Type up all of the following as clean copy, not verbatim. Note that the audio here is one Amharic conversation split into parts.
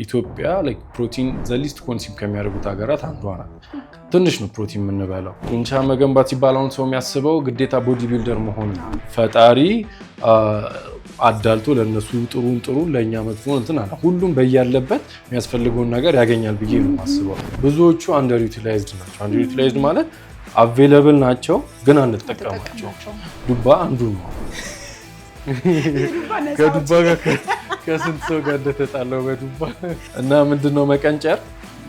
ኢትዮጵያ ላይክ ፕሮቲን ዘሊስት ኮንሱም ከሚያደርጉት ሀገራት አንዷ ናት። ትንሽ ነው ፕሮቲን የምንበላው። ጡንቻ መገንባት ሲባል አሁን ሰው የሚያስበው ግዴታ ቦዲ ቢልደር መሆን ነው። ፈጣሪ አዳልቶ ለነሱ ጥሩ ለኛ መጥፎ እንትን አለ። ሁሉም በያለበት የሚያስፈልገውን ነገር ያገኛል ብዬ ነው የማስበው። ብዙዎቹ አንደር ዩቲላይዝድ ናቸው። አንደር ዩቲላይዝድ ማለት አቬለብል ናቸው ግን አንጠቀማቸው። ዱባ አንዱ ነው። ከዱባ ጋር ከስንት ሰው ጋር እንደተጣለው በዱባ እና ምንድነው መቀንጨር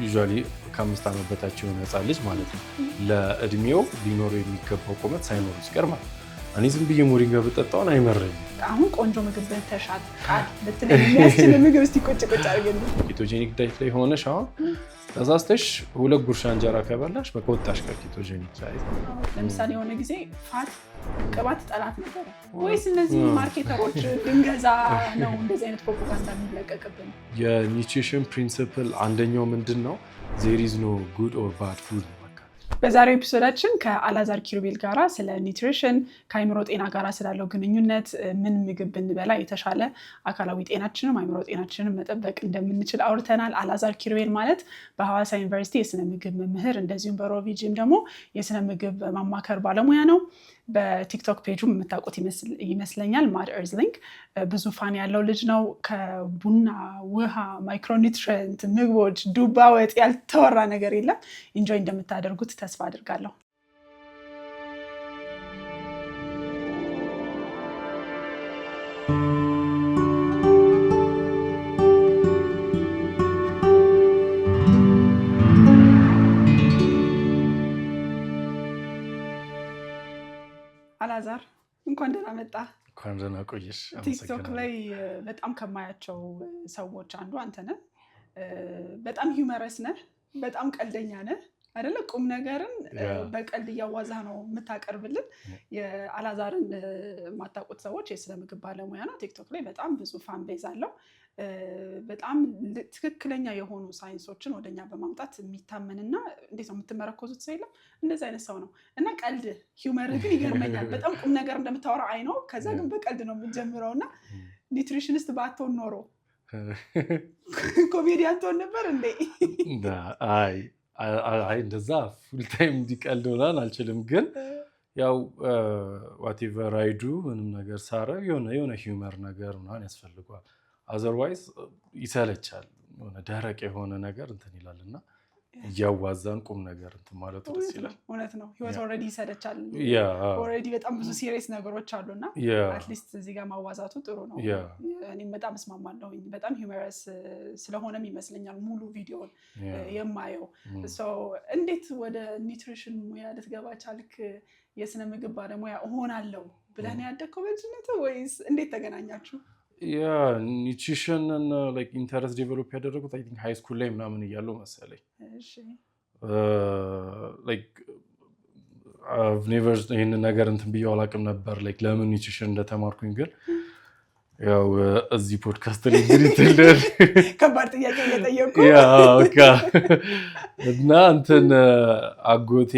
ዩዥዋሊ ከ5 ዓመት በታች የሆነ ህፃን ልጅ ማለት ነው ለእድሜው ሊኖረው የሚገባው ቁመት ሳይኖር ሲቀር ማለት ነው። እኔ ዝም ብዬ ሞሪንጋ ብጠጣውን አይመረኝም። አሁን ቆንጆ ምግብ ተሻል ቃል ልትለኝ የሚያስችል ምግብ እስቲ ቁጭ አድርገን ኬቶጄኒክ ዳይት ላይ ሆነሽ አሁን ተዛዝተሽ 2 ጉርሻ እንጀራ ከበላሽ በቃ ወጣሽ ከኬቶጄኒክ ዳይት። ለምሳሌ የሆነ ጊዜ ፋት ቅባት ጠላት ነበር ወይስ እነዚህ ማርኬተሮች ድንገዛ ነው እንደዚህ አይነት ፕሮፓጋንዳ የሚለቀቅብን? የኒውትሪሽን ፕሪንሲፕል አንደኛው ምንድን ነው? ዜር ኢዝ ኖ ጉድ ኦር ባድ ፉድ። በዛሬው ኤፒሶዳችን ከአላዛር ኪሩቤል ጋራ ስለ ኒውትሪሽን ከአይምሮ ጤና ጋራ ስላለው ግንኙነት ምን ምግብ ብንበላ የተሻለ አካላዊ ጤናችንም አይምሮ ጤናችንም መጠበቅ እንደምንችል አውርተናል። አላዛር ኪሩቤል ማለት በሐዋሳ ዩኒቨርሲቲ የስነ ምግብ መምህር እንደዚሁም በሮቪ ጂም ደግሞ የስነ ምግብ ማማከር ባለሙያ ነው። በቲክቶክ ፔጁ የምታውቁት ይመስለኛል ማድ ኤርዝሊንግ። ብዙ ፋን ያለው ልጅ ነው። ከቡና፣ ውሃ፣ ማይክሮኒውትሪየንት ምግቦች፣ ዱባ ወጥ ያልተወራ ነገር የለም። ኢንጆይ እንደምታደርጉት ተስፋ አድርጋለሁ። አላዛር እንኳን ደህና መጣ። እንኳን ደህና ቆየሽ። ቲክቶክ ላይ በጣም ከማያቸው ሰዎች አንዱ አንተ ነህ። በጣም ሂውመረስ ነህ፣ በጣም ቀልደኛ ነህ አይደለ? ቁም ነገርን በቀልድ እያዋዛህ ነው የምታቀርብልን። የአላዛርን የማታውቁት ሰዎች የስነ ምግብ ባለሙያ ነው። ቲክቶክ ላይ በጣም ብዙ ፋን ቤዝ አለው። በጣም ትክክለኛ የሆኑ ሳይንሶችን ወደኛ በማምጣት የሚታመንና እንዴት ነው የምትመረኮዙት ሰው የለም። እንደዚህ አይነት ሰው ነው እና ቀልድ ሂውመር ግን ይገርመኛል። በጣም ቁም ነገር እንደምታወራ አይ ነው። ከዛ ግን በቀልድ ነው የምትጀምረው እና ኒውትሪሽኒስት ባትሆን ኖሮ ኮሜዲያን ትሆን ነበር እንዴ? አይ እንደዛ ፉል ታይም እንዲቀልድ ሆናል አልችልም። ግን ያው ዋቴቨር አይዱ ምንም ነገር ሳረግ የሆነ ሂውመር ነገር ምናምን ያስፈልገዋል። አዘርዋይዝ ይሰለቻል። የሆነ ደረቅ የሆነ ነገር እንትን ይላልና እያዋዛን ቁም ነገር እንትን ማለቱ ደስ ይላል። እውነት ነው። ህይወት ኦልሬዲ ይሰለቻል። ኦልሬዲ በጣም ብዙ ሲሪየስ ነገሮች አሉና አትሊስት እዚህ ጋር ማዋዛቱ ጥሩ ነው። እኔም በጣም እስማማለሁ። በጣም ሂውመረስ ስለሆነም ይመስለኛል ሙሉ ቪዲዮን የማየው። እንዴት ወደ ኒውትሪሽን ሙያ ልትገባ ቻልክ? የስነ ምግብ ባለሙያ እሆናለሁ ብለህ ነው ያደግከው በልጅነት ወይስ እንዴት ተገናኛችሁ? ኒውትሪሽን ላይክ ኢንተረስት ዴቨሎፕ ያደረጉት አይ ቲንክ ሃይ ስኩል ላይ ምናምን እያለሁ መሰለኝ። ላይክ I've never ይሄን ነገር እንትን ብዬ አላውቅም ነበር ላይክ ለምን ኒውትሪሽን እንደተማርኩኝ። ግን ያው እዚህ ፖድካስት ላይ እንግዲህ ከባድ ጥያቄ እየጠየቁ እና እንትን አጎቴ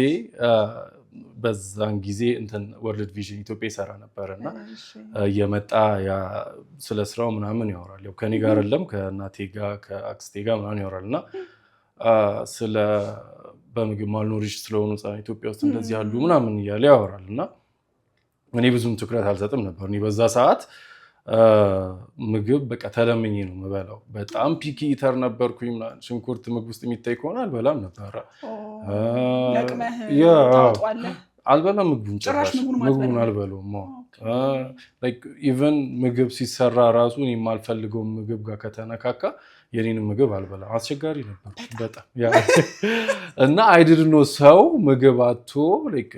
በዛን ጊዜ እንትን ወርልድ ቪዥን ኢትዮጵያ ይሰራ ነበርና የመጣ ስለ ስራው ምናምን ያወራል። ያው ከኔ ጋር አይደለም ከእናቴ ጋር ከአክስቴ ጋር ምናምን ያወራልና ስለ በምግብ ማልኖሪሽ ስለሆኑ ህፃናት ኢትዮጵያ ውስጥ እንደዚህ ያሉ ምናምን እያለ ያወራልና እኔ ብዙም ትኩረት አልሰጥም ነበር። እኔ በዛ ሰዓት ምግብ በቃ ተለምኜ ነው የምበላው። በጣም ፒኪ ኢተር ነበርኩኝ። ሽንኩርት ምግብ ውስጥ የሚታይ ከሆነ አልበላም ነበር። አልበላም ምግቡን ጭራሽ ምግቡን አልበላውም። ላይክ ኢቨን ምግብ ሲሰራ ራሱ እኔ የማልፈልገው ምግብ ጋር ከተነካካ የኔን ምግብ አልበላም። አስቸጋሪ ነበር በጣም እና አይ ዲድንት ኖ ሰው ምግብ አጥቶ ላይክ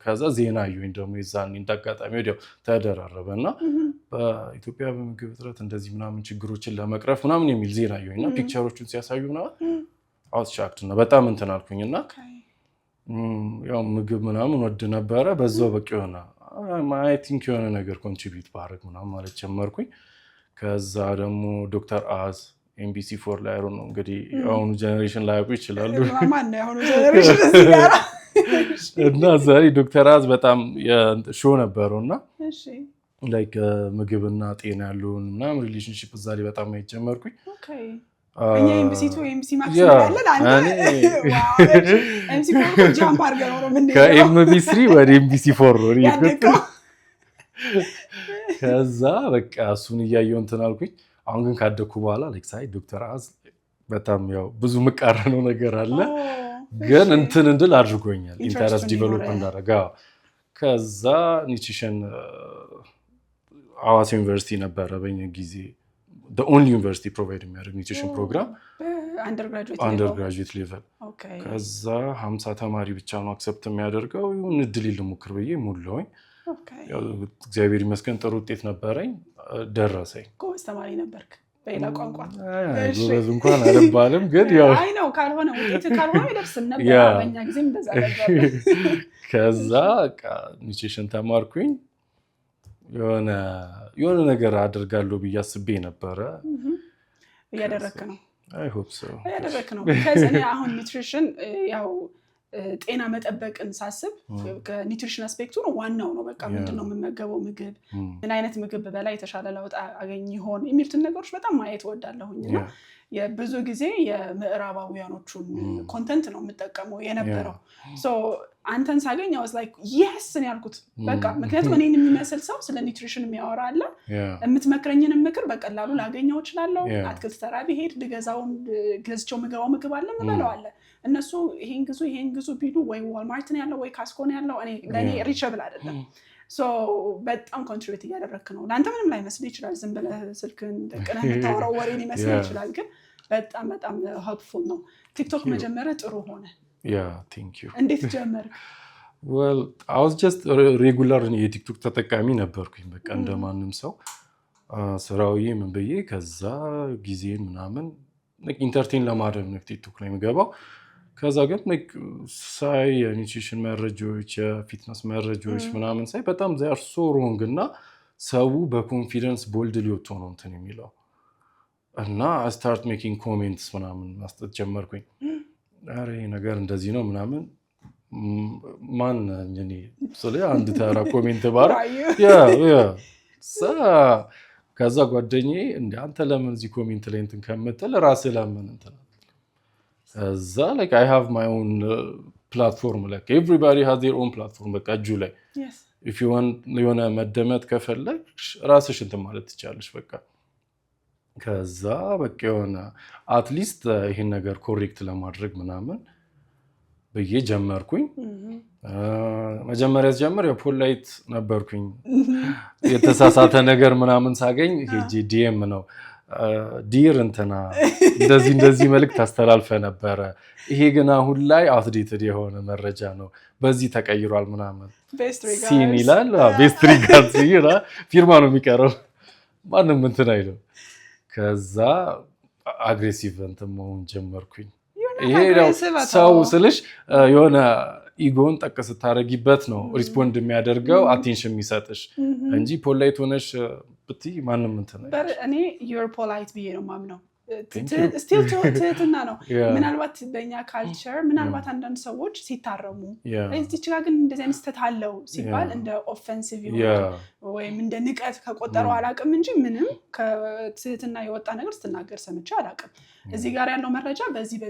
ከዛ ዜና አየሁኝ ደግሞ የዛኔ እንዳጋጣሚ ወዲያው ተደራረበና በኢትዮጵያ በምግብ እጥረት እንደዚህ ምናምን ችግሮችን ለመቅረፍ ምናምን የሚል ዜና አየሁኝና ፒክቸሮቹን ሲያሳዩ ምናምን አውትሻክትና በጣም እንትን አልኩኝና ያው ምግብ ምናምን ወድ ነበረ። በዛው በቃ የሆነ አይ ቲንክ የሆነ ነገር ኮንትሪቢዩት ባደርግ ምናምን ማለት ጀመርኩኝ። ከዛ ደግሞ ዶክተር አዝ MBC4 ላይ ነው እንግዲህ አሁኑ ጀነሬሽን ላይ ያውቁ ይችላሉ። ማን ነው አሁኑ ጀነሬሽን እዚህ ጋር እና ዛሬ ዶክተር አዝ በጣም ሾው ነበረውና ላይክ ምግብና ጤና ያለውን ምናምን ሪሌሽንሺፕ እዛ ላይ በጣም ማየት ጀመርኩኝ። እኛ ኤምቢሲ2 ኤምቢሲ ማክስ ያለን አንተ ኤምቢሲ4 ጃምፕ አድርገን ነው የምንሄደው ከኤምቢሲ3 ወደ ኤምቢሲ4 ነው። ከዛ በቃ እሱን እያየሁ እንትን አልኩኝ። አሁን ግን ካደኩ በኋላ ላይክ ሳይ ዶክተር አዝ በጣም ያው ብዙ መቃረነው ነገር አለ ግን እንትን እንድል አድርጎኛል። ኢንተረስት ዲቨሎፕ እንዳደረጋ ከዛ ኒውትሪሽን ሐዋሳ ዩኒቨርሲቲ ነበረ በእኛ ጊዜ the only university provide የሚያደርግ ኒውትሪሽን ፕሮግራም አንደርግራጁዌት ሌቨል። ከዛ 50 ተማሪ ብቻ ነው አክሰፕት የሚያደርገው። ይሁን እድል ልሞክር ብዬ ሙሉኝ። እግዚአብሔር ይመስገን ጥሩ ውጤት ነበረኝ፣ ደረሰኝ። ጎበዝ ተማሪ ነበርክ? በሌላ ቋንቋ ጎበዝ እንኳን አልባልም ግን ያው አይ ነው ካልሆነ ውጤት ካልሆነ ይደርስን ነበር። በእኛ ጊዜም እንደዛ ነበር። ከዛ ኒውትሪሽን ተማርኩኝ። የሆነ ነገር አድርጋለሁ ብዬ አስቤ ነበረ። እያደረክ ነው? አይ ሆፕ ሶ እያደረክ ነው። ከዚህ አሁን ኒውትሪሽን ያው ጤና መጠበቅን ሳስብ ከኒውትሪሽን አስፔክቱ ነው ዋናው ነው። በቃ ምንድነው የምመገበው ምግብ፣ ምን አይነት ምግብ በላ የተሻለ ለውጥ አገኝ ይሆን የሚሉትን ነገሮች በጣም ማየት እወዳለሁኝና የብዙ ጊዜ የምዕራባውያኖቹን ኮንተንት ነው የምጠቀመው የነበረው። ሶ አንተን ሳገኝ I was like yes ነው ያልኩት። በቃ ምክንያቱም እኔን የሚመስል ሰው ስለ ኒውትሪሽን የሚያወራ አለ። የምትመክረኝን ምክር በቀላሉ ላገኘው እችላለሁ። አትክልት ተራ ብሄድ ልገዛውን ገዝቼው ምግባው ምግብ አለ ምበለው አለ። እነሱ ይሄን ግዙ ቢሉ ወይ ዋልማርት ነው ያለው ወይ ካስኮ ነው ያለው። እኔ ለኔ ሪቸብል አይደለም። ሶ በጣም ኮንትሪቢዩት እያደረክ ነው። ለአንተ ምንም ላይመስል ይችላል። ዝም ብለህ ስልክን ደቅነህ የምታወራው ወሬ ሊመስል ይችላል፣ ግን በጣም በጣም ሄልፕፉል ነው። ቲክቶክ መጀመሪያ ጥሩ ሆነ። ቴንክ ዩ። እንዴት ጀመርክ? ዌል አይ ዋዝ ጀስት ሬጉላር የቲክቶክ ተጠቃሚ ነበርኩኝ። በቃ እንደማንም ሰው ስራውዬ ምን ብዬ ከዛ ጊዜን ምናምን ኢንተርቴን ለማድረግ ነው ቲክቶክ ላይ የምገባው። ከዛ ግን ሳይ የኒውትሪሽን መረጃዎች የፊትነስ መረጃዎች ምናምን ሳይ በጣም ዛር ሶ ሮንግ እና ሰው በኮንፊደንስ ቦልድ ሊወጡ ነው እንትን የሚለው እና ስታርት ሜኪንግ ኮሜንትስ ምናምን መስጠት ጀመርኩኝ። አረ ይሄ ነገር እንደዚህ ነው ምናምን ማን እኔ ስለ አንድ ተራ ኮሜንት ባራ ከዛ ጓደኛዬ እንደ አንተ ለምን እዚህ ኮሜንት ላይ እንትን ከምትል ራስህ ለምን እንትን እዛ like I have my own platform, like everybody has their own platform በቃ እጁ ላይ if you want የሆነ መደመጥ ከፈለግሽ ራስሽ እንትን ማለት ትችላለሽ። በቃ ከዛ በቃ የሆነ አትሊስት ይሄን ነገር ኮሬክት ለማድረግ ምናምን ብዬ ጀመርኩኝ። መጀመሪያ ጀመር የፖላይት ነበርኩኝ። የተሳሳተ ነገር ምናምን ሳገኝ ሄጂ ዲኤም ነው ዲር እንትና እንደዚህ መልእክት አስተላልፈ ነበረ፣ ይሄ ግን አሁን ላይ አውትዴትድ የሆነ መረጃ ነው፣ በዚህ ተቀይሯል ምናምን ሲን ይላል። ቤስት ሪጋርድስ ይላል። ፊርማ ነው የሚቀረው፣ ማንም እንትን አይልም። ከዛ አግሬሲቭ እንትን መሆን ጀመርኩኝ። ይሄ ነው ሰው ስልሽ የሆነ ኢጎን ጠቅ ስታረጊበት ነው ሪስፖንድ የሚያደርገው አቴንሽን የሚሰጥሽ እንጂ ፖላይት ሆነሽ ብትይ ማንም እንትን አይልም። እኔ you're polite ብዬ ነው ማምነው። ስቲል ትህትና ነው። ምናልባት በእኛ ካልቸር ምናልባት አንዳንድ ሰዎች ሲታረሙ እዚች ጋር ግን እንደዚህ አይነት ስህተት አለው ሲባል እንደ ኦፌንሲቭ ወይም እንደ ንቀት ከቆጠረው አላውቅም እንጂ ምንም ከትህትና የወጣ ነገር ስትናገር ሰምቼ አላውቅም። እዚህ ጋር ያለው መረጃ በዚህ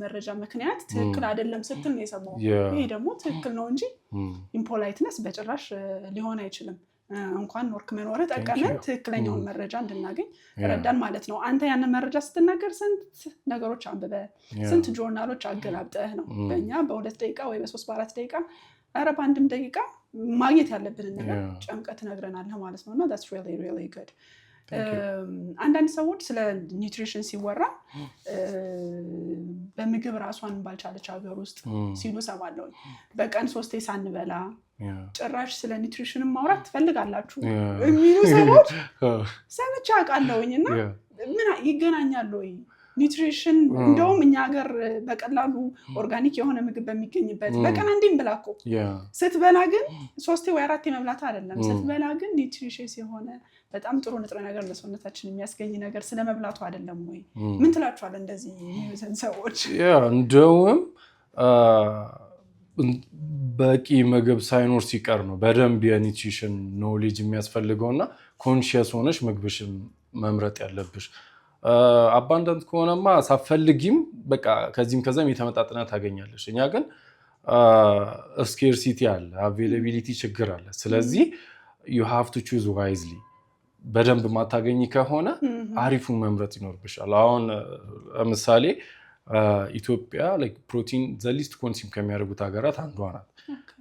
መረጃ ምክንያት ትክክል አይደለም ስትል ነው የሰማው። ይሄ ደግሞ ትክክል ነው እንጂ ኢምፖላይትነስ በጭራሽ ሊሆን አይችልም። እንኳን ኖርክ መኖር ጠቀመን ትክክለኛውን መረጃ እንድናገኝ ረዳን ማለት ነው። አንተ ያንን መረጃ ስትናገር ስንት ነገሮች አንብበ ስንት ጆርናሎች አገላብጠህ ነው በእኛ በ2 ደቂቃ ወይ በ3 በ4 ደቂቃ ኧረ በአንድም ደቂቃ ማግኘት ያለብንን ነገር ጨምቀት ነግረናለህ ማለት ነው። እና that's really really good። አንዳንድ ሰዎች ስለ ኒውትሪሽን ሲወራ በምግብ ራሷን ባልቻለች ሀገር ውስጥ ሲሉ ሰማለሁ። በቀን 3 ሳንበላ ጭራሽ ስለ ኒውትሪሽን ማውራት ትፈልጋላችሁ የሚሉ ሰዎች ሰምቼ አውቃለሁኝና ምን ይገናኛል ወይ? ኒውትሪሽን እንደውም እኛ ሀገር በቀላሉ ኦርጋኒክ የሆነ ምግብ በሚገኝበት በቀን አንዴም ብላ እኮ ስትበላ ግን 3 ወይ 4 መብላት አይደለም። ስትበላ ግን ኒውትሪሽስ የሆነ በጣም ጥሩ ንጥረ ነገር ለሰውነታችን የሚያስገኝ ነገር ስለመብላቱ አይደለም ወይ? ምን ትላችኋል እንደዚህ የሚሉትን ሰዎች? እንደውም በቂ ምግብ ሳይኖር ሲቀር ነው በደንብ የኒውትሪሽን ኖሌጅ የሚያስፈልገውና ኮንሺየስ ሆነሽ ምግብሽን መምረጥ ያለብሽ። አባንዳንት ከሆነማ ሳፈልጊም በቃ ከዚህም ከዛም የተመጣጠነ ታገኛለሽ። እኛ ግን ስኬርሲቲ አለ፣ አቬይላቢሊቲ ችግር አለ። ስለዚህ you have to choose wisely። በደንብ ማታገኝ ከሆነ አሪፉን መምረጥ ይኖርብሻል። አሁን ለምሳሌ ኢትዮጵያ ፕሮቲን ዘሊስት ኮንሱም ከሚያደርጉት ሀገራት አንዷ ናት።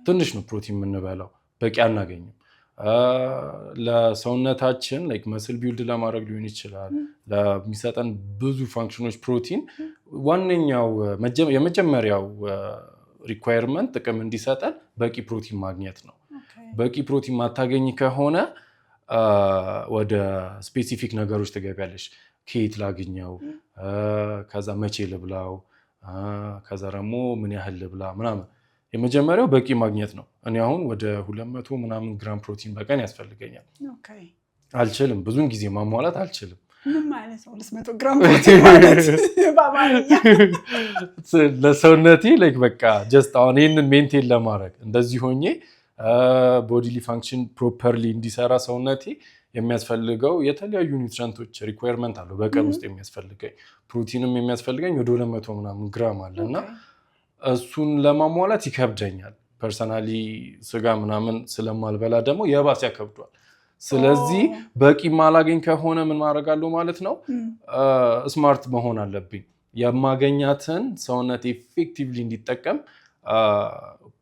ትንሽ ነው ፕሮቲን የምንበላው፣ በቂ አናገኝም። ለሰውነታችን መስል ቢልድ ለማድረግ ሊሆን ይችላል ለሚሰጠን ብዙ ፋንክሽኖች ፕሮቲን ዋነኛው የመጀመሪያው ሪኳየርመንት ጥቅም እንዲሰጠን በቂ ፕሮቲን ማግኘት ነው። በቂ ፕሮቲን ማታገኝ ከሆነ ወደ ስፔሲፊክ ነገሮች ትገቢያለሽ። ከየት ላግኘው፣ ከዛ መቼ ልብላው፣ ከዛ ደግሞ ምን ያህል ልብላ ምናምን። የመጀመሪያው በቂ ማግኘት ነው። እኔ አሁን ወደ 200 ምናምን ግራም ፕሮቲን በቀን ያስፈልገኛል። አልችልም፣ ብዙን ጊዜ ማሟላት አልችልም። ምን ማለት ነው 200 ግራም ፕሮቲን ማለት? በአማርኛ ለሰውነቴ በቃ ጀስት አሁን ይህንን ሜንቴን ለማድረግ እንደዚህ ሆኜ ቦዲሊ ፋንክሽን ፕሮፐርሊ እንዲሰራ ሰውነቴ የሚያስፈልገው የተለያዩ ኒውትሪንቶች ሪኳየርመንት አለው በቀን ውስጥ የሚያስፈልገኝ። ፕሮቲንም የሚያስፈልገኝ ወደ 200 ምናምን ግራም አለ እና እሱን ለማሟላት ይከብደኛል። ፐርሰናሊ ስጋ ምናምን ስለማልበላ ደግሞ የባስ ያከብዷል። ስለዚህ በቂ ማላገኝ ከሆነ ምን ማድረጋለሁ ማለት ነው፣ ስማርት መሆን አለብኝ። የማገኛትን ሰውነት ኤፌክቲቭሊ እንዲጠቀም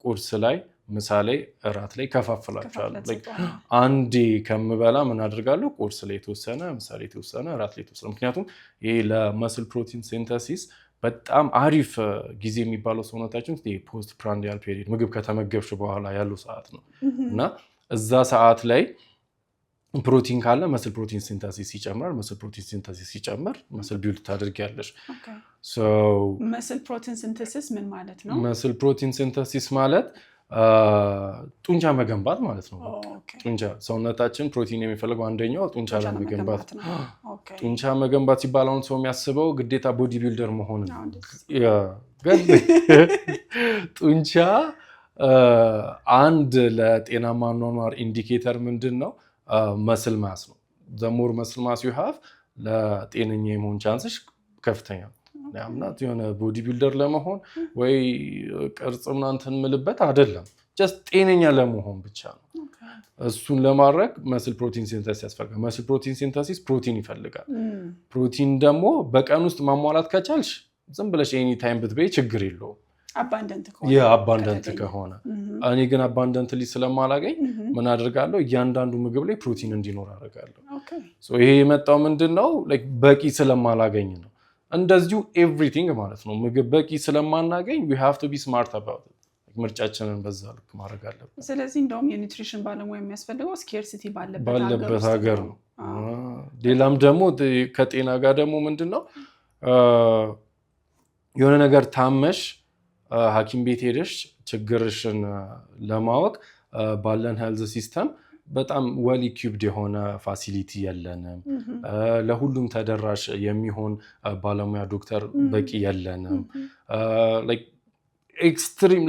ቁርስ ላይ፣ ምሳ ላይ፣ እራት ላይ ከፋፍላቸዋለሁ። አንዴ ከምበላ ምን አድርጋለሁ፣ ቁርስ ላይ የተወሰነ፣ ምሳ ላይ የተወሰነ፣ እራት ላይ የተወሰነ። ምክንያቱም ይሄ ለመስል ፕሮቲን ሲንተሲስ በጣም አሪፍ ጊዜ የሚባለው ሰውነታችን ፖስት ፕራንዲያል ፔሪድ ምግብ ከተመገብሽ በኋላ ያለው ሰዓት ነው እና እዛ ሰዓት ላይ ፕሮቲን ካለ መስል ፕሮቲን ሲንተሲስ ይጨምራል። መስል ፕሮቲን ሲንተሲስ ሲጨምር መስል ቢልድ ታደርጊያለሽ። መስል ፕሮቲን ሲንተሲስ ምን ማለት ነው? መስል ፕሮቲን ሲንተሲስ ማለት ጡንቻ መገንባት ማለት ነው። ጡንቻ ሰውነታችን ፕሮቲን የሚፈልገው አንደኛው ጡንቻ ለመገንባት ነው። ጡንቻ መገንባት ሲባል አሁን ሰው የሚያስበው ግዴታ ቦዲ ቢልደር መሆን ነው። ጡንቻ አንድ ለጤናማ አኗኗር ኢንዲኬተር ምንድን ነው? መስል ማስ ነው። ዘሞር መስል ማስ ዩ ሃቭ ለጤነኛ የመሆን ቻንስሽ ከፍተኛ ነው። ያምናት የሆነ ቦዲ ቢልደር ለመሆን ወይ ቅርጽ ምናምን ምልበት አይደለም፣ ጀስት ጤነኛ ለመሆን ብቻ ነው። እሱን ለማድረግ መስል ፕሮቲን ሲንተሲስ ያስፈልጋል። መስል ፕሮቲን ሲንተሲስ ፕሮቲን ይፈልጋል። ፕሮቲን ደግሞ በቀን ውስጥ ማሟላት ከቻልሽ ዝም ብለሽ ኤኒ ታይም ብትበይ ችግር የለውም አባንደንት ከሆነ። እኔ ግን አባንደንት ስለማላገኝ ምን አደርጋለሁ? እያንዳንዱ ምግብ ላይ ፕሮቲን እንዲኖር አደርጋለሁ። ይሄ የመጣው ምንድን ነው? በቂ ስለማላገኝ ነው። እንደዚሁ ኤቭሪቲንግ ማለት ነው። ምግብ በቂ ስለማናገኝ we have to be smart about it። ምርጫችንን በዛ ልክ ማድረግ አለብን። ስለዚህ እንደውም የኒውትሪሽን ባለሙያ የሚያስፈልገው ስኬርሲቲ ባለበት ሀገር ነው። ሌላም ደግሞ ከጤና ጋር ደግሞ ምንድን ነው የሆነ ነገር ታመሽ ሐኪም ቤት ሄደሽ ችግርሽን ለማወቅ ባለን ሄልዝ ሲስተም በጣም ዌል ኢኩይፕድ የሆነ ፋሲሊቲ የለንም። ለሁሉም ተደራሽ የሚሆን ባለሙያ ዶክተር በቂ የለንም። ኤክስትሪም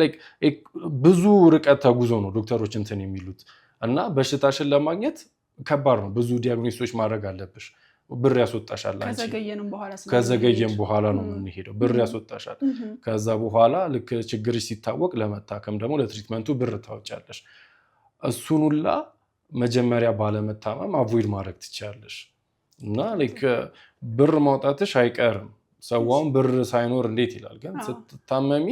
ብዙ ርቀት ተጉዞ ነው ዶክተሮች እንትን የሚሉት እና በሽታሽን ለማግኘት ከባድ ነው። ብዙ ዲያግኖሲሶች ማድረግ አለብሽ። ብር ያስወጣሻል። ከዘገየም በኋላ ነው የምንሄደው። ብር ያስወጣሻል። ከዛ በኋላ ልክ ችግርሽ ሲታወቅ ለመታከም ደግሞ ለትሪትመንቱ ብር ታወጫለሽ። እሱን ሁላ መጀመሪያ ባለመታመም አቮይድ ማድረግ ትችላለሽ እና ብር ማውጣትሽ አይቀርም። ሰዋውን ብር ሳይኖር እንዴት ይላል፣ ግን ስትታመሚ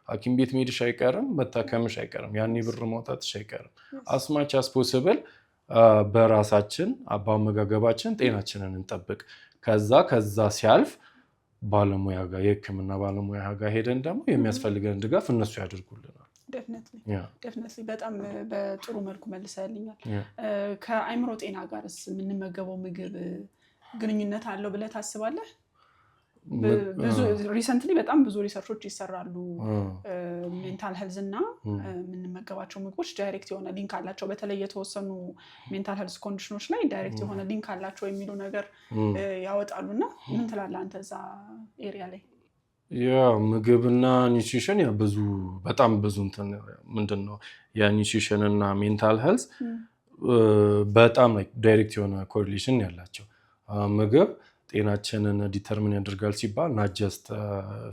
ሐኪም ቤት መሄድሽ አይቀርም፣ መታከምሽ አይቀርም፣ ያኔ ብር ማውጣትሽ አይቀርም። አስማች አስ ፖሲብል በራሳችን በአመጋገባችን ጤናችንን እንጠብቅ። ከዛ ሲያልፍ ባለሙያ ጋር የሕክምና ባለሙያ ጋር ሄደን ደግሞ የሚያስፈልገን ድጋፍ እነሱ ያደርጉልናል። ዴፍኒትሊ በጣም በጥሩ መልኩ መልሰልኛል። ከአእምሮ ጤና ጋርስ የምንመገበው ምግብ ግንኙነት አለው ብለህ ታስባለህ? ሪሰንትሊ በጣም ብዙ ሪሰርቾች ይሰራሉ። ሜንታል ሄልዝ እና የምንመገባቸው ምግቦች ዳይሬክት የሆነ ሊንክ አላቸው። በተለይ የተወሰኑ ሜንታል ሄልዝ ኮንዲሽኖች ላይ ዳይሬክት የሆነ ሊንክ አላቸው የሚሉ ነገር ያወጣሉ እና ምን ትላለህ አንተ እዛ ኤሪያ ላይ? ምግብና ኒውትሪሽን ብዙ በጣም ብዙ እንትን ምንድነው የኒውትሪሽን እና ሜንታል ሄልዝ በጣም ዳይሬክት የሆነ ኮሪሌሽን ያላቸው። ምግብ ጤናችንን ዲተርሚን ያደርጋል ሲባል not just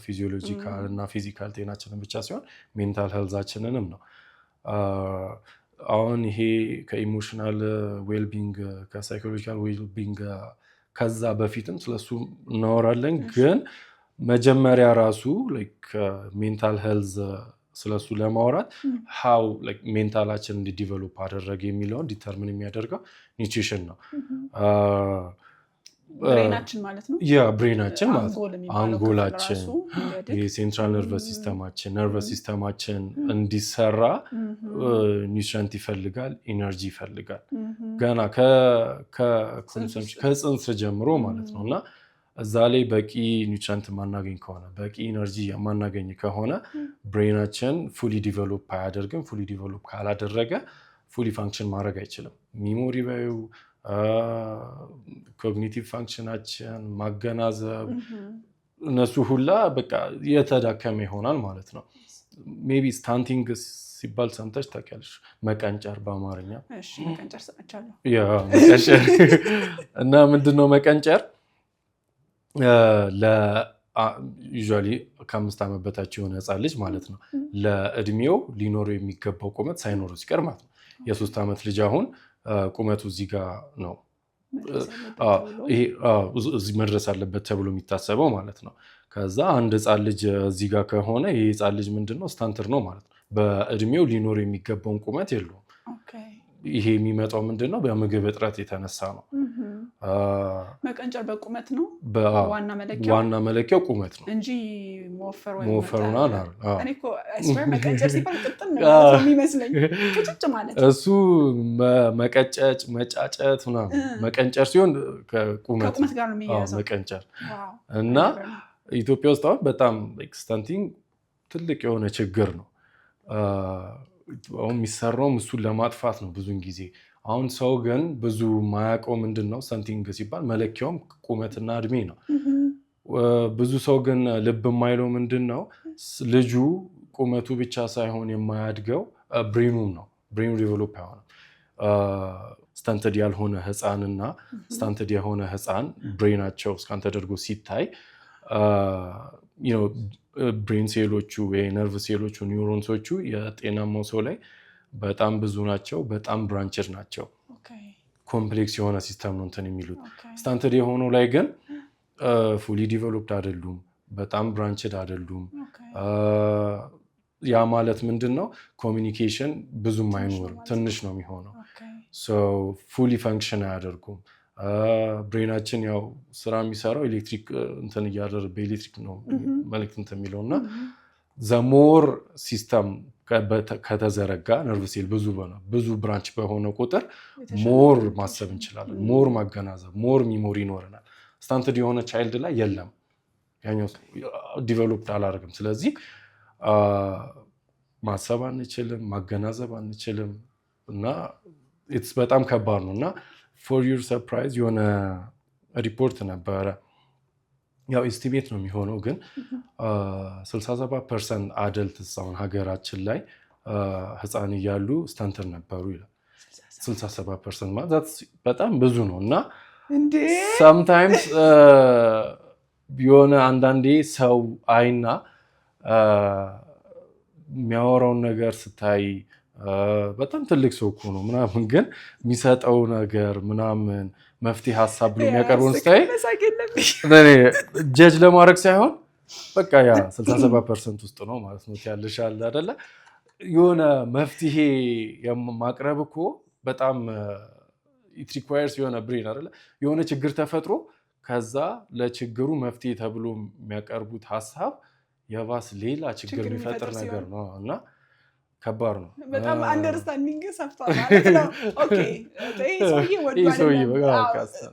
ፊዚዮሎጂካል እና ፊዚካል ጤናችንን ብቻ ሲሆን ሜንታል ሄልዛችንንም ነው። አሁን ይሄ ከኢሞሽናል ዌልቢንግ ከሳይኮሎጂካል ዌልቢንግ ከዛ በፊትም ስለሱ እናወራለን። ግን መጀመሪያ ራሱ ሜንታል ሄልዝ ስለሱ ለማውራት how ሜንታላችን እንዲዲቨሎፕ አደረገ የሚለውን ዲተርሚን የሚያደርገው ኒውትሪሽን ነው። ብሬናችን ማለት ነው። ብሬናችን ማለት አንጎላችን የሴንትራል ነርቨስ ሲስተማችን ነርቨስ ሲስተማችን እንዲሰራ ኒውትሪየንት ይፈልጋል፣ ኢነርጂ ይፈልጋል። ገና ከጽንስ ጀምሮ ማለት ነው። እና እዛ ላይ በቂ ኒውትሪየንት ማናገኝ ከሆነ በቂ ኢነርጂ የማናገኝ ከሆነ ብሬናችን ፉሊ ዲቨሎፕ አያደርግም። ፉሊ ዲቨሎፕ ካላደረገ ፉሊ ፋንክሽን ማድረግ አይችልም። ሚሞሪ ባዩ ኮግኒቲቭ ፋንክሽናችን ማገናዘብ እነሱ ሁላ በቃ የተዳከመ ይሆናል ማለት ነው። ሜቢ ስታንቲንግ ሲባል ሰምተሽ ታውቂያለሽ? መቀንጨር በአማርኛ መቀንጨር ሰምቻለሁ። መቀንጨር እና ምንድነው መቀንጨር? ዩዥዋሊ ከ5 ዓመት በታች የሆነ ህፃን ልጅ ማለት ነው ለእድሜው ሊኖረው የሚገባው ቁመት ሳይኖረው ሲቀር ማለት ነው። የ3 ዓመት ልጅ አሁን ቁመቱ እዚህ ጋር ነው እዚህ መድረስ አለበት ተብሎ የሚታሰበው ማለት ነው። ከዛ አንድ ህፃን ልጅ እዚህ ጋር ከሆነ ይህ ህፃን ልጅ ምንድነው ስታንትር ነው ማለት ነው። በእድሜው ሊኖረው የሚገባውን ቁመት የለውም። ይሄ የሚመጣው ምንድነው በምግብ እጥረት የተነሳ ነው። መቀንጨር በቁመት ነው ዋና መለኪያው ቁመት ነው እንጂ መወፈር ወይ መወፈሩና እኔ እኮ አስፈር መቀንጨር ሲባል ቅጥን ነው የሚመስለኝ ቅጭጭ ማለት እሱ መቀጨጭ መጫጨት ምናምን መቀንጨር ሲሆን ከቁመት ጋር ነው የሚያያዘው መቀንጨር እና ኢትዮጵያ ውስጥ አሁን በጣም ስታንቲንግ ትልቅ የሆነ ችግር ነው። አሁን የሚሰራውም እሱን ለማጥፋት ነው ብዙን ጊዜ። አሁን ሰው ግን ብዙ ማያውቀው ምንድነው ስታንቲንግ ሲባል መለኪያውም ቁመትና እድሜ ነው። ብዙ ሰው ግን ልብ የማይለው ምንድነው ልጁ ቁመቱ ብቻ ሳይሆን የማያድገው ብሬኑም ነው። ብሬኑ ዲቨሎፕ አይሆንም። ስታንተድ ያልሆነ ህፃንና ስታንተድ የሆነ ህፃን ብሬናቸው ስካን ተደርጎ ሲታይ ብሬን ሴሎቹ የነርቭ ሴሎቹ ኒውሮንሶቹ የጤናማው ሰው ላይ በጣም ብዙ ናቸው። በጣም ብራንችድ ናቸው። ኮምፕሌክስ የሆነ ሲስተም ነው እንትን የሚሉት። ስታንተድ የሆነው ላይ ግን ፉሊ ዲቨሎፕድ አይደሉም። በጣም ብራንችድ አይደሉም። ያ ማለት ምንድን ነው? ኮሚኒኬሽን ብዙም አይኖርም፣ ትንሽ ነው የሚሆነው። ፉሊ ፈንክሽን አያደርጉም። ብሬናችን ያው ስራ የሚሰራው ኤሌክትሪክ እንትን እያደረ በኤሌክትሪክ ነው መልእክት እንትን የሚለው እና ዘሞር ሲስተም ከተዘረጋ ነርቭ ሴል ብዙ ብራንች በሆነ ቁጥር ሞር ማሰብ እንችላለን፣ ሞር ማገናዘብ፣ ሞር ሚሞሪ ይኖረናል። ስታንተድ የሆነ ቻይልድ ላይ የለም፣ ያኛው ዲቨሎፕድ አላደርግም። ስለዚህ ማሰብ አንችልም፣ ማገናዘብ አንችልም እና በጣም ከባድ ነው እና ፎር ዩር ሰርፕራይዝ የሆነ ሪፖርት ነበረ። ያው ኤስቲሜት ነው የሚሆነው ግን 67% አደልት አሁን ሀገራችን ላይ ህፃን እያሉ ስታንተር ነበሩ ይላል። 67% ማለት በጣም ብዙ ነው እና ሳምታይምስ የሆነ አንዳንዴ ሰው አይና የሚያወራውን ነገር ስታይ በጣም ትልቅ ሰው እኮ ነው ምናምን፣ ግን የሚሰጠው ነገር ምናምን መፍትሄ ሀሳብ ብሎ የሚያቀርበውን ስታይ ጀጅ ለማድረግ ሳይሆን በቃ ያ 67% ውስጥ ነው ማለት ነው ያለሻል አይደለ? የሆነ መፍትሄ ማቅረብ እኮ በጣም ኢት ሪኳየርስ የሆነ ብሬን አይደለ? የሆነ ችግር ተፈጥሮ ከዛ ለችግሩ መፍትሄ ተብሎ የሚያቀርቡት ሀሳብ የባስ ሌላ ችግር የሚፈጥር ነገር ነው እና ከባድ ነው። በጣም አንደርስታንዲንግ ሰፍቷል ማለት ነው። ኦኬ ሰውዬ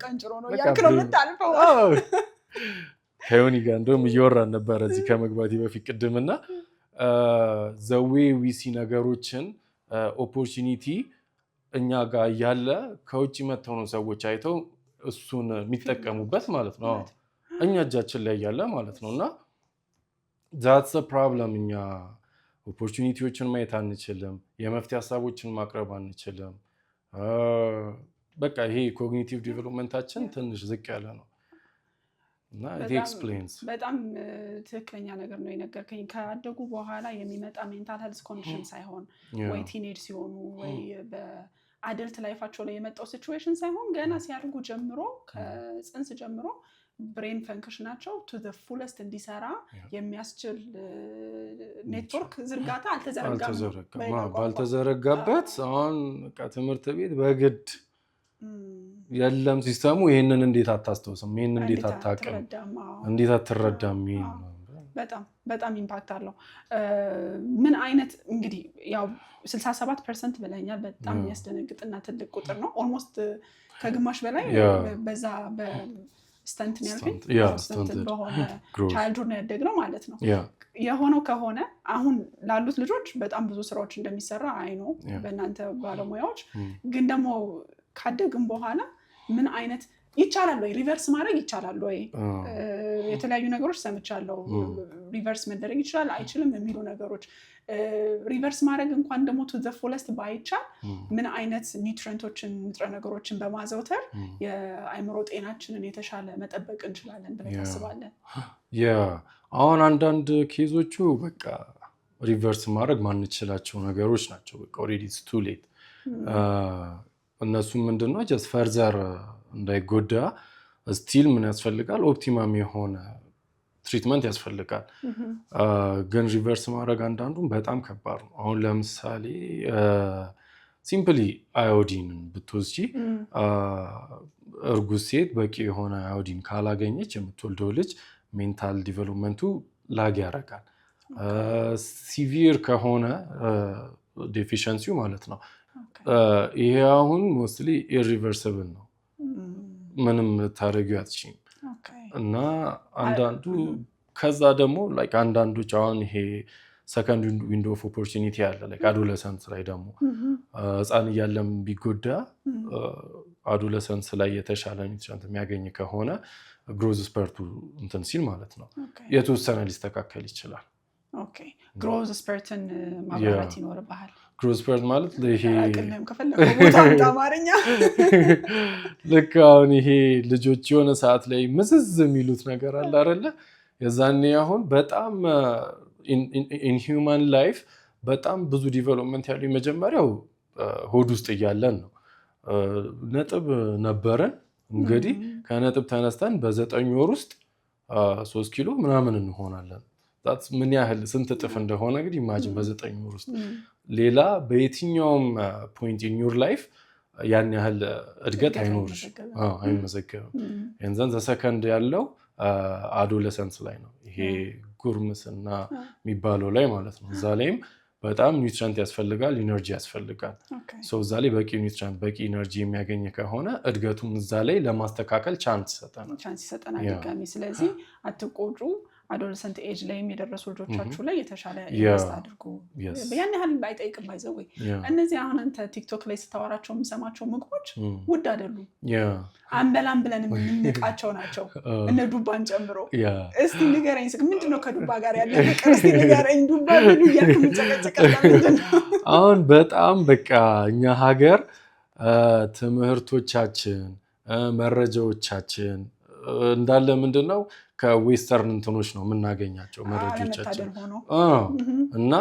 ቀንጭሮ ነው ያክለው የምታልፈው። ከዮኒ ጋር እንደውም እየወራን ነበረ እዚህ ከመግባቴ በፊት ቅድምና ዘዌ ዊሲ ነገሮችን ኦፖርቹኒቲ እኛ ጋር እያለ ከውጭ መጥተው ነው ሰዎች አይተው እሱን የሚጠቀሙበት ማለት ነው። እኛ እጃችን ላይ እያለ ማለት ነው እና that's the problem እኛ ኦፖርቹኒቲዎችን ማየት አንችልም የመፍትሄ ሀሳቦችን ማቅረብ አንችልም በቃ ይሄ ኮግኒቲቭ ዲቨሎፕመንታችን ትንሽ ዝቅ ያለ ነው እና it explains በጣም ትክክለኛ ነገር ነው የነገርከኝ ካደጉ በኋላ የሚመጣ ሜንታል ሄልዝ ኮንዲሽን ሳይሆን ወይ ቲኔጅ ሲሆኑ ወይ በአደልት ላይፋቸው ላይ የመጣው ሲቹዌሽን ሳይሆን ገና ሲያድጉ ጀምሮ ከጽንስ ጀምሮ ብሬን ፈንክሽናቸው to the fullest እንዲሰራ የሚያስችል ኔትወርክ ዝርጋታ አልተዘረጋም ባልተዘረጋበት አሁን ከትምህርት ቤት በግድ የለም ሲስተሙ ይሄንን እንዴት አታስተውስም ይሄንን እንዴት አታቀም እንዴት አትረዳም በጣም ኢምፓክት አለው ምን አይነት እንግዲህ ያው 67% ብለኛል በጣም የሚያስደነግጥና ትልቅ ቁጥር ነው ኦልሞስት ከግማሽ በላይ በዛ በስታንት ነው ያልከኝ ስታንት በሆነ ቻይልድሁድ ነው ያደግነው ማለት ነው የሆነው ከሆነ አሁን ላሉት ልጆች በጣም ብዙ ስራዎች እንደሚሰራ አይ ነው በእናንተ ባለሙያዎች ግን ደግሞ ካደግን በኋላ ምን አይነት ይቻላል ወይ ሪቨርስ ማድረግ ይቻላል ወይ የተለያዩ ነገሮች ሰምቻለሁ ሪቨርስ መደረግ ይችላል አይችልም የሚሉ ነገሮች ሪቨርስ ማድረግ እንኳን ደግሞ to the fullest ባይቻል ምን አይነት ኒውትሪየንቶችን ንጥረ ነገሮችን በማዘውተር የአይምሮ ጤናችንን የተሻለ መጠበቅ እንችላለን ብለህ ታስባለህ አሁን አንዳንድ ኬዞቹ በቃ ሪቨርስ ማድረግ ማንችላቸው ነገሮች ናቸው በቃ already it's too late እነሱ ምንድነው just further እንዳይጎዳ ስቲል ምን ያስፈልጋል ኦፕቲማም የሆነ ትሪትመንት ያስፈልጋል ግን ሪቨርስ ማድረግ አንዳንዱን በጣም ከባድ ነው አሁን ለምሳሌ ሲምፕሊ አዮዲን ብትወስጂ እርጉዝ ሴት በቂ የሆነ አዮዲን ካላገኘች የምትወልደው ልጅ ሜንታል ዲቨሎፕመንቱ ላግ ያደርጋል ሲቪር ከሆነ ዴፊሽንሲው ማለት ነው ይሄ አሁን ሞስትሊ ኢሪቨርሲብል ነው ምንም ታረጊው አትችይም እና አንዳንዱ ከዛ ደግሞ ላይክ አንዳንዶች አሁን ይሄ ሰከንድ ዊንዶ ኦፍ ኦፖርቹኒቲ አለ ላይክ አዶለሰንስ ላይ ደግሞ ህፃን እያለም ቢጎዳ አዶለሰንስ ላይ የተሻለ ኒውትሪየንት የሚያገኝ ከሆነ ግሮዝ ስፐርቱ እንትን ሲል ማለት ነው የተወሰነ ሊስተካከል ይችላል ኦኬ ግሮዝ ስፐርትን ማብራራት ይኖርብሃል ግሮዝ ስፐርት ማለት ይሄ አቅልም ከፈለከው ቦታ አማርኛ ልክ አሁን ይሄ ልጆች የሆነ ሰዓት ላይ ምዝዝ የሚሉት ነገር አለ አይደለ የዛኔ አሁን በጣም in human life በጣም ብዙ ዲቨሎፕመንት ያለው የመጀመሪያው ሆድ ውስጥ እያለን ነው ነጥብ ነበረን እንግዲህ ከነጥብ ተነስተን በ9 ወር ውስጥ 3 ኪሎ ምናምን እንሆናለን that's ምን ያህል ስንት ጥፍ እንደሆነ እንግዲህ ኢማጂን በ9 ወር ውስጥ ሌላ በየትኛውም ፖይንት in your life ያን ያህል እድገት አይኖርሽ አይመዘገብም and then the second ያለው አዶለሰንስ ላይ ነው ይሄ ጉርምስና የሚባለው ላይ ማለት ነው እዛ ላይም በጣም ኒውትሪየንት ያስፈልጋል ኢነርጂ ያስፈልጋል ሶ እዛ ላይ በቂ ኒውትሪየንት በቂ ኢነርጂ የሚያገኝ ከሆነ እድገቱን እዛ ላይ ለማስተካከል ቻንስ ይሰጠናል ድጋሚ ስለዚህ አትቆጩ አዶለሰንት ኤጅ ላይ የደረሱ ልጆቻችሁ ላይ የተሻለ ኢንቨስት አድርጉ ያን ያህል አይጠይቅም ባይዘው እነዚህ አሁን አንተ ቲክቶክ ላይ ስታወራቸው የምሰማቸው ምግቦች ውድ አይደሉም አንበላም ብለን የምንንቃቸው ናቸው እነ ዱባን ጨምሮ እስቲ ንገረኝ ምንድነው ከዱባ ጋር ያለ ፍቅር እስቲ ንገረኝ ዱባ ምን ያክም ተጨቀጨቀላ ምንድነው አሁን በጣም በቃ እኛ ሀገር ትምህርቶቻችን መረጃዎቻችን እንዳለ ምንድነው ከዌስተርን እንትኖች ነው የምናገኛቸው መረጃዎቻችን እና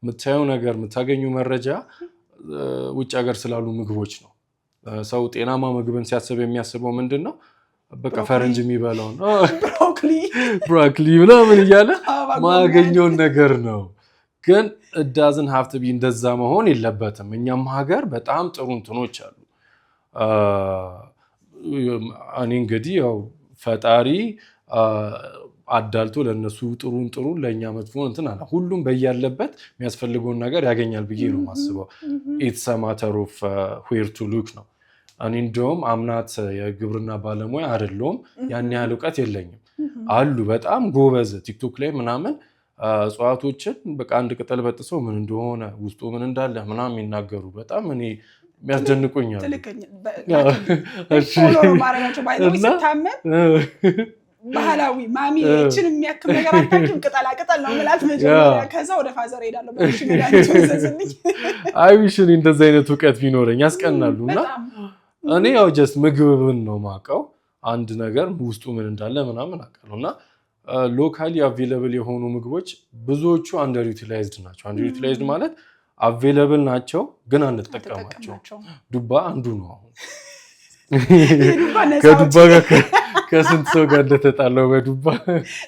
የምታየው ነገር የምታገኙ መረጃ ውጭ ሀገር ስላሉ ምግቦች ነው ሰው ጤናማ ምግብን ሲያስብ የሚያስበው ምንድነው በቃ ፈረንጅ የሚበላው ነው ብሮኮሊ ምናምን እያለ ማገኘውን ነገር ነው ግን it doesn't have to be እንደዛ መሆን የለበትም እኛም ሀገር በጣም ጥሩ እንትኖች አሉ እኔ እንግዲህ ያው ፈጣሪ አዳልቶ ለነሱ ጥሩ ለኛ መጥፎ እንትን አለ ሁሉም በያለበት የሚያስፈልገውን ነገር ያገኛል ብዬ ነው ማስበው it's a matter of where to look ነው እኔ እንደውም አምናት የግብርና ባለሙያ አይደለም ያን ያህል ዕውቀት የለኝም አሉ በጣም ጎበዝ ቲክቶክ ላይ ምናምን እጽዋቶችን በቃ አንድ ቅጠል በጥሰው ምን እንደሆነ ውስጡ ምን እንዳለ ምናምን ይናገሩ በጣም እኔ የሚያስደንቁኛል እሺ ፎሎ ማረጋቸው ባይዘው ሲታመም ባህላዊ ማሚ እቺን የሚያክም ነገር አታውቂም ቅጠላ ቅጠል ነው ምላት መጀመሪያ ከዛ ወደ ፋዘር ሄዳለሁ በእሺ መድኃኒት ወዘዝልኝ አይዊሽን እንደዛ አይነት ዕውቀት ቢኖረኝ ያስቀናሉና እኔ ያው ጀስት ምግብን ነው ማቀው አንድ ነገር ውስጡ ምን እንዳለ ምናምን አውቃለሁና ሎካሊ አቬሌብል የሆኑ ምግቦች ብዙዎቹ አንደር ዩቲላይዝድ ናቸው አንደር ዩቲላይዝድ ማለት አቬሌብል ናቸው ግን አንጠቀማቸው ዱባ አንዱ ነው አሁን ከዱባ ጋር ከስንት ሰው ጋር እንደተጣለው በዱባ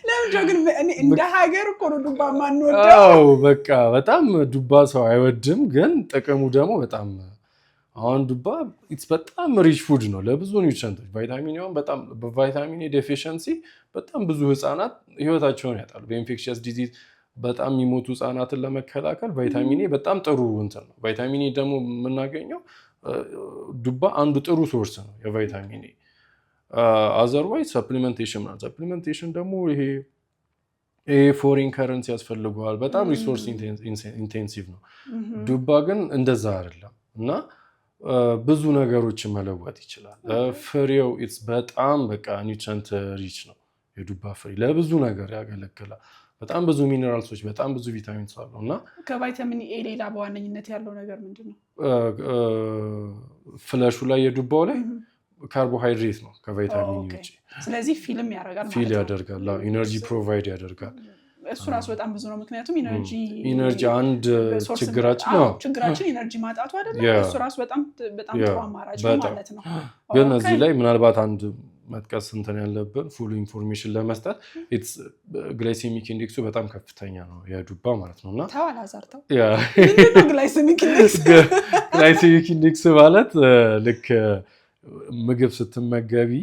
ለምን ግን እንደ ሀገር እኮ ነው ዱባ ማንወደው በቃ በጣም ዱባ ሰው አይወድም ግን ጥቅሙ ደግሞ በጣም አሁን ዱባ በጣም ሪች ፉድ ነው ለብዙ ኒውትሪየንቶች ቫይታሚን ያው በጣም በቫይታሚን ኤ ዴፊሺየንሲ በጣም ብዙ ህፃናት ህይወታቸውን ያጣሉ በኢንፌክሽየስ ዲዚዝ በጣም የሚሞቱ ህፃናትን ለመከላከል ቫይታሚን ኤ በጣም ጥሩ እንትን ነው ቫይታሚን ኤ ደግሞ የምናገኘው ዱባ አንዱ ጥሩ ሶርስ ነው የቫይታሚን ኤ አዘርዋይዝ ሰፕሊሜንቴሽን ደግሞ ይሄ ፎሬን ከረንሲ ያስፈልገዋል በጣም ሪሶርስ ኢንቴንሲቭ ነው ዱባ ግን እንደዛ አይደለም እና ብዙ ነገሮችን መለወጥ ይችላል ፍሬው በጣም በቃ ኒውትሪየንት ሪች ነው የዱባ ፍሬ ለብዙ ነገር ያገለግላል በጣም ብዙ ሚነራልሶች በጣም ብዙ ቪታሚንስ አሉ እና ከቫይታሚን ኤ ሌላ በዋነኝነት ያለው ነገር ምንድነው ፍለሹ ላይ የዱባው ላይ ካርቦሃይድሬት ነው ከቫይታሚን ኤ ውጪ ስለዚህ ፊልም ያደርጋል ፊል ያደርጋል ኢነርጂ ፕሮቫይድ ያደርጋል እሱ ራሱ በጣም ብዙ ነው ምክንያቱም ኢነርጂ አንድ ችግራችን ነው ችግራችን ኢነርጂ ማጣቱ አይደለም እሱ ራሱ በጣም ጥሩ አማራጭ ነው ማለት ነው ግን እዚህ ላይ ምናልባት አንድ መጥቀስ እንትን ያለብን ፉል ኢንፎርሜሽን ለመስጠት ግላይሴሚክ ኢንዴክሱ በጣም ከፍተኛ ነው የዱባ ማለት ነውና ታዋላዛርተው ምንድነው ግላይሴሚክ ኢንዴክስ ግላይሴሚክ ኢንዴክስ ማለት ልክ ምግብ ስትመገቢ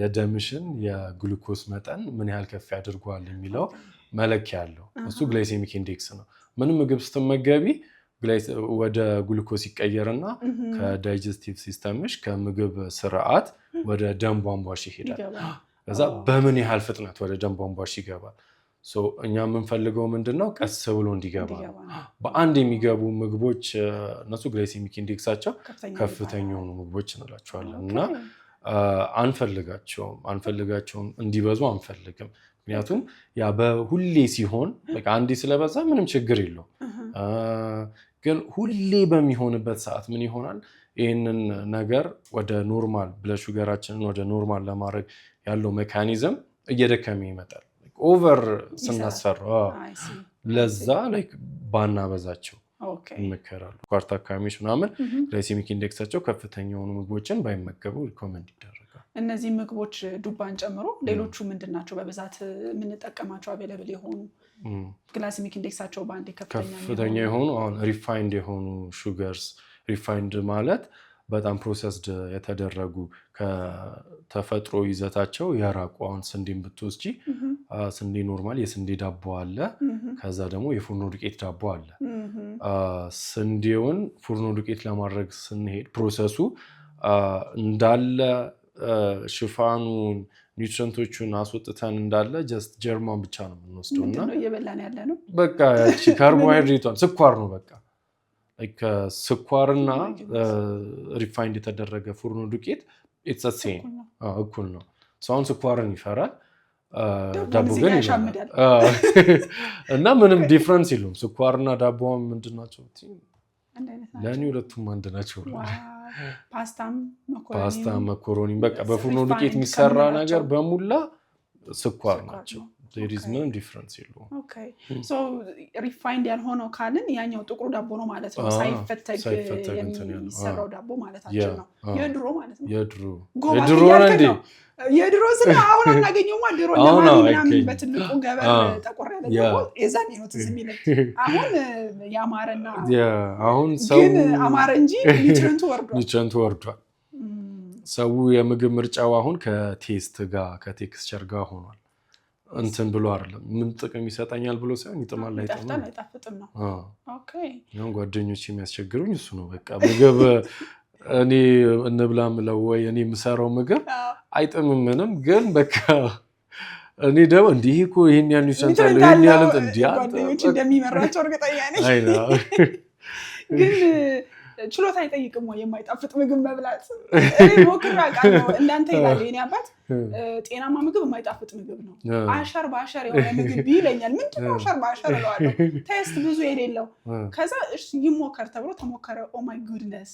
የደምሽን የግሉኮስ መጠን ምን ያህል ከፍ ያደርጓል የሚለው መለኪያ አለው እሱ ግላይሴሚክ ኢንዴክስ ነው ምንም ምግብ ስትመገቢ ወደ ግሉኮስ ይቀየርና ከዳይጀስቲቭ ሲስተምሽ ከምግብ ስርዓት ወደ ደም ቧንቧሽ ይሄዳል ከዛ በምን ያህል ፍጥነት ወደ ደም ቧንቧሽ ይገባል እኛ የምንፈልገው ምንድነው ቀስ ብሎ እንዲገባ በአንድ የሚገቡ ምግቦች እነሱ ግላይሴሚክ ኢንዴክሳቸው ከፍተኛ የሆኑ ምግቦች እንላቸዋለን እና አንፈልጋቸውም እንዲበዙ አንፈልግም ምክንያቱም ያ በሁሌ ሲሆን በቃ አንዴ ስለበዛ ምንም ችግር የለውም ግን ሁሌ በሚሆንበት ሰዓት ምን ይሆናል ይሄንን ነገር ወደ ኖርማል ብለድ ሹገራችንን ወደ ኖርማል ለማድረግ ያለው ሜካኒዝም እየደከመ ይመጣል ኦቨር ስናሰራ ለዛ ላይክ ባናበዛቸው ይመከራሉ ኳርታ አካባቢዎች ምናምን ግላይሴሚክ ኢንዴክሳቸው ከፍተኛ የሆኑ ምግቦችን ባይመገቡ ሪኮመንድ ይደረጋል እነዚህ ምግቦች ዱባን ጨምሮ ሌሎቹ ምንድናቸው በብዛት የምንጠቀማቸው አቬለብል የሆኑ ግላይሴሚክ ኢንዴክሳቸው በአንዴ ከፍተኛ የሆኑ አሁን ሪፋይንድ የሆኑ ሹገርስ ሪፋይንድ ማለት በጣም ፕሮሰስድ የተደረጉ ከተፈጥሮ ይዘታቸው የራቁ አሁን ስንዴን ብትወስጂ ስንዴ ኖርማል የስንዴ ዳቦ አለ ከዛ ደግሞ የፉርኖ ዱቄት ዳቦ አለ ስንዴውን ፉርኖ ዱቄት ለማድረግ ስንሄድ ፕሮሰሱ እንዳለ ሽፋኑን ኒውትሪየንቶቹን አስወጥተን እንዳለ ጀስት ጀርማን ብቻ ነው የምንወስደውና ምንድነው እየበላን ያለ ነው በቃ እቺ ካርቦሃይድሬቷን ስኳር ነው በቃ ስኳርና ሪፋይንድ የተደረገ ፉርኖ ዱቄት ኢትስ ዘ ሴም እኩል ነው ሰውን ስኳርን ይፈራል ዳቦ ግን ይሻምዳል እና ምንም ዲፈረንስ የለውም ስኳርና ዳቦም ምንድናቸው ለኔ ሁለቱም አንድ ናቸው ፓስታ መኮሮኒ በቃ በፉርኖ ዱቄት የሚሰራ ነገር በሙላ ስኳር ናቸው there is no difference የለውም ኦኬ ሶ ሪፋይንድ ያልሆነው ካልን ያኛው ጥቁሩ ዳቦ ነው ማለት ነው ሳይፈተግ የሚሰራው ዳቦ ማለታችን ነው የድሮ ማለት ነው የድሮ እንዴ የድሮ ስለ አሁን አናገኘውማ ድሮ ለማንኛውም በትልቁ ገበር ጠቆር ያለ ዳቦ የዛኔ ነው ትዝ የሚለው አሁን ያማረና አሁን ሰው ግን አማረ እንጂ ኒውትሪየንቱ ወርዷል ሰው የምግብ ምርጫው አሁን ከቴስት ጋር ከቴክስቸር ጋር ሆኗል እንትን ብሎ አይደለም ምን ጥቅም ይሰጣኛል ብሎ ሳይሆን ይጥማል አይጣፍጥም ነው ኦኬ ነው ጓደኞች የሚያስቸግሩኝ እሱ ነው በቃ ምግብ እኔ እንብላ ምለው ወይ እኔ የምሰራው ምግብ አይጥምም ምንም ግን በቃ እኔ ደግሞ እንዲህ እኮ ይሄን ያን ይሰንታል ይሄን ያልን እንዲያ ጓደኞች እንደሚመራቸው እርግጠኛ ነኝ ግን ችሎታ አይጠይቅም ወይ የማይጣፍጥ ምግብ መብላት? ሞክሬ አውቃለሁ። እንዳንተ ይላል የኔ አባት ጤናማ ምግብ የማይጣፍጥ ምግብ ነው። አሸር በአሸር የሆነ ምግብ ይለኛል። ምንድን ነው አሸር በአሸር እለዋለሁ። ቴስት ብዙ የሌለው ከዛ ይሞከር ተብሎ ተሞከረ። ኦ ማይ ጉድነስ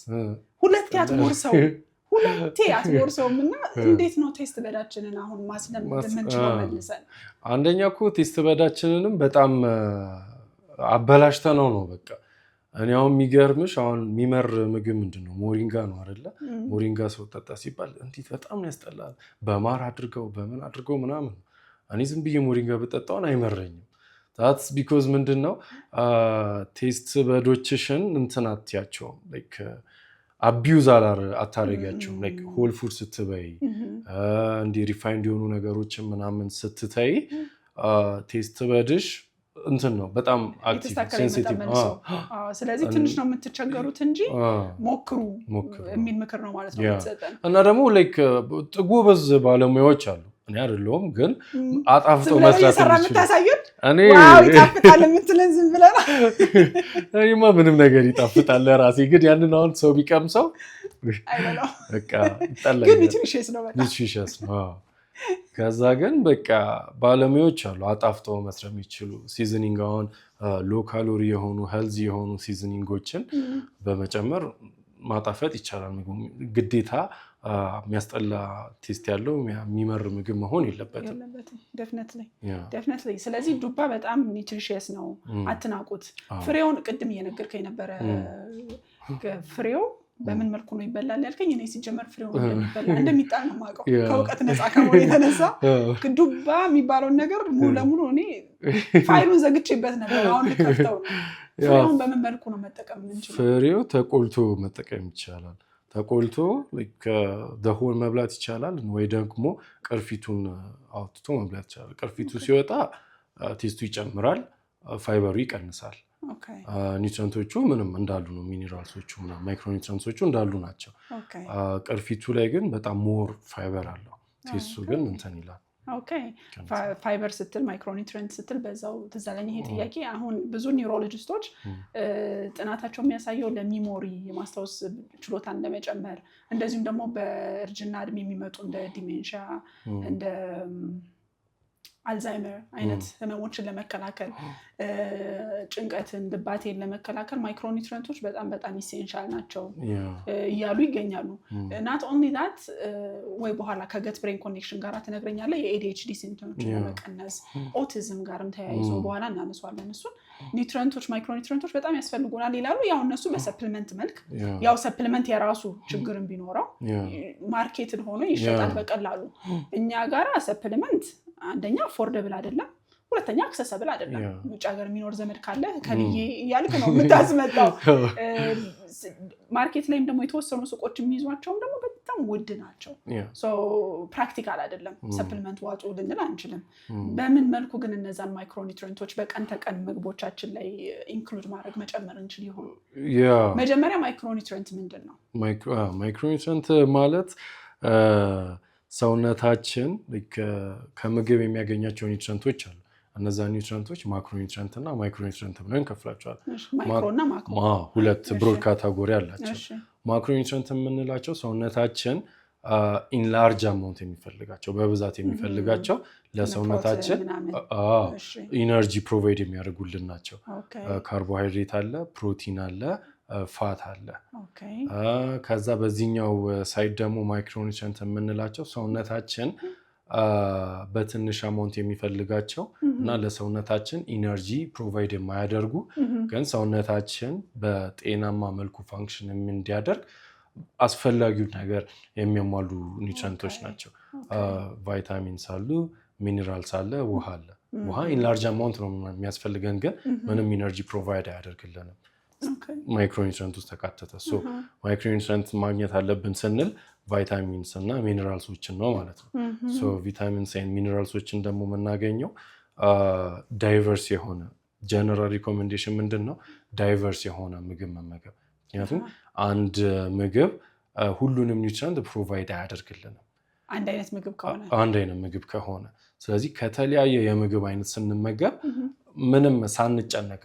ሁለቴ አትጎርሰውም እና እንዴት ነው ቴስት በዳችንን አሁን ማስለመድ የምንችለው መልሰን? አንደኛ እኮ ቴስት በዳችንንም በጣም አበላሽተነው ነው በቃ። እኔ አሁን የሚገርምሽ አሁን የሚመር ምግብ ምንድን ነው? ሞሪንጋ ነው አይደለ? ሞሪንጋ ሰው ጠጣ ሲባል እንዴት በጣም ያስጠላል። በማር አድርገው በምን አድርገው ምናምን። እኔ ዝም ብዬ ሞሪንጋ ብጠጣውን አይመረኝም። ታትስ ቢኮዝ ምንድን ነው ቴስት በዶችሽን እንትን አትያቸውም ላይክ አቢዩዝ አታደርጊያቸውም። ላይክ ሆል ፉድ ስትበይ እንዲህ ሪፋይንድ የሆኑ ነገሮችን ምናምን ስትተይ ቴስት በድሽ እንትን ነው በጣም አክቲቭ ሴንሲቲቭ። ስለዚህ ትንሽ ነው የምትቸገሩት እንጂ ሞክሩ የሚል ምክር ነው ማለት ነው የምትሰጠን። እና ደግሞ ላይክ ጎበዝ ባለሙያዎች አሉ። እኔ አይደለሁም ግን አጣፍጠው መስራት የምታሳዩን ዋው ይጣፍጣል የምትለን ዝም ብለህ ነው። እኔማ ምንም ነገር ይጣፍጣል ለራሴ። ግን ያንን አሁን ሰው ቢቀምሰው አይበላው በቃ ይጣላል። ግን ኒትሪሽስ ነው በጣም ኒትሪሽስ ነው። ከዛ ግን በቃ ባለሙያዎች አሉ አጣፍጠው መስራት የሚችሉ ሲዝኒንግ። አሁን ሎ ካሎሪ የሆኑ ሄልዚ የሆኑ ሲዝኒንጎችን በመጨመር ማጣፈጥ ይቻላል። ምግቡ ግዴታ የሚያስጠላ ቴስት ያለው የሚመር ምግብ መሆን የለበትም። ዴፍነትሊ። ስለዚህ ዱባ በጣም ኒትሪሽስ ነው፣ አትናቁት። ፍሬውን ቅድም እየነገርከኝ ነበረ። ፍሬው በምን መልኩ ነው ይበላል ያልከኝ? እኔ ሲጀመር ፍሬው እንደሚጣል ነው የማውቀው ከእውቀት ነፃ ከመሆን የተነሳ። ዱባ የሚባለውን ነገር ሙሉ ለሙሉ እኔ ፋይሉን ዘግቼበት ነበር። አሁን ልከፍተው ነው። ፍሬውን በምን መልኩ ነው መጠቀም የምንችለው? ፍሬው ተቆልቶ መጠቀም ይቻላል። ተቆልቶ ሆል መብላት ይቻላል፣ ወይ ደግሞ ቅርፊቱን አውጥቶ መብላት ይቻላል። ቅርፊቱ ሲወጣ ቴስቱ ይጨምራል፣ ፋይበሩ ይቀንሳል። ኒውትረንቶቹ ምንም እንዳሉ ነው። ሚኒራልሶቹ እና ማይክሮኒውትረንቶቹ እንዳሉ ናቸው። ቅርፊቱ ላይ ግን በጣም ሞር ፋይበር አለው። ቴስቱ ግን እንትን ይላል። ፋይበር ስትል ማይክሮኒውትረንት ስትል በዛው ትዝ አለኝ ይሄ ጥያቄ። አሁን ብዙ ኒውሮሎጂስቶች ጥናታቸው የሚያሳየው ለሚሞሪ የማስታወስ ችሎታን ለመጨመር፣ እንደዚሁም ደግሞ በእርጅና እድሜ የሚመጡ እንደ ዲሜንሻ እንደ አልዛይመር አይነት ህመሞችን ለመከላከል፣ ጭንቀትን፣ ድባቴን ለመከላከል ማይክሮኒውትረንቶች በጣም በጣም ኢሴንሻል ናቸው እያሉ ይገኛሉ። ናት ኦንሊ ዛት ወይ በኋላ ከገት ብሬን ኮኔክሽን ጋር ትነግረኛለህ። የኤዲኤችዲ ሲምፕተሞችን ለመቀነስ ኦቲዝም ጋርም ተያይዞ በኋላ እናነሷለን። እሱን ኒውትረንቶች ማይክሮኒውትረንቶች በጣም ያስፈልጉናል ይላሉ። ያው እነሱ በሰፕሊመንት መልክ ያው ሰፕሊመንት የራሱ ችግርን ቢኖረው ማርኬትን ሆኖ ይሸጣል በቀላሉ። እኛ ጋር ሰፕሊመንት አንደኛ አፎርደብል አይደለም፣ ሁለተኛ አክሰሰብል አይደለም። ውጭ ሀገር የሚኖር ዘመድ ካለ ከብዬ እያልክ ነው የምታስመጣው። ማርኬት ላይም ደግሞ የተወሰኑ ሱቆች የሚይዟቸውም ደግሞ በጣም ውድ ናቸው። ፕራክቲካል አይደለም። ሰፕሊመንት ዋጡ ልንል አንችልም። በምን መልኩ ግን እነዛን ማይክሮኒውትረንቶች በቀን ተቀን ምግቦቻችን ላይ ኢንክሉድ ማድረግ መጨመር እንችል ይሆን? መጀመሪያ ማይክሮኒውትረንት ምንድን ነው? ማይክሮኒውትረንት ማለት ሰውነታችን ከምግብ የሚያገኛቸው ኒውትረንቶች አሉ። እነዛ ኒውትረንቶች ማክሮኒውትረንት እና ማይክሮኒውትረንት ብለን እንከፍላቸዋለን። ሁለት ብሮድ ካታጎሪ አላቸው። ማክሮኒውትረንት የምንላቸው ሰውነታችን ኢንላርጅ አማውንት የሚፈልጋቸው በብዛት የሚፈልጋቸው ለሰውነታችን ኢነርጂ ፕሮቫይድ የሚያደርጉልን ናቸው። ካርቦሃይድሬት አለ፣ ፕሮቲን አለ፣ ፋት አለ። ከዛ በዚህኛው ሳይድ ደግሞ ማይክሮኒውትረንት የምንላቸው ሰውነታችን በትንሽ አማውንት የሚፈልጋቸው እና ለሰውነታችን ኢነርጂ ፕሮቫይድ የማያደርጉ ግን ሰውነታችን በጤናማ መልኩ ፋንክሽን እንዲያደርግ አስፈላጊው ነገር የሚያሟሉ ኒውትረንቶች ናቸው። ቫይታሚንስ አሉ፣ ሚኒራልስ አለ፣ ውሃ አለ። ውሃ ኢንላርጅ አማውንት ነው የሚያስፈልገን ግን ምንም ኢነርጂ ፕሮቫይድ አያደርግልንም። ማይክሮኒውትረንት ውስጥ ተካተተ። ማይክሮኒውትረንት ማግኘት አለብን ስንል ቫይታሚንስ እና ሚኒራልሶችን ነው ማለት ነው። ቪታሚንስ እና ሚኒራልሶችን ደግሞ የምናገኘው ዳይቨርስ የሆነ ጀነራል ሪኮሜንዴሽን ምንድን ነው? ዳይቨርስ የሆነ ምግብ መመገብ። ምክንያቱም አንድ ምግብ ሁሉንም ኒውትረንት ፕሮቫይድ አያደርግልንም አንድ አይነት ምግብ ከሆነ። ስለዚህ ከተለያየ የምግብ አይነት ስንመገብ ምንም ሳንጨነቅ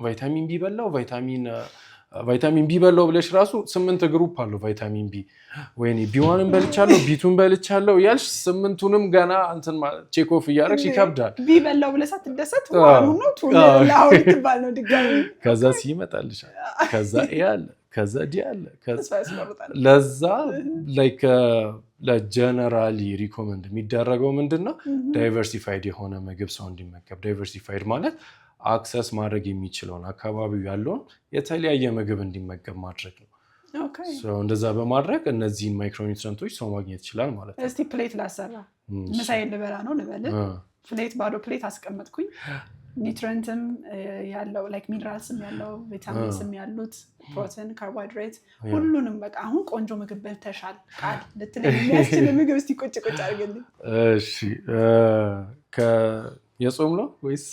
ቫይታሚን ቢ በላው ቫይታሚን ቫይታሚን ቢ በላው ብለሽ ራሱ 8 ግሩፕ አለው ቫይታሚን ቢ። ወይኔ ቢ1ን በልቻለሁ ቢ2ን በልቻለሁ ያልሽ 8ቱንም ገና እንትን ቼክ ኦፍ እያደረግሽ ይከብዳል። ቢ በላው ብለሽ ሳትደሰት ዋኑ ነው ቱላው ልትባል ነው ድጋሚ። ከዛ ሲመጣልሻል ከዛ ኤ አለ ከዛ ዲ አለ ለዛ ላይክ ለጀነራሊ ሪኮመንድ የሚደረገው ምንድነው ዳይቨርሲፋይድ የሆነ ምግብ ሰው እንዲመገብ። ዳይቨርሲፋይድ ማለት አክሰስ ማድረግ የሚችለውን አካባቢው ያለውን የተለያየ ምግብ እንዲመገብ ማድረግ ነው። እንደዛ በማድረግ እነዚህን ማይክሮኒውትሪየንቶች ሰው ማግኘት ይችላል ማለት ነው። እስቲ ፕሌት ላሰራ ምሳዬን ልበላ ነው ልበል። ፕሌት ባዶ ፕሌት አስቀመጥኩኝ። ኒውትሪየንትም ያለው ላይክ ሚነራልስም ያለው ቪታሚንስም ያሉት ፕሮቲን፣ ካርቦሃይድሬት ሁሉንም በቃ አሁን ቆንጆ ምግብ በልተሻል ቃል ልትለኝ የሚያስችል ምግብ እስቲ ቁጭ አድርግልኝ። እሺ የጾም ነው ወይስ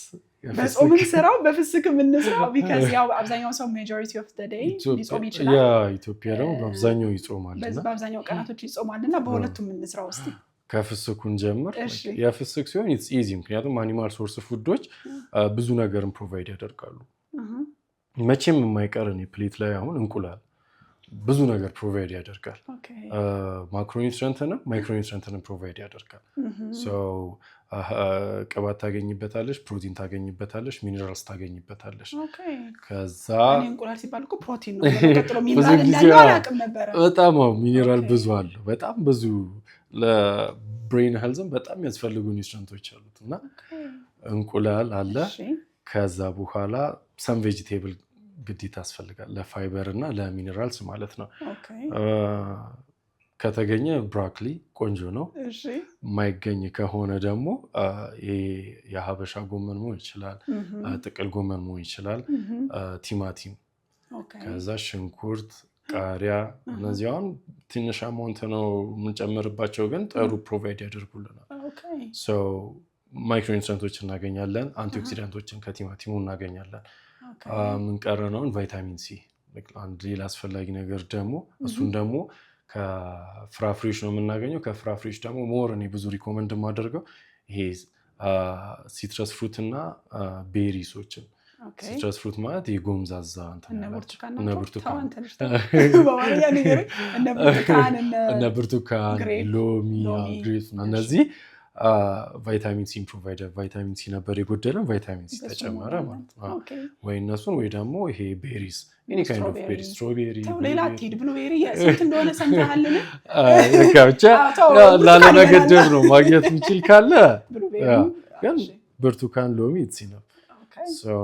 በጾምን ስራው በፍስክም እንስራው? ቢካዝ ያው አብዛኛው ሰው ሜጆሪቲ ኦፍ ዘ ዴይ ሊጾም ይችላል። ኢትዮጵያ ደግሞ በአብዛኛው ይጾማልና በአብዛኛው ቀናቶች ይጾማልና በሁለቱም እንስራው እስቲ። ከፍስኩን ጀምር። የፍስክ ሲሆን ኢትስ ኢዚ ምክንያቱም አኒማል ሶርስ ፉዶች ብዙ ነገርን ፕሮቫይድ ያደርጋሉ። መቼም የማይቀር ፕሌት ላይ አሁን እንቁላል ብዙ ነገር ፕሮቫይድ ያደርጋል። ማክሮኒውትሪየንትንም ማይክሮኒውትሪየንትንም ፕሮቫይድ ያደርጋል። ቅባት ታገኝበታለሽ፣ ፕሮቲን ታገኝበታለሽ፣ ሚነራልስ ታገኝበታለሽ። ከዛ እንቁላል ሲባል እኮ ፕሮቲን ነው ተቀጥሎ ሚነራል እንዳለው አላውቅም ነበር። በጣም ሚነራል ብዙ አለው። በጣም ብዙ ለብሬን ሄልዝም በጣም የሚያስፈልጉ ኒውትሪየንቶች አሉት እና እንቁላል አለ። ከዛ በኋላ ሰም ቬጂቴብል ግዴታ ያስፈልጋል ለፋይበር እና ለሚነራልስ ማለት ነው። ከተገኘ ብሮኮሊ ቆንጆ ነው። ማይገኝ ከሆነ ደግሞ የሀበሻ ጎመን መሆን ይችላል፣ ጥቅል ጎመን መሆን ይችላል፣ ቲማቲም፣ ከዛ ሽንኩርት፣ ቃሪያ። እነዚህ አሁን ትንሽ አማውንት ነው የምንጨምርባቸው ግን ጥሩ ፕሮቫይድ ያደርጉልናል። ማይክሮኒውትሪየንቶች እናገኛለን፣ አንቲኦክሲዳንቶችን ከቲማቲሙ እናገኛለን። ምንቀረነውን ቫይታሚን ሲ አንድ ሌላ አስፈላጊ ነገር ደግሞ እሱን ደግሞ ከፍራፍሬዎች ነው የምናገኘው። ከፍራፍሬዎች ደግሞ ሞር እኔ ብዙ ሪኮመንድ የማደርገው ይሄ ሲትረስ ፍሩት እና ቤሪሶችን። ሲትረስ ፍሩት ማለት የጎምዛዛ እነ ብርቱካን፣ ሎሚ፣ ግሬፕ እነዚህ ቫይታሚን ሲ ፕሮቫይደር። ቫይታሚን ሲ ነበር የጎደለን፣ ቫይታሚን ሲ ተጨመረ ማለት ነው። ወይ እነሱን ወይ ደግሞ ይሄ ቤሪስ ኤኒ ካይንድ ኦፍ ቤሪስ፣ ስትሮቤሪ፣ ሌላ አትሄድ ብሉቤሪ ስንት እንደሆነ ሰምተሃልን? ብቻ ላለመገደብ ነው ማግኘት የሚችል ካለ ግን ብርቱካን፣ ሎሚ ነው።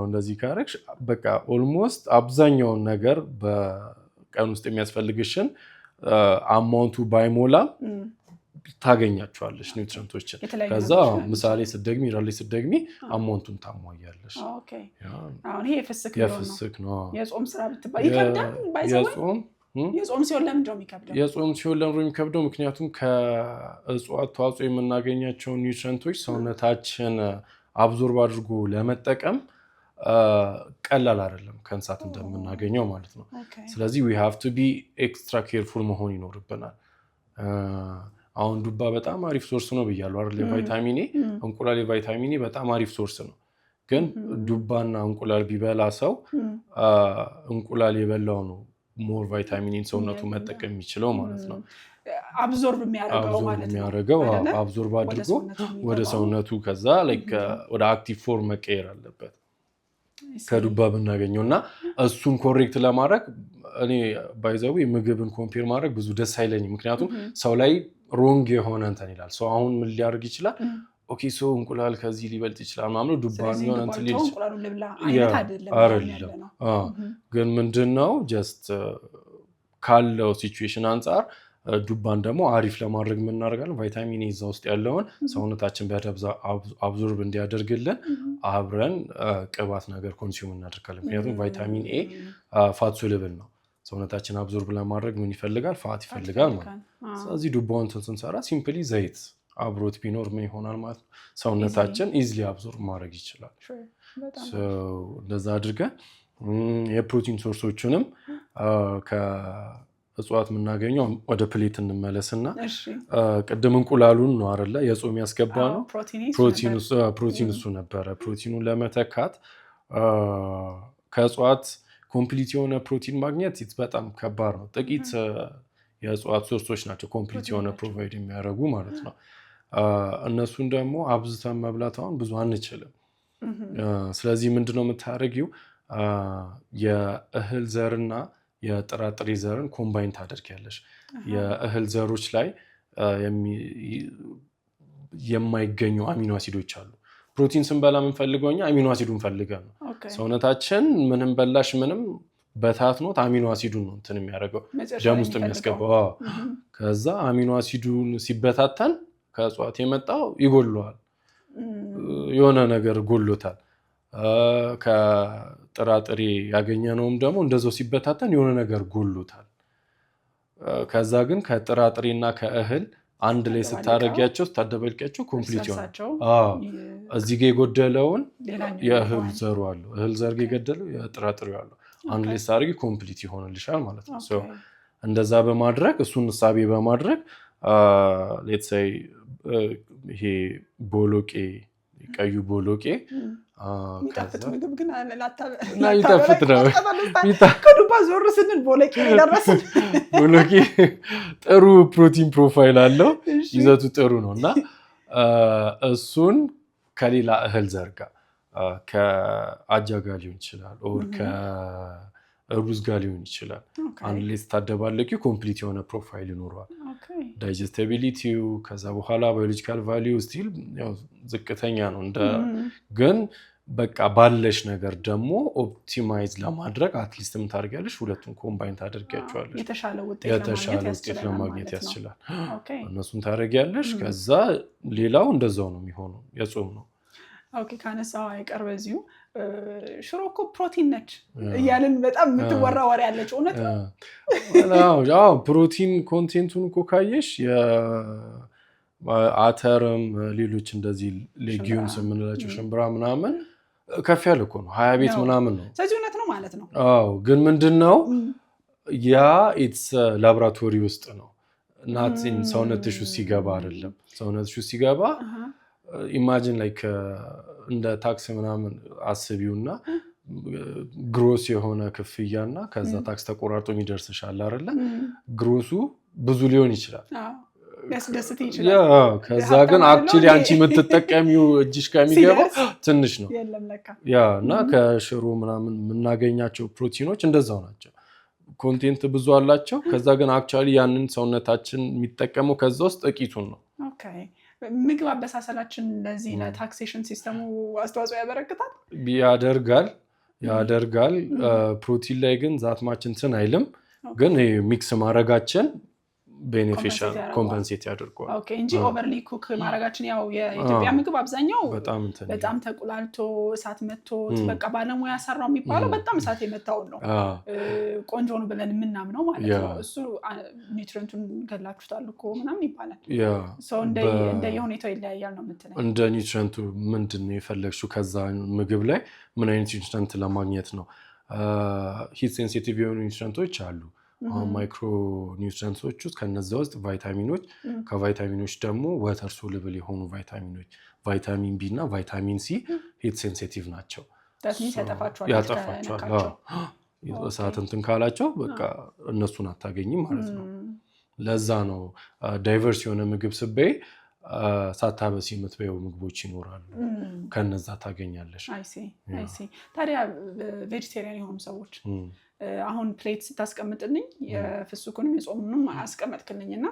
እንደዚህ ካረግሽ በቃ ኦልሞስት አብዛኛውን ነገር በቀን ውስጥ የሚያስፈልግሽን አማውንቱ ባይሞላም ታገኛቸዋለች ኒውትሪየንቶችን። ከዛ ምሳሌ ስትደግሚ ራሌ ስትደግሚ አማውንቱን ታሟያለሽ። አሁን ይሄ የፍስክ ነው። የጾም ስራ ብትባል ይከብዳል። የጾም ሲሆን ለምንድን ነው የሚከብደው? የጾም ሲሆን ለምንድን ነው የሚከብደው? ምክንያቱም ከእጽዋት ተዋጽኦ የምናገኛቸውን ኒውትሪየንቶች ሰውነታችን አብዞርብ አድርጎ ለመጠቀም ቀላል አይደለም ከእንስሳት እንደምናገኘው ማለት ነው። ስለዚህ we have to be extra careful መሆን ይኖርብናል። አሁን ዱባ በጣም አሪፍ ሶርስ ነው ብያለሁ አይደል? የቫይታሚን ኤ እንቁላል የቫይታሚን ኤ በጣም አሪፍ ሶርስ ነው። ግን ዱባና እንቁላል ቢበላ ሰው እንቁላል የበላው ነው ሞር ቫይታሚን ኤን ሰውነቱ መጠቀም የሚችለው ማለት ነው። አብዞርብ የሚያደርገው አብዞርብ አድርጎ ወደ ሰውነቱ ከዛ ወደ አክቲቭ ፎርም መቀየር አለበት ከዱባ ብናገኘው እና እሱን ኮሬክት ለማድረግ እኔ ባይዘው ምግብን ኮምፔር ማድረግ ብዙ ደስ አይለኝም። ምክንያቱም ሰው ላይ ሮንግ የሆነ እንትን ይላል። ሰው አሁን ምን ሊያደርግ ይችላል? ኦኬ ሰው እንቁላል ከዚህ ሊበልጥ ይችላል ማለት ዱባ ነው እንትን ሊል አይደለም። ግን ምንድነው ጀስት ካለው ሲቹዌሽን አንፃር ዱባን ደግሞ አሪፍ ለማድረግ ምን እናደርጋለን? ቫይታሚን ኤ እዛ ውስጥ ያለውን ሰውነታችን በደብዛ አብዞርብ እንዲያደርግልን አብረን ቅባት ነገር ኮንሱም እናደርጋለን። ምክንያቱም ቫይታሚን ኤ ፋት ሶሉብል ነው። ሰውነታችን አብዞርብ ለማድረግ ምን ይፈልጋል? ፋት ይፈልጋል ማለት ነው። ስለዚህ ዱባውን ስንሰራ ሲምፕሊ ዘይት አብሮት ቢኖር ምን ይሆናል ማለት ነው? ሰውነታችን ኢዝሊ አብዞርብ ማድረግ ይችላል። እንደዛ አድርገን የፕሮቲን ሶርሶችንም እጽዋት የምናገኘው ወደ ፕሌት እንመለስና ቅድም እንቁላሉን ነው አይደለ የጾም ያስገባ ነው። ፕሮቲን እሱ ነበረ። ፕሮቲኑን ለመተካት ከእጽዋት ኮምፕሊት የሆነ ፕሮቲን ማግኘት በጣም ከባድ ነው። ጥቂት የእጽዋት ሶርሶች ናቸው ኮምፕሊት የሆነ ፕሮቫይድ የሚያደርጉ ማለት ነው። እነሱን ደግሞ አብዝተን መብላት አሁን ብዙ አንችልም። ስለዚህ ምንድነው የምታደርጊው? የእህል ዘርና የጥራጥሬ ዘርን ኮምባይን ታደርጊያለሽ። የእህል ዘሮች ላይ የማይገኙ አሚኖ አሲዶች አሉ። ፕሮቲን ስንበላ የምንፈልገው እኛ አሚኖ አሲዱን ፈልገን ነው። ሰውነታችን ምንም በላሽ ምንም በታትኖት አሚኖ አሲዱን ነው እንትን የሚያደርገው ደም ውስጥ የሚያስገባው። ከዛ አሚኖ አሲዱን ሲበታተን ከእጽዋት የመጣው ይጎለዋል፣ የሆነ ነገር ጎሎታል። ከጥራጥሬ ያገኘነውም ደግሞ እንደዛው ሲበታተን የሆነ ነገር ጎሎታል። ከዛ ግን ከጥራጥሬና ከእህል አንድ ላይ ስታደርጊያቸው ስታደበልቂያቸው ኮምፕሊት ይሆናል። እዚህ ጋር የጎደለውን የእህል ዘሩ አለው፣ እህል ዘር የገደለው የጥራጥሬው አለው። አንድ ላይ ስታደርጊ ኮምፕሊት ይሆንልሻል ማለት ነው። እንደዛ በማድረግ እሱን እሳቤ በማድረግ ሌትስ ሴይ ይሄ ቦሎቄ ቀዩ ቦሎቄ የሚጣፍጥ ምግብ ግን ይጣፍጥ ነው። ከዱባ ዞር ስንል ቦሎቄ ደረስን። ቦሎቄ ጥሩ ፕሮቲን ፕሮፋይል አለው፣ ይዘቱ ጥሩ ነው እና እሱን ከሌላ እህል ዘርጋ ከአጃ ጋር ሊሆን ይችላል ኦር ከሩዝ ጋር ሊሆን ይችላል። አንድ ላይ ስታደባለቂ ኮምፕሊት የሆነ ፕሮፋይል ይኖረዋል። ዳይጀስቲቢሊቲው ከዛ በኋላ ባዮሎጂካል ቫሊዩ ስቲል ዝቅተኛ ነው ግን በቃ ባለሽ ነገር ደግሞ ኦፕቲማይዝ ለማድረግ አትሊስት ምን ታደርጊያለሽ? ሁለቱን ኮምባይን ታደርጊያቸዋለሽ። የተሻለ ውጤት ለማግኘት ያስችላል። እነሱን ታደርጊያለሽ። ከዛ ሌላው እንደዛው ነው የሚሆነው፣ የጾም ነው። ኦኬ ካነሳው አይቀር በዚሁ ሽሮ እኮ ፕሮቲን ነች እያልን በጣም የምትወራ ወሬ ያለች እውነት ነው? አዎ ፕሮቲን ኮንቴንቱን እኮ ካየሽ የአተርም ሌሎች እንደዚህ ሌጊዩምስ የምንላቸው ሽምብራ ምናምን ከፍ ያለ እኮ ነው፣ 20 ቤት ምናምን ነው። ስለዚህ እውነት ነው ማለት ነው። አዎ ግን ምንድነው ያ ኢትስ ላቦራቶሪ ውስጥ ነው፣ ናቲን ሰውነትሽ ውስጥ ሲገባ አይደለም። ሰውነትሽ ውስጥ ሲገባ ኢማጂን ላይክ እንደ ታክስ ምናምን አስቢውና ግሮስ የሆነ ክፍያና ከዛ ታክስ ተቆራርጦ የሚደርስሻል አይደለ? ግሮሱ ብዙ ሊሆን ይችላል፣ ያስደስት ይችላል። ከዛ ግን አክቹሊ አንቺ የምትጠቀሚው እጅሽ ከሚገባ ትንሽ ነው። እና ከሽሮ ምናምን የምናገኛቸው ፕሮቲኖች እንደዛው ናቸው፣ ኮንቴንት ብዙ አላቸው። ከዛ ግን አክቹሊ ያንን ሰውነታችን የሚጠቀመው ከዛ ውስጥ ጥቂቱን ነው። ምግብ አበሳሰላችን ለዚህ ለታክሴሽን ሲስተሙ አስተዋጽኦ ያደርጋል። ፕሮቲን ላይ ግን ዛትማችን እንትን አይልም፣ ግን ሚክስ ማድረጋችን ቤኔፊሻል ኮምፐንሴት ያደርገዋል። ኦኬ እንጂ ኦቨርሊ ኩክ ማድረጋችን ያው የኢትዮጵያ ምግብ አብዛኛው በጣም ተቁላልቶ እሳት መቶት በቃ ባለሙያ ሰራው የሚባለው በጣም እሳት የመታውን ነው ቆንጆ ነው ብለን የምናምነው ማለት ነው። እሱ ኒውትሪየንቱን ገላችሁታል እኮ ምናምን ይባላል። ሰው እንደ የሁኔታው ይለያያል ነው የምትለኝ? እንደ ኒውትሪየንቱ ምንድን ነው የፈለግሽው ከዛ ምግብ ላይ ምን አይነት ኒውትሪየንት ለማግኘት ነው? ሂት ሴንሲቲቭ የሆኑ ኒውትሪየንቶች አሉ። ማይክሮ ኒውትሪየንቶች ውስጥ ከነዛ ውስጥ ቫይታሚኖች፣ ከቫይታሚኖች ደግሞ ወተር ሶሉብል የሆኑ ቫይታሚኖች ቫይታሚን ቢ እና ቫይታሚን ሲ ሂት ሴንሲቲቭ ናቸው። ያጠፋቸዋል። እሳት እንትን ካላቸው በቃ እነሱን አታገኝም ማለት ነው። ለዛ ነው ዳይቨርስ የሆነ ምግብ ስበይ ሳታበሲ የምትበየው ምግቦች ይኖራሉ፣ ከነዛ ታገኛለሽ። ታዲያ ቬጂቴሪያን የሆኑ ሰዎች አሁን ፕሌት ስታስቀምጥልኝ የፍሱኩንም የጾሙንም አስቀመጥክልኝና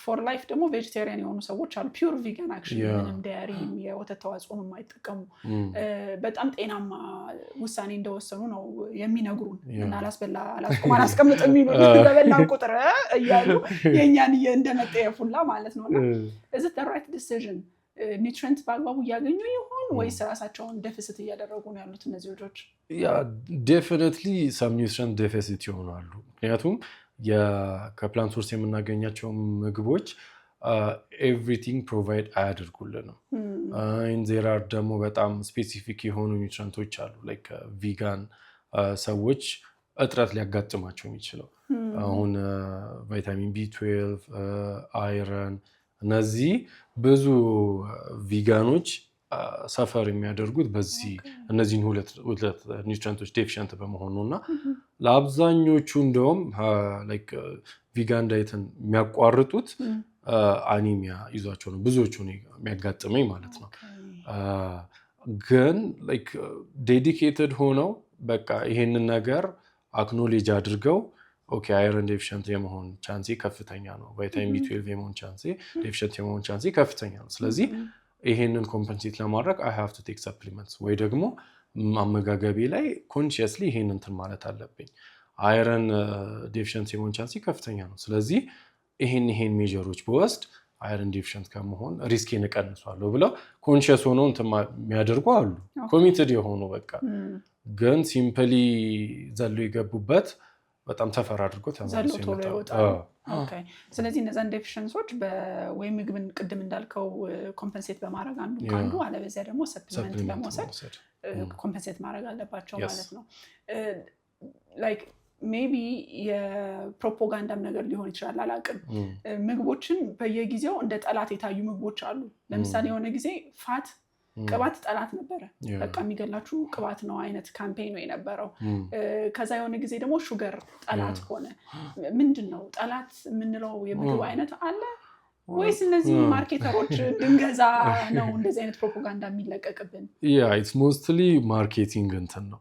ፎር ላይፍ ደግሞ ቬጂቴሪያን የሆኑ ሰዎች አሉ፣ ፒውር ቪጋን አክቹሊ ምንም ዳያሪም የወተት ተዋጽኦም የማይጠቀሙ በጣም ጤናማ ውሳኔ እንደወሰኑ ነው የሚነግሩን። እና አላስቀምጥ የሚሉ በበላን ቁጥር እያሉ የእኛን እንደመጠየፉላ ማለት ነው። is it the right decision? ኒውትሪየንት በአግባቡ እያገኙ ይሆን ወይስ ራሳቸውን ዴፊሲት እያደረጉ ነው ያሉት እነዚህ ልጆች? ዴፊኒትሊ ሰም ኒውትሪየንት ዴፊሲት ይሆናሉ። ምክንያቱም ከፕላንት ሶርስ የምናገኛቸው ምግቦች ኤቭሪቲንግ ፕሮቫይድ አያደርጉልንም። ዜር አር ደግሞ በጣም ስፔሲፊክ የሆኑ ኒውትሪየንቶች አሉ ላይክ ቪጋን ሰዎች እጥረት ሊያጋጥማቸው የሚችለው አሁን ቫይታሚን ቢ12፣ አይረን እነዚህ ብዙ ቪጋኖች ሰፈር የሚያደርጉት በዚህ እነዚህን ሁለት ኒውትሪየንቶች ዴፊሽንት በመሆኑና ለአብዛኞቹ እንደውም ላይክ ቪጋን ዳይትን የሚያቋርጡት አኒሚያ ይዟቸው ነው ብዙዎቹ የሚያጋጥመኝ ማለት ነው። ግን ላይክ ዴዲኬትድ ሆነው በቃ ይሄንን ነገር አክኖሌጅ አድርገው ኦኬ አይረን ዴፊሽንት የመሆን ቻንሴ ከፍተኛ ነው፣ ቫይታሚን ቢ12 የመሆን ቻንሴ ዴፊሽንት የመሆን ቻንሴ ከፍተኛ ነው። ስለዚህ ይሄንን ኮምፐንሴት ለማድረግ አይ ሃቭ ቱ ቴክ ሰፕሊመንትስ ወይ ደግሞ አመጋገቤ ላይ ኮንሺየስሊ ይሄን እንትን ማለት አለብኝ። አይረን ዴፊሽንት የመሆን ቻንሴ ከፍተኛ ነው። ስለዚህ ይሄን ሜጀሮች በወስድ አይረን ዴፊሽንት ከመሆን ሪስኬን እቀንሳለሁ ብለው ኮንሺየስ ሆነው እንትን የሚያደርጉ አሉ፣ ኮሚትድ የሆኑ በቃ ግን ሲምፕሊ ዘሎ የገቡበት በጣም ተፈራ አድርጎ ተማሪዎች ይወጣሉ። ስለዚህ እነዛን ዴፊሽንሶች ወይ ምግብን ቅድም እንዳልከው ኮምፐንሴት በማድረግ አንዱ አለበዚያ ደግሞ ሰፕሊመንት በመውሰድ ኮምፐንሴት ማድረግ አለባቸው ማለት ነው። ላይክ ሜቢ የፕሮፓጋንዳም ነገር ሊሆን ይችላል አላውቅም። ምግቦችን በየጊዜው እንደ ጠላት የታዩ ምግቦች አሉ። ለምሳሌ የሆነ ጊዜ ፋት ቅባት ጠላት ነበረ፣ በቃ የሚገላችሁ ቅባት ነው አይነት ካምፔን ነው የነበረው። ከዛ የሆነ ጊዜ ደግሞ ሹገር ጠላት ሆነ። ምንድን ነው ጠላት የምንለው የምግብ አይነት አለ ወይስ እነዚህ ማርኬተሮች እንድንገዛ ነው እንደዚህ አይነት ፕሮፓጋንዳ የሚለቀቅብን? ኢትስ ሞስትሊ ማርኬቲንግ እንትን ነው።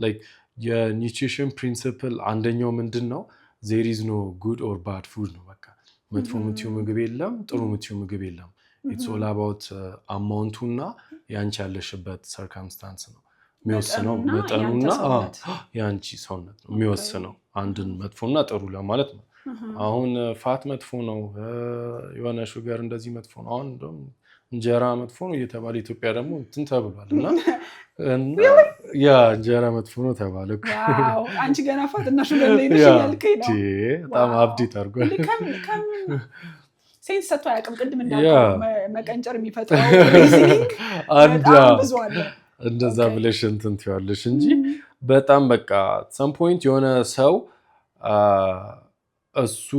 ላይክ የኒውትሪሽን ፕሪንሲፕል አንደኛው ምንድን ነው? ዜር ኢዝ ኖ ጉድ ኦር ባድ ፉድ ነው። በቃ መጥፎ የምትይው ምግብ የለም፣ ጥሩ የምትይው ምግብ የለም። ኢትስ ኦል አባውት አማውንቱና ያንቺ ያለሽበት ሰርከምስታንስ ነው የሚወስነው። መጠኑና ያንቺ ሰውነት ነው የሚወስነው አንድን መጥፎና ጥሩ ለማለት ነው። አሁን ፋት መጥፎ ነው፣ የሆነ ሹገር እንደዚህ መጥፎ ነው፣ አሁን እንደውም እንጀራ መጥፎ ነው እየተባለ ኢትዮጵያ ደግሞ እንትን ተብሏል። እና እንጀራ መጥፎ ነው ተባለ። አንቺ ገና ፋት እና ሹገር ላይ ነሽ ያልከኝ ነው። በጣም አብዴት አድርጓል። ሴንስ ሰጥቶ አያውቅም። ቅድም እንዳልከው መቀንጨር የሚፈጥረው ሪዝኒንግ በጣም ብዙ አለ። እንደዛ ብለሽ እንትን ትይዋለሽ እንጂ በጣም በቃ ሰም ፖይንት የሆነ ሰው እሱ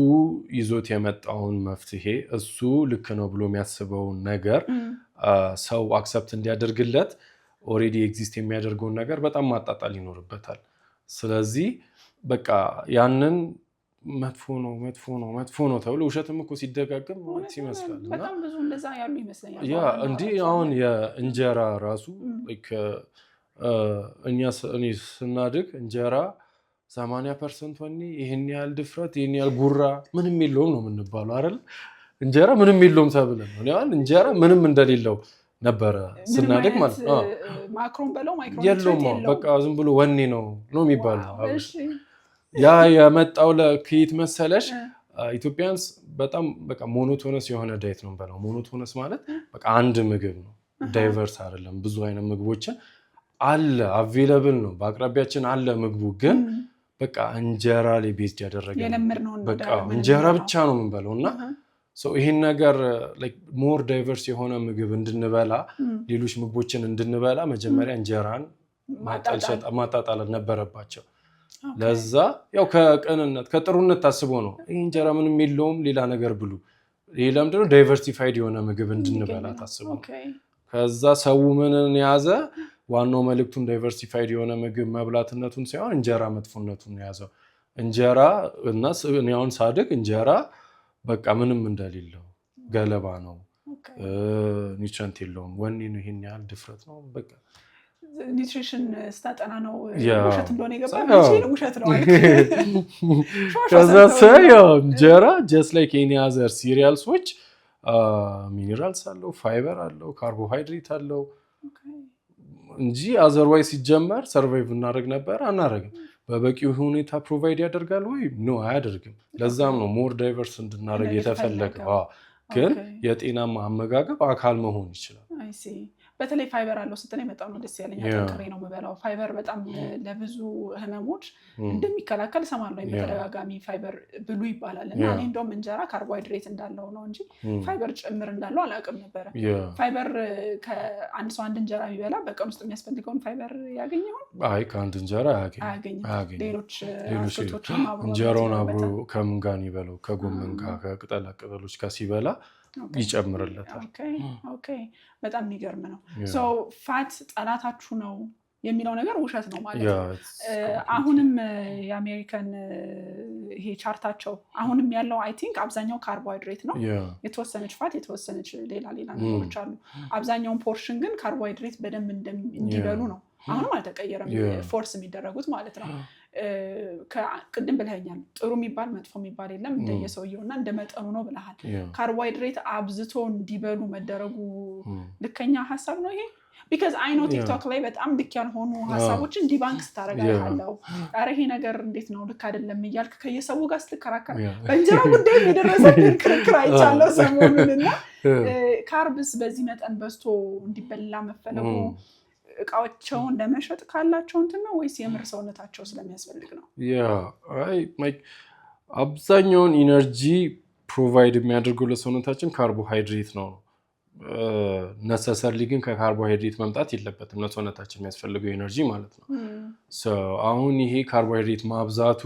ይዞት የመጣውን መፍትሄ እሱ ልክ ነው ብሎ የሚያስበውን ነገር ሰው አክሰፕት እንዲያደርግለት ኦልሬዲ ኤግዚስት የሚያደርገውን ነገር በጣም ማጣጣል ይኖርበታል። ስለዚህ በቃ ያንን መጥፎ ነው ተብሎ ውሸትም እኮ ሲደጋገም ማለት ይመስላል። በጣም ብዙ እንደዛ ያሉ ይመስለኛል። እንዲህ አሁን የእንጀራ ራሱ እኔ ስናድግ እንጀራ 80% ወኔ ይሄን ያህል ድፍረት ይሄን ያህል ጉራ ምንም የለውም ነው የምንባለው አይደል? እንጀራ ምንም የለውም ተብለን ነው ያል እንጀራ ምንም እንደሌለው ነበረ ስናድግ ማለት ነው። ማክሮን በለው ማይክሮን የለውም በቃ ዝም ብሎ ወኔ ነው የሚባለው። ያ የመጣው ለከየት መሰለሽ? ኢትዮጵያንስ በጣም በቃ ሞኖቶነስ የሆነ ዳይት ነው በለው። ሞኖቶነስ ማለት በቃ አንድ ምግብ ነው፣ ዳይቨርስ አይደለም። ብዙ አይነት ምግቦችን አለ አቬለብል ነው በአቅራቢያችን አለ። ምግቡ ግን በቃ እንጀራ ላይ ቤዝድ ያደረገ በቃ እንጀራ ብቻ ነው የምንበለው። እና ይሄን ነገር ሞር ዳይቨርስ የሆነ ምግብ እንድንበላ ሌሎች ምግቦችን እንድንበላ መጀመሪያ እንጀራን ማጣጣል ነበረባቸው። ለዛ ያው ከቅንነት ከጥሩነት ታስቦ ነው ይሄ እንጀራ ምንም የለውም ሌላ ነገር ብሉ። ይሄ ለምንድነው ዳይቨርሲፋይድ የሆነ ምግብ እንድንበላ ታስቦ ነው። ከዛ ሰው ምንን ያዘ? ዋናው መልእክቱን ዳይቨርሲፋይድ የሆነ ምግብ መብላትነቱን ሳይሆን እንጀራ መጥፎነቱን ያዘው። እንጀራ እና እኔውን ሳድግ እንጀራ በቃ ምንም እንደሌለው ገለባ ነው፣ ኒውትሪየንት የለውም፣ ወኔ ነው፣ ይሄን ያህል ድፍረት ነው። በቃ ኒውትሪሽን ስታጠና ነው ውሸት እንደሆነ የገባኝ። ውሸት ነው ከዛ እንጀራ ጀስት ላይክ ኤኒ አዘር ሲሪያልሶች ሚኒራልስ አለው፣ ፋይበር አለው፣ ካርቦሃይድሬት አለው እንጂ አዘርዋይዝ ሲጀመር ሰርቫይቭ እናደርግ ነበር አናደርግም። በበቂ ሁኔታ ፕሮቫይድ ያደርጋል ወይ? ኖ አያደርግም። ለዛም ነው ሞር ዳይቨርስ እንድናደርግ የተፈለገው። ግን የጤናማ አመጋገብ አካል መሆን ይችላል። በተለይ ፋይበር አለው ስትለኝ በጣም ነው ደስ ያለኝ። አጠንክሬ ነው የምበላው። ፋይበር በጣም ለብዙ ህመሞች እንደሚከላከል እሰማለሁ በተደጋጋሚ። ፋይበር ብሉ ይባላል እና እኔ እንደውም እንጀራ ካርቦሃይድሬት እንዳለው ነው እንጂ ፋይበር ጭምር እንዳለው አላውቅም ነበረ። ፋይበር ከአንድ ሰው አንድ እንጀራ ቢበላ በቀን ውስጥ የሚያስፈልገውን ፋይበር ያገኝ ይሆን? አይ ከአንድ እንጀራ አያገኝም። ሌሎች እንጀራውን አብሮ ከምን ጋር ይበለው? ከጎመን ጋር ከቅጠላ ቅጠሎች ጋር ሲበላ ይጨምርለታል። ኦኬ በጣም የሚገርም ነው። ሶ ፋት ጠላታችሁ ነው የሚለው ነገር ውሸት ነው ማለት ነው። አሁንም የአሜሪካን ይሄ ቻርታቸው አሁንም ያለው አይ ቲንክ አብዛኛው ካርቦሃይድሬት ነው። የተወሰነች ፋት የተወሰነች ሌላ ነገሮች አሉ። አብዛኛውን ፖርሽን ግን ካርቦሃይድሬት በደንብ እንዲበሉ ነው። አሁንም አልተቀየረም ፎርስ የሚደረጉት ማለት ነው። ቅድም ብለኸኛል ጥሩ የሚባል መጥፎ የሚባል የለም እንደየሰውየውና እንደመጠኑ ነው ብለሃል። ካርቦሃይድሬት አብዝቶ እንዲበሉ መደረጉ ልከኛ ሀሳብ ነው ይሄ? ቢካዝ አይ ኖ ቲክቶክ ላይ በጣም ልክ ያልሆኑ ሀሳቦችን ዲባንክ ስታደርጋለሁ። ኧረ ይሄ ነገር እንዴት ነው ልክ አይደለም እያልክ ከየሰው ጋር ስትከራከር በእንጀራ ጉዳይ የደረሰብን ክርክር አይቻለሁ ሰሞኑንና ካርብስ በዚህ መጠን በዝቶ እንዲበላ መፈለጉ እቃዎቸውን ለመሸጥ ካላቸው እንትን ነው ወይስ የምር ሰውነታቸው ስለሚያስፈልግ ነው? አብዛኛውን ኢነርጂ ፕሮቫይድ የሚያደርገው ለሰውነታችን ካርቦሃይድሬት ነው። ነሰሰርሊ ግን ከካርቦሃይድሬት መምጣት የለበትም ለሰውነታችን የሚያስፈልገው ኢነርጂ ማለት ነው። አሁን ይሄ ካርቦሃይድሬት ማብዛቱ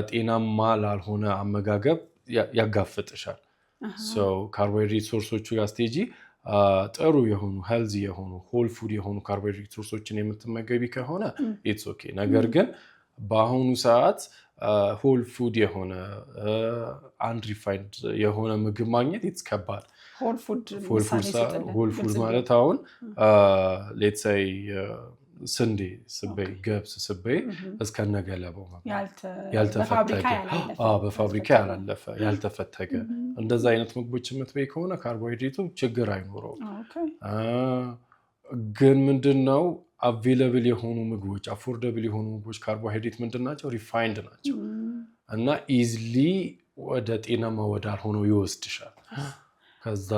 ጤናማ ላልሆነ አመጋገብ ያጋፍጥሻል። ካርቦሃይድሬት ሶርሶቹ ጋር ስቴጂ ጥሩ የሆኑ ሄልዚ የሆኑ ሆል ፉድ የሆኑ ካርቦሃይድሬት ሶርሶችን የምትመገቢ ከሆነ ኢትስ ኦኬ። ነገር ግን በአሁኑ ሰዓት ሆል ፉድ የሆነ አንሪፋይንድ የሆነ ምግብ ማግኘት ኢትስ ከባድ። ሆል ፉድ ማለት አሁን ሌትስ ሴይ ስንዴ ስበይ ገብስ ስበይ እስከነገለባው ያልተፈተገ በፋብሪካ ያላለፈ ያልተፈተገ እንደዛ አይነት ምግቦች የምትበይ ከሆነ ካርቦሃይድሬቱ ችግር አይኖረውም። ግን ምንድነው አቬለብል የሆኑ ምግቦች አፎርደብል የሆኑ ምግቦች ካርቦሃይድሬት ምንድናቸው? ሪፋይንድ ናቸው እና ኢዝሊ ወደ ጤናማ ወዳልሆነው ይወስድሻል። ከዛ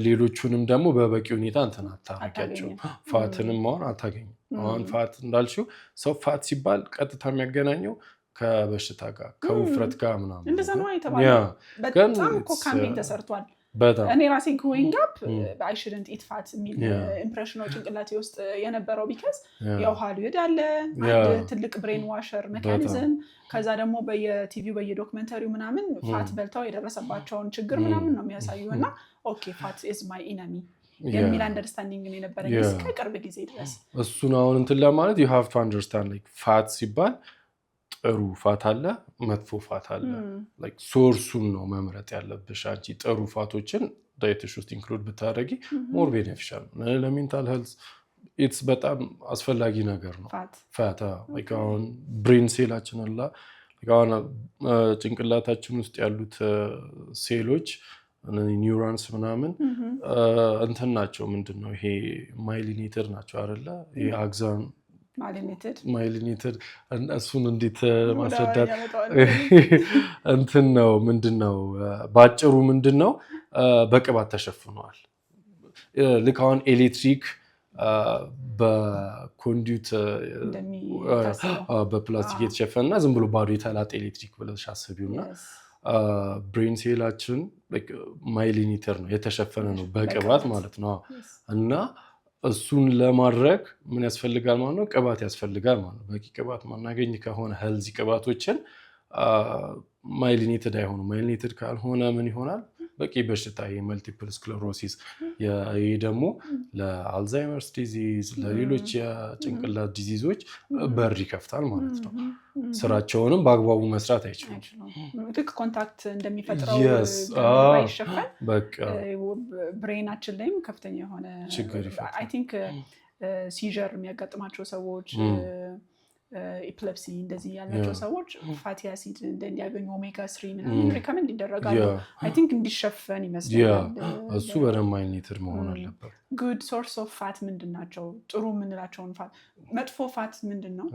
ሌሎቹንም ደግሞ በበቂ ሁኔታ እንትን አታረቂያቸው። ፋትንም አሁን አታገኝም። አሁን ፋት እንዳልሽው ሰው ፋት ሲባል ቀጥታ የሚያገናኘው ከበሽታ ጋር ከውፍረት ጋር ምናምን እንደዛ ነው የተባለው። በጣም እኮ ካምፔን ተሰርቷል። እኔ ራሴ ግሮዊንግ አፕ አይ ሽድንት ኢት ፋት የሚል ኢምፕሬሽን ነው ጭንቅላቴ ውስጥ የነበረው። ቢካዝ ያው ሆሊውድ አለ አንድ ትልቅ ብሬን ዋሸር ሜካኒዝም፣ ከዛ ደግሞ በየቲቪው በየዶክመንተሪው ምናምን ፋት በልተው የደረሰባቸውን ችግር ምናምን ነው የሚያሳዩ እና ኦኬ ፋት ኢዝ ማይ ኢነሚ የሚል አንደርስታንዲንግ ነው የነበረኝ እስከ ቅርብ ጊዜ ድረስ። እሱን አሁን እንትን ለማለት you have to understand like ፋት ሲባል ጥሩ ፋት አለ፣ መጥፎ ፋት አለ። like ሶርሱን ነው መምረጥ ያለብሽ አንቺ። ጥሩ ፋቶችን ዳይትሽ ውስጥ ኢንክሉድ ብታደርጊ ሞር ቤኔፊሻል ነው ለሜንታል ሄልዝ። ኢትስ በጣም አስፈላጊ ነገር ነው ፋት። like አሁን ብሬን ሴላችን አለ አሁን ጭንቅላታችን ውስጥ ያሉት ሴሎች ኒውሮንስ ምናምን እንትን ናቸው። ምንድነው ይሄ ማይሊኔትድ ናቸው አይደለ? ይሄ አክሳን ማይሊኔትድ እሱን እንዴት ማስረዳት እንትን ነው ምንድነው ባጭሩ ምንድነው በቅባት ተሸፍነዋል። ልክ አሁን ኤሌክትሪክ በኮንዱት በፕላስቲክ የተሸፈነና ዝም ብሎ ባዶ የተላጠ ኤሌክትሪክ ብለሽ አስቢውና ብሬን ሴላችን ማይሊኔትድ ነው የተሸፈነ ነው በቅባት ማለት ነው። እና እሱን ለማድረግ ምን ያስፈልጋል ማለት ነው? ቅባት ያስፈልጋል ማለት ነው። በቂ ቅባት ማናገኝ ከሆነ ሄልዚ ቅባቶችን ማይሊኔትድ አይሆኑም። ማይሊኔትድ ካልሆነ ምን ይሆናል? በቂ በሽታ የመልቲፕል ስክለሮሲስ ይሄ ደግሞ ለአልዛይመርስ ዲዚዝ ለሌሎች የጭንቅላት ዲዚዞች በር ይከፍታል ማለት ነው። ስራቸውንም በአግባቡ መስራት አይችሉም። ልክ ኮንታክት እንደሚፈጥረው አይሸፈን በቃ ብሬናችን ላይም ከፍተኛ የሆነ ችግር ይፈጥራል። አይ ቲንክ ሲጀር የሚያጋጥማቸው ሰዎች ኢፕለፕሲ እንደዚህ ያላቸው ሰዎች ፋቲ አሲድ እንዲያገኙ ኦሜጋ 3 ምናምን ሪከመንድ ይደረጋሉ። አይ ቲንክ እንዲሸፈን ይመስላል። እሱ በደንብ ማይሊኔትድ መሆን አለበት። ጉድ ሶርስ ኦፍ ፋት ምንድናቸው? ጥሩ የምንላቸውን ፋት። መጥፎ ፋት ምንድነው?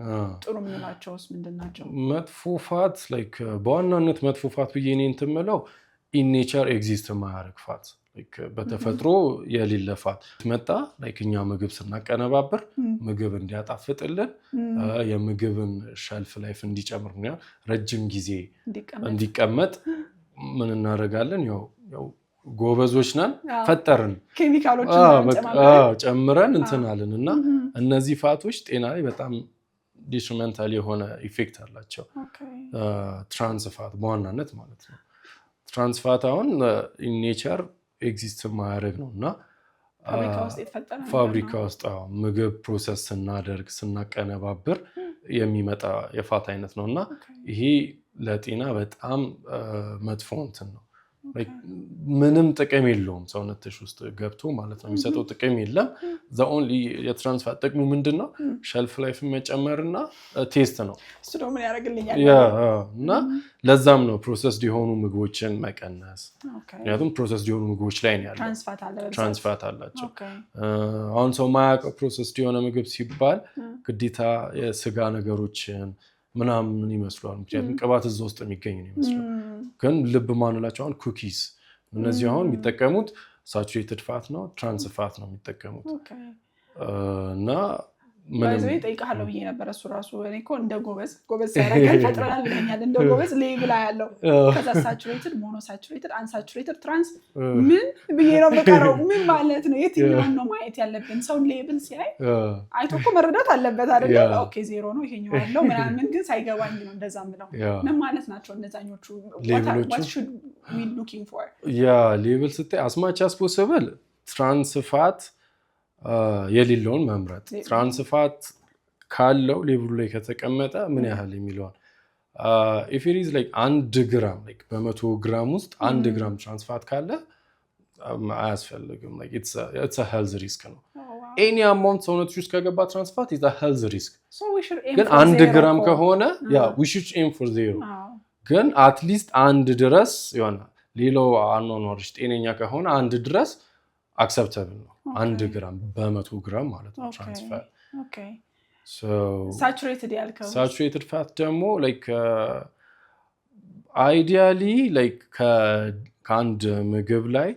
ጥሩ የምንላቸውስ ምንድናቸው? መጥፎ ፋት ላይክ በዋናነት መጥፎ ፋት ብዬ እኔ እንትን የምለው ኢን ኔቸር ኤግዚስት የማያደርግ ፋት በተፈጥሮ የሌለ ፋት መጣ። ላይክ እኛ ምግብ ስናቀነባብር ምግብ እንዲያጣፍጥልን የምግብን ሸልፍ ላይፍ እንዲጨምር ረጅም ጊዜ እንዲቀመጥ ምን እናደርጋለን? ያው ጎበዞች ነን ፈጠርን ኬሚካሎችን ጨምረን እንትናልን እና እነዚህ ፋቶች ጤና ላይ በጣም ዲትሪመንታል የሆነ ኢፌክት አላቸው። ትራንስ ፋት በዋናነት ማለት ነው። ትራንስፋት አሁን ኢን ኔቸር ኤግዚስት ማያደርግ ነውና ፋብሪካ ውስጥ ምግብ ፕሮሰስ ስናደርግ ስናቀነባብር የሚመጣ የፋት አይነት ነውና ይሄ ለጤና በጣም መጥፎ እንትን ነው። ምንም ጥቅም የለውም ሰውነትሽ ውስጥ ገብቶ ማለት ነው የሚሰጠው ጥቅም የለም። the only የትራንስፋት ጥቅሙ ምንድነው? ሼልፍ ላይፍ መጨመርና ቴስት ነው። እሱ ደግሞ ምን ያደርግልኛል? እና ለዛም ነው ፕሮሰስድ የሆኑ ምግቦችን መቀነስ። ምክንያቱም ፕሮሰስድ የሆኑ ምግቦች ላይ ነው ያለው ትራንስፋት አላቸው። አሁን ሰው ማያውቀው ፕሮሰስድ የሆነ ምግብ ሲባል ግዴታ የስጋ ነገሮችን ምናምን ይመስላል። ምክንያቱም ቅባት እዛ ውስጥ የሚገኝ ነው ይመስላል። ግን ልብ ማንላቸው አሁን ኩኪስ እነዚህ አሁን የሚጠቀሙት ሳቹሬትድ ፋት ነው፣ ትራንስ ፋት ነው የሚጠቀሙት። እና ምንም ጠይቃለሁ ብዬ ነበር እሱ ራሱ እኔ እኮ እንደ ጎበዝ ያደርጋል ፈጥረናል ብለኛል። እንደ ጎበዝ ሌብል ያለው ከዛ ሳቹሬትድ፣ ሞኖ ሳቹሬትድ፣ አንሳቹሬትድ፣ ትራንስ ምን ብዬ ነው የምቀረው? ምን ማለት ነው? የትኛውን ነው ማየት ያለብን? ሰው ሌብል ሲያይ አይቶ እኮ መረዳት አለበት አይደል? ኦኬ ዜሮ ነው ይሄኛው ያለው ምናምን፣ ግን ሳይገባኝ ነው እንደዛ ምለው። ምን ማለት ናቸው እነዛኞቹ ሌብሎቹ? what should we looking for? ሌብል ስታይ as much as possible ትራንስ ፋት የሌለውን መምረጥ። ትራንስፋት ካለው ሌብሉ ላይ ከተቀመጠ ምን ያህል የሚለውን if it is like 1 ግራም like በ100 ግራም ውስጥ 1 ግራም ትራንስፋት ካለ አያስፈልግም። like it's a health risk ነው። any amount ሰውነት ውስጥ ከገባ ትራንስፋት is a health risk። so we should aim ግን 1 ግራም ከሆነ we should aim for 0 ግን at least 1 ድረስ ይሆናል። ሌላው አኗኗርሽ ጤነኛ ከሆነ 1 ድረስ acceptable ነው። 1 ግራም በ100 ግራም ማለት ነው ትራንስፋት። so saturated fat ደግሞ like ideally like ከአንድ ምግብ ላይ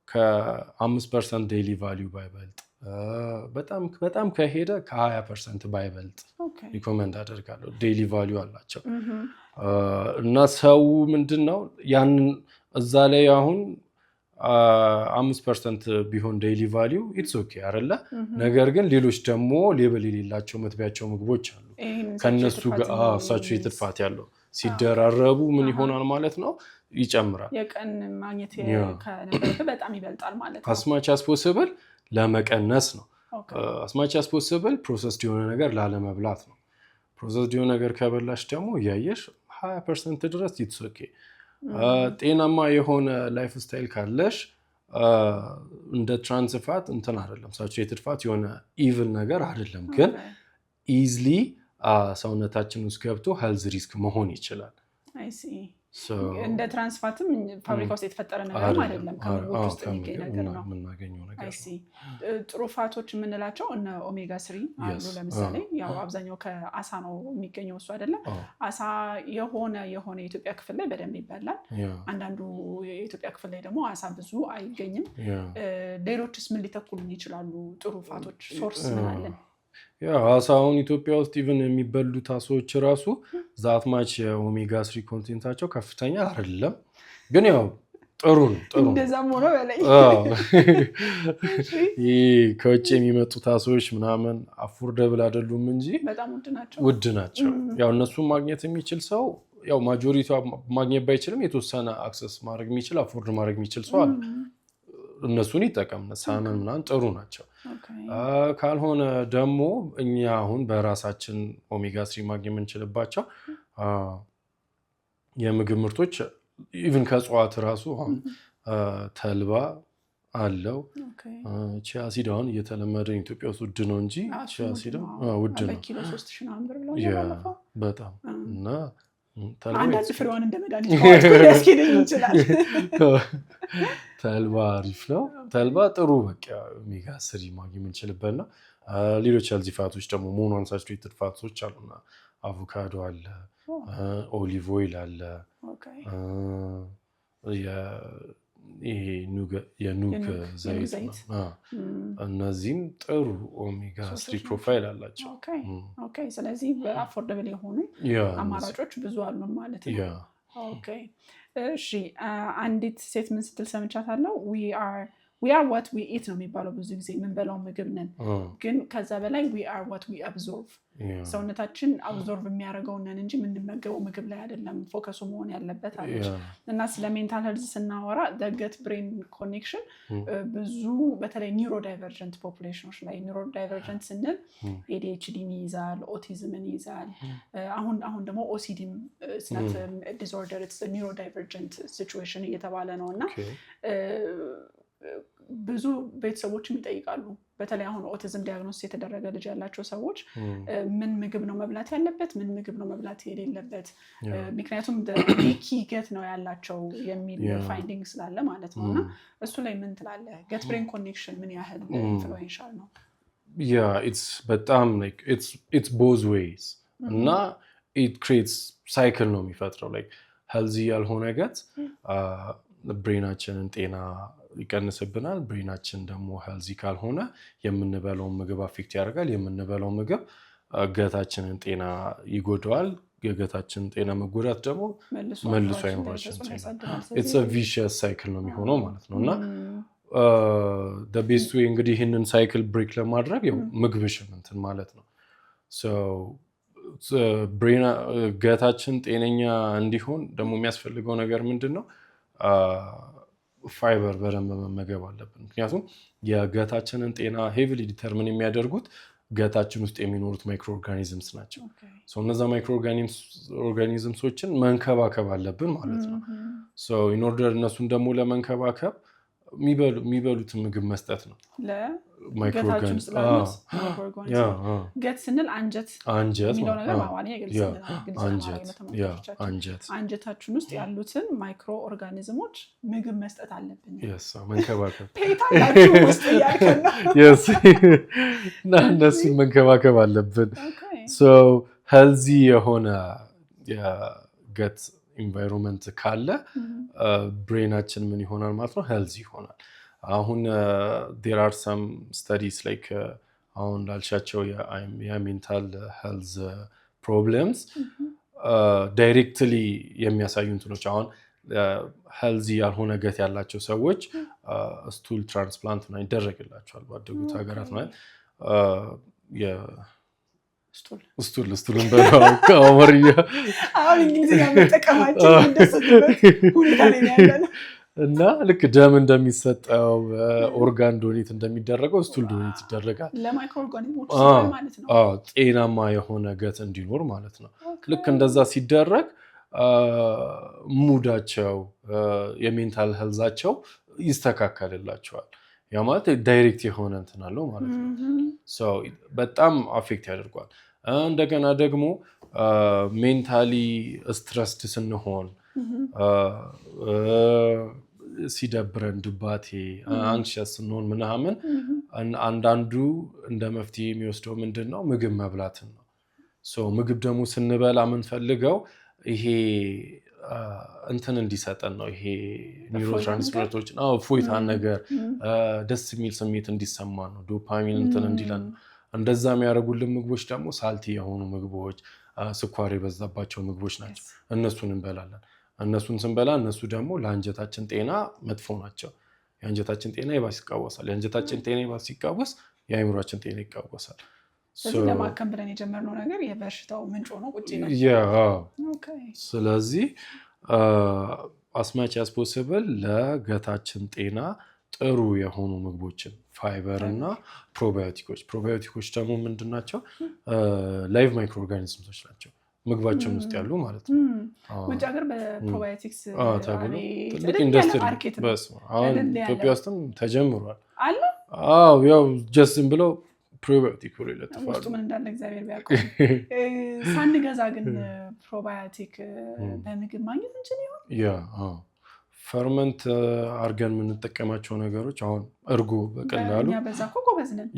ከ5% ዴይሊ ቫልዩ ባይበልጥ በጣም ከሄደ ከ20% ባይበልጥ ሪኮመንድ አደርጋለሁ። ዴይሊ ቫልዩ አላቸው እና ሰው ምንድነው ያንን እዛ ላይ አሁን 5% ቢሆን ዴይሊ ቫልዩ ኢትስ ኦኬ አይደለ? ነገር ግን ሌሎች ደግሞ ሌብል የሌላቸው መትቢያቸው ምግቦች አሉ ከነሱ ጋር ሳቹሬትድ ፋት ያለው ሲደራረቡ ምን ይሆናል ማለት ነው? ይጨምራል። የቀን ማግኘት ከነበረ በጣም ይበልጣል ማለት ነው። as much as possible ለመቀነስ ነው። as much as possible ፕሮሰስድ የሆነ ነገር ላለመብላት ነው። ፕሮሰስድ የሆነ ነገር ከበላሽ ደግሞ ያየሽ 20% ድረስ ኢትስ ኦኬ። ጤናማ የሆነ ላይፍ ስታይል ካለሽ እንደ ትራንስፋት እንትን አይደለም፣ ሳቹሬትድ ፋት የሆነ ኢቭን ነገር አይደለም፣ ግን ኢዝሊ ሰውነታችን ውስጥ ገብቶ ሄልዝ ሪስክ መሆን ይችላል። አይ ሲ እንደ ትራንስፋትም ፋብሪካ ውስጥ የተፈጠረ ነገር አይደለም፣ ከምግቦች ውስጥ የሚገኝ ነገር ነው የምናገኘው ነገር። አይ ሲ ጥሩ ፋቶች የምንላቸው እነ ኦሜጋ 3 አሉ። ለምሳሌ ያው አብዛኛው ከአሳ ነው የሚገኘው እሱ አይደለም። አሳ የሆነ የኢትዮጵያ ክፍል ላይ በደንብ ይበላል። አንዳንዱ የኢትዮጵያ ክፍል ላይ ደግሞ አሳ ብዙ አይገኝም። ሌሎችስ ምን ሊተኩልን ይችላሉ? ጥሩ ፋቶች ሶርስ ምን አለን? አሳውን ኢትዮጵያ ውስጥ ኢቭን የሚበሉት አሳዎች ራሱ ዛት ማች የኦሜጋ 3 ኮንቴንታቸው ከፍተኛ አይደለም፣ ግን ያው ጥሩ ነው። እንደዛም ሆኖ በላይ ከውጭ የሚመጡት አሳዎች ምናምን አፎርደብል አይደሉም እንጂ በጣም ውድ ናቸው። ያው እነሱን ማግኘት የሚችል ሰው ያው ማጆሪቲ ማግኘት ባይችልም የተወሰነ አክሰስ ማድረግ የሚችል አፎርድ ማድረግ የሚችል ሰው አለ። እነሱን ይጠቀም። ሳመን ምናምን ጥሩ ናቸው። ካልሆነ ደግሞ እኛ አሁን በራሳችን ኦሜጋ 3 ማግኘት የምንችልባቸው የምግብ ምርቶች ኢቭን ከእጽዋት ራሱ አሁን ተልባ አለው። ቺያ ሲድ አሁን እየተለመደ ኢትዮጵያ ውስጥ ውድ ነው እንጂ ቺያ ሲድ ውድ ነው። በኪሎ 3000 ብር ነው በጣም እና አንዳንድ ፍሬዋን እንደመድኃኒት ከዋጭኩ ሊያስኬደኝ ይችላል። ተልባ አሪፍ ነው። ተልባ ጥሩ በቃ ኦሜጋ 3 ማግኘት የምንችልበት ነው። ሌሎች ሄልዚ ፋቶች ደግሞ ሞኖ አንሳቹሬትድ ፋቶች አሉና አቮካዶ አለ፣ ኦሊቭ ኦይል አለ፣ ይሄ የኑግ ዘይት ነው። እነዚህም ጥሩ ኦሜጋ 3 ፕሮፋይል አላቸው። ኦኬ ስለዚህ በአፎርደብል የሆኑ አማራጮች ብዙ አሉ ማለት ነው። ኦኬ እሺ አንዲት ሴት ምን ስትል ሰምቻታለሁ? we are what we eat ነው የሚባለው ብዙ ጊዜ የምንበላው ምግብ ነን ግን ከዛ በላይ we are what we absorb ሰውነታችን አብዞርብ የሚያደርገው ነን እንጂ የምንመገበው ምግብ ላይ አይደለም ፎከሱ መሆን ያለበት አለች እና ስለ ሜንታል ሄልዝ ስናወራ the gut brain connection ብዙ በተለይ ኒውሮዳይቨርጀንት ፖፑሌሽኖች ላይ ኒውሮዳይቨርጀንት ስንል ADHD ይይዛል ኦቲዝምን ይይዛል አሁን ደግሞ OCD it's not a disorder it's a neurodivergent situation እየተባለ ነውና ብዙ ቤተሰቦችም ይጠይቃሉ በተለይ አሁን ኦቲዝም ዲያግኖሲስ የተደረገ ልጅ ያላቸው ሰዎች ምን ምግብ ነው መብላት ያለበት ምን ምግብ ነው መብላት የሌለበት ምክንያቱም ኪ ገት ነው ያላቸው የሚል ፋይንዲንግ ስላለ ማለት ነውና እሱ ላይ ምን ትላለህ ገት ብሬን ኮኔክሽን ምን ያህል ኢንፍሉዌንሻል ነው it's በጣም like it's both ways እና it creates cycle ነው የሚፈጥረው like healthy ያልሆነ ገት ብሬናችንን ጤና ይቀንስብናል ብሬናችን ደግሞ ሄልዚ ካልሆነ የምንበላው ምግብ አፌክት ያደርጋል የምንበላው ምግብ ገታችንን ጤና ይጎዳዋል የገታችን ጤና መጎዳት ደግሞ መልሶ አይምሮአችን it's a vicious cycle ነው የሚሆነው ማለት ነውና the best way እንግዲህ ይሄንን ሳይክል ብሬክ ለማድረግ ያው ምግብሽን እንትን ማለት ነው so ገታችን ጤነኛ እንዲሆን ደግሞ የሚያስፈልገው ነገር ምንድነው ፋይበር በደንብ መመገብ አለብን ምክንያቱም የገታችንን ጤና ሄቪሊ ዲተርሚን የሚያደርጉት ገታችን ውስጥ የሚኖሩት ማይክሮ ኦርጋኒዝምስ ናቸው ሶ እነዛ ማይክሮ ኦርጋኒዝምሶችን መንከባከብ አለብን ማለት ነው ሶ ኢን ኦርደር እነሱን ደግሞ ለመንከባከብ የሚበሉትን ምግብ መስጠት ነው ለማይክሮኦርጋኒዝምስ ገት ስንል አንጀት የሚለው ነገር ማዋኛ ይገልጻል አንጀታችን ውስጥ ያሉትን ማይክሮ ኦርጋኒዝሞች ምግብ መስጠት አለብን yes መንከባከብ ፔታላችሁ ውስጥ ያልከና yes እነሱ መንከባከብ አለብን so healthy የሆነ የገት ኢንቫይሮንመንት ካለ ብሬናችን ምን ይሆናል ማለት ነው ሄልዚ ይሆናል አሁን there are some studies like አሁን ላልሻቸው የሜንታል ሄልዝ ፕሮብሌምስ ዳይሬክትሊ የሚያሳዩ እንትኖች አሁን ሄልዚ ያልሆነ ገት ያላቸው ሰዎች ስቱል ትራንስፕላንት ነው ይደረግላቸዋል ባደጉት ሀገራት ማለት ስቱልን በቃ አማርኛ አሁን እንግሊዝኛ መጠቀማችን እንደሰደበት ሁኔታ ላይ ያለነው እና ልክ ደም እንደሚሰጠው ኦርጋን ዶኔት እንደሚደረገው ስቱል ዶኔት ይደረጋል ለማይክሮ ኦርጋኒዝሞች ማለት ነው ጤናማ የሆነ ገት እንዲኖር ማለት ነው ልክ እንደዛ ሲደረግ ሙዳቸው የሜንታል ሄልዛቸው ይስተካከልላቸዋል ያ ማለት ዳይሬክት የሆነ እንትን አለው ማለት ነው ሶ በጣም አፌክት ያደርጋል እንደገና ደግሞ ሜንታሊ ስትረስድ ስንሆን ሲደብረን ድባቴ አንክሸስ ስንሆን ምናምን አንዳንዱ እንደ መፍትሄ የሚወስደው ምንድነው ምግብ መብላትን ነው ሶ ምግብ ደግሞ ስንበላ የምንፈልገው ይሄ እንትን እንዲሰጠን ነው ይሄ ኒውሮትራንስሚተሮች ፎይታ ነገር ደስ የሚል ስሜት እንዲሰማን ነው ዶፓሚን እንትን እንዲለን እንደዛ የሚያደርጉልን ምግቦች ደግሞ ሳልቲ የሆኑ ምግቦች ስኳር የበዛባቸው ምግቦች ናቸው እነሱን እንበላለን እነሱን ስንበላ እነሱ ደግሞ ለአንጀታችን ጤና መጥፎ ናቸው የአንጀታችን ጤና ይባስ ይቃወሳል የአንጀታችን ጤና ይባስ ሲቃወስ የአይምሮአችን ጤና ይቃወሳል ስለዚህ ለማከም ብለን የጀመርነው ነገር የበሽታው ምንጭ ሆኖ ቁጭ ነው ስለዚህ as much as possible ለገታችን ጤና ጥሩ የሆኑ ምግቦችን ፋይበር እና ፕሮባዮቲኮች ደግሞ ምንድናቸው ላይቭ ማይክሮ ኦርጋኒዝምስ ናቸው ምግባችን ውስጥ ያሉ ማለት ነው ወጭ ሀገር በፕሮባዮቲክስ ትልቅ ኢንዱስትሪ አሁን ኢትዮጵያ ውስጥም ተጀምሯል አለ ያው ጀስትን ብለው ፕሮባዮቲክ ብሎ ይለጥፋሉ ውስጡ ምን እንዳለ እግዚአብሔር ቢያውቀው ሳንገዛ ግን ፕሮባዮቲክ በምግብ ማግኘት እንችል ይሆን ፈርመንት አርገን የምንጠቀማቸው ነገሮች አሁን እርጎ በቀላሉ እኛ በዛ እኮ ጎበዝ ነን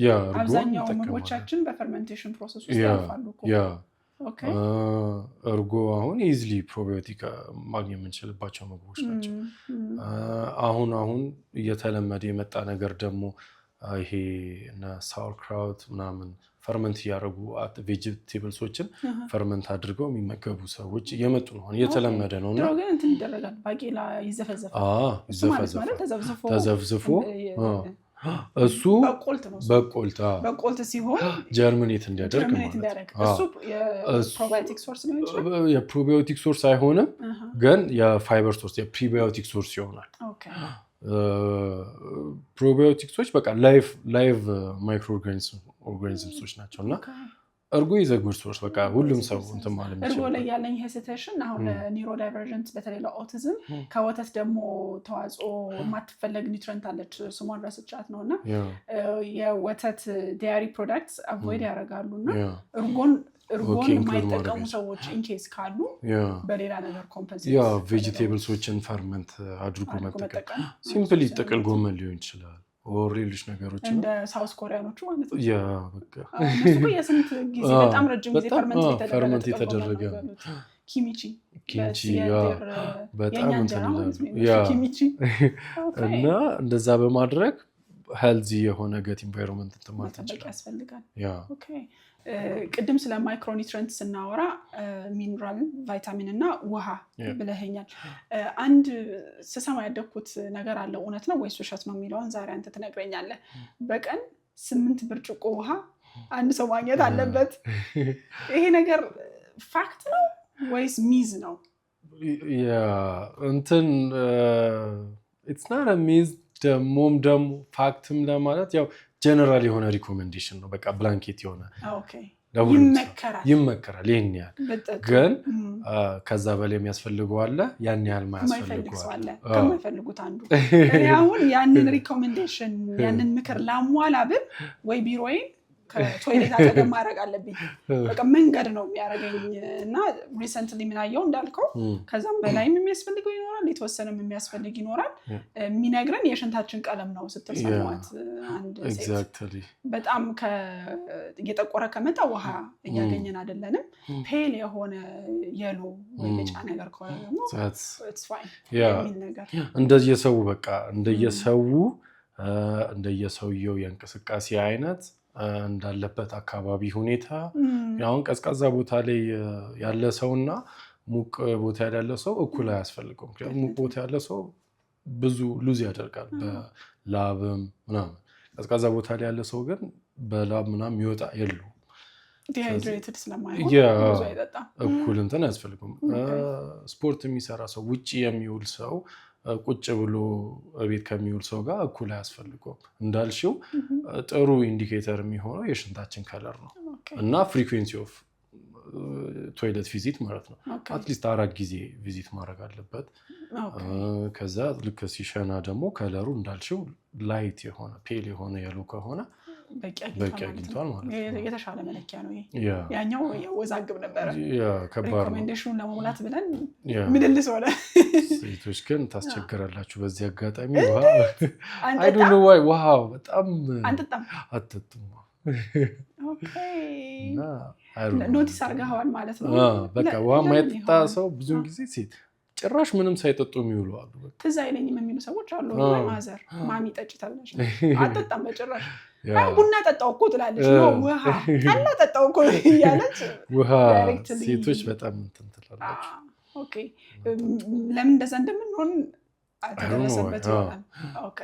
አብዛኛው ምግቦቻችን በፈርመንቴሽን ፕሮሰስ ውስጥ ያልፋሉ እኮ እርጎ አሁን ኢዝሊ ፕሮባዮቲክ ማግኘት የምንችልባቸው ምግቦች ናቸው አሁን እየተለመደ የመጣ ነገር ደግሞ ይሄ እና ሳውርክራውት ምናምን ፈርመንት ያደረጉ ቬጂቴብልሶችን ፈርመንት አድርገው የሚመገቡ ሰዎች እየመጡ ነው። እየተለመደ ነው እና ግን እንትን ይደረጋል። ባቄላ ይዘፈዘፋል ተዘፍዝፎ እሱ በቆልት ሲሆን ጀርሚኔት እንዲያደርግ እሱ የፕሮባዮቲክ ሶርስ ነው እንጂ የፕሮባዮቲክ ሶርስ አይሆንም፣ ግን የፋይበር ሶርስ የፕሪባዮቲክ ሶርስ ይሆናል። ፕሮባዮቲክሶች በቃ ላይቭ ማይክሮ ኦርጋኒዝምሶች ናቸው እና እርጎ የዘጉድ ሶርስ በቃ ሁሉም ሰው እንትን ማለት ነው። እርጎ ላይ ያለኝ ሄሲቴሽን አሁን ኒውሮ ዳይቨርጀንት በተለይ ለኦቲዝም ከወተት ደግሞ ተዋጽኦ የማትፈለግ ኒውትረንት አለች ስሟን ረስቻት ነው እና የወተት ዳያሪ ፕሮዳክትስ አቮይድ ያደርጋሉ እና እርጎን የማይጠቀሙ ሰዎች ኢንኬስ ካሉ በሌላ ነገር ኮምፐንሴት ቬጂቴብልሶችን ፈርመንት አድርጎ መጠቀም ሲምፕሊ ጥቅል ጎመን ሊሆን ይችላል ሌሎች ነገሮች እንደ ሳውስ ኮሪያኖቹ ማለት ነው። እነሱ የስንት ጊዜ በጣም ረጅም ጊዜ ፈርመንት የተደረገ ኪሚቺ በጣም እና እንደዛ በማድረግ ሄልዚ የሆነ ገት ኢንቫይሮንመንት መጠበቅ ያስፈልጋል። ቅድም ስለ ማይክሮኒውትረንት ስናወራ ሚኒራል፣ ቫይታሚን እና ውሃ ብለኸኛል። አንድ ስሰማ ያደግኩት ነገር አለ። እውነት ነው ወይስ ውሸት ነው የሚለውን ዛሬ አንተ ትነግረኛለህ። በቀን 8 ብርጭቆ ውሃ አንድ ሰው ማግኘት አለበት። ይሄ ነገር ፋክት ነው ወይስ ሚዝ ነው? እንትን ኢትስ ናት አ ሚዝ ደግሞ ፋክትም ለማለት ያው ጀነራል የሆነ ሪኮሜንዴሽን ነው። በቃ ብላንኬት የሆነ ይመከራል። ይህን ያህል ግን ከዛ በላይ የሚያስፈልገው አለ፣ ያን ያህል ማያስፈልገው አለ። ከማይፈልጉት አንዱ አሁን ያንን ሪኮሜንዴሽን ያንን ምክር ላሟላ ብል ወይ ቢሮዬን ከቶይሌት አጠገብ ማድረግ አለብኝ። በቃ መንገድ ነው የሚያደርገኝ እና ሪሰንትሊ ምናየው እንዳልከው ከዛም በላይም የሚያስፈልገው ይኖራል፣ የተወሰነም የሚያስፈልግ ይኖራል። የሚነግረን የሽንታችን ቀለም ነው ስትል ሰማት አንድ ሴት በጣም እየጠቆረ ከመጣ ውሃ እያገኘን አይደለንም። ፔል የሆነ የሎ ወይ ቢጫ ነገር ከሆነ ደግሞ ኢትስ ፋይን የሚል ነገር እንደየሰው በቃ እንደየሰውየው የእንቅስቃሴ አይነት እንዳለበት አካባቢ ሁኔታ አሁን ቀዝቃዛ ቦታ ላይ ያለ ሰውና ሙቅ ቦታ ያለ ሰው እኩል አያስፈልገውም። ምክንያቱም ሙቅ ቦታ ያለ ሰው ብዙ ሉዝ ያደርጋል በላብም ምናምን። ቀዝቃዛ ቦታ ላይ ያለ ሰው ግን በላብ ምናምን ይወጣ የለውም። ዲሃይድሬትድ ስለማይሆን ብዙ አይጠጣም። እኩል እንትን አያስፈልገውም። ስፖርት የሚሰራ ሰው ውጪ የሚውል ሰው ቁጭ ብሎ ቤት ከሚውል ሰው ጋር እኩል አያስፈልገውም። እንዳልሽው ጥሩ ኢንዲኬተር የሚሆነው የሽንታችን ከለር ነው እና ፍሪኩዌንሲ ኦፍ ቶይሌት ቪዚት ማለት ነው። አትሊስት 4 ጊዜ ቪዚት ማድረግ አለበት። ከዛ ልክ ሲሸና ደግሞ ከለሩ እንዳልሽው ላይት የሆነ ፔል የሆነ የሎ ከሆነ በቂ አግኝቷል ማለት ነው። የተሻለ መለኪያ ነው ይሄ። ያኛው የወዛግብ ነበረ ሪኮሜንዴሽኑን ለመሙላት ብለን ምንልስ ሆነ። ሴቶች ግን ታስቸግራላችሁ በዚህ አጋጣሚ። አይ ዶንት ኖ ዋይ ውሃ በጣም አትጠጡም። ኖቲስ አድርገኸዋል ማለት ነው። በቃ ውሃ ማይጠጣ ሰው ብዙውን ጊዜ ሴት ጭራሽ ምንም ሳይጠጡ የሚውሉ አሉ። ትዝ አይለኝም የሚሉ ሰዎች አሉ። ማዘር ማሚ ጠጭ ተብለሽ አጠጣም በጭራሽ ቡና ጠጣው እኮ ትላለች። ውሃ ጠላ ጠጣው እኮ እያለች ውሃ ሴቶች በጣም እንትን ትላላችሁ። ኦኬ ለምን እንደዛ እንደምንሆን አልተደረሰበት ይሆናል። ኦኬ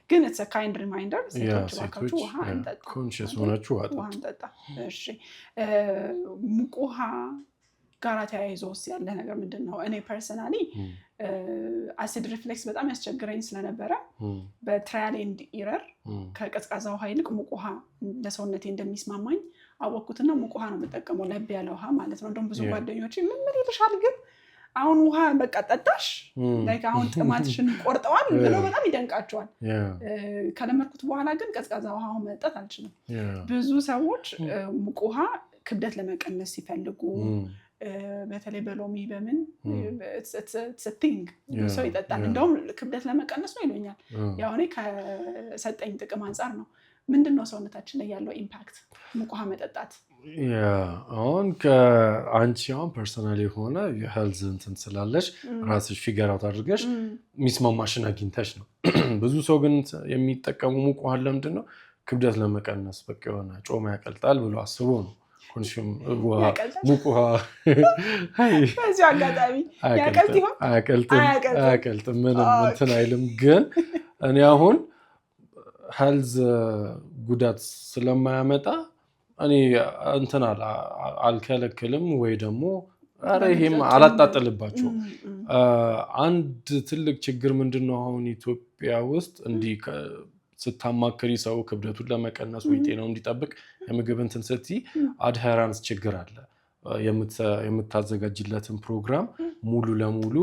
ግን it's a kind reminder ሴቶች ባካችሁ ውሃ እንጠጣ፣ ኮንሺየስ ሆናችሁ ውሃ እንጠጣ። እሺ ሙቅ ውሃ ጋር ተያይዞ ያለ ነገር ምንድን ነው? እኔ ፐርሰናሊ አሲድ ሪፍሌክስ በጣም ያስቸግረኝ ስለነበረ በትራያል ኤንድ ኢረር ከቀዝቃዛ ውሃ ይልቅ ሙቅ ውሃ ለሰውነቴ እንደሚስማማኝ አወቅኩትና ሙቅ ውሃ ነው የምጠቀመው፣ ለብ ያለ ውሃ ማለት ነው። እንደውም ብዙ ጓደኞቼ ምን ይልሻል ግን አሁን ውሃ በቃ ጠጣሽ ላይክ አሁን ጥማትሽን ቆርጠዋል ብለው በጣም ይደንቃቸዋል። ከለመድኩት በኋላ ግን ቀዝቃዛ ውሃ መጠጣት አልችልም። ብዙ ሰዎች ሙቅ ውሃ ክብደት ለመቀነስ ሲፈልጉ በተለይ በሎሚ በምን ቲንግ ሰው ይጠጣል እንደውም ክብደት ለመቀነስ ነው ይሉኛል ያው እኔ ከሰጠኝ ጥቅም አንፃር ነው ምንድነው ሰውነታችን ላይ ያለው ኢምፓክት ሙቅ ውሃ መጠጣት አሁን ከአንቺ አሁን ፐርሰናሊ ሆነ የሄልዝ እንትን ስላለሽ ራስሽ ፊገር አውት አድርገሽ ሚስማማሽን አግኝተሽ ነው ብዙ ሰው ግን የሚጠቀሙ ሙቅ ውሃ ለምንድን ነው ክብደት ለመቀነስ በቃ የሆነ ጮማ ያቀልጣል ብሎ አስቦ ነው ኮንሱም ሙቅ ውሃ በዚህ አጋጣሚ ያቀልጥ ይሆን አያቀልጥም ምንም እንትን አይልም ግን እኔ አሁን ሄልዝ ጉዳት ስለማያመጣ እኔ እንትን አልከለክልም ወይ ደግሞ አረ ይሄም አላጣጥልባቸው አንድ ትልቅ ችግር ምንድነው አሁን ኢትዮጵያ ውስጥ እንዲህ ስታማክሪ ሰው ክብደቱን ለመቀነስ ወይ ጤናው እንዲጠብቅ የምግብ እንትን ስትይ አድሄራንስ ችግር አለ የምታዘጋጅለትን ፕሮግራም ሙሉ ለሙሉ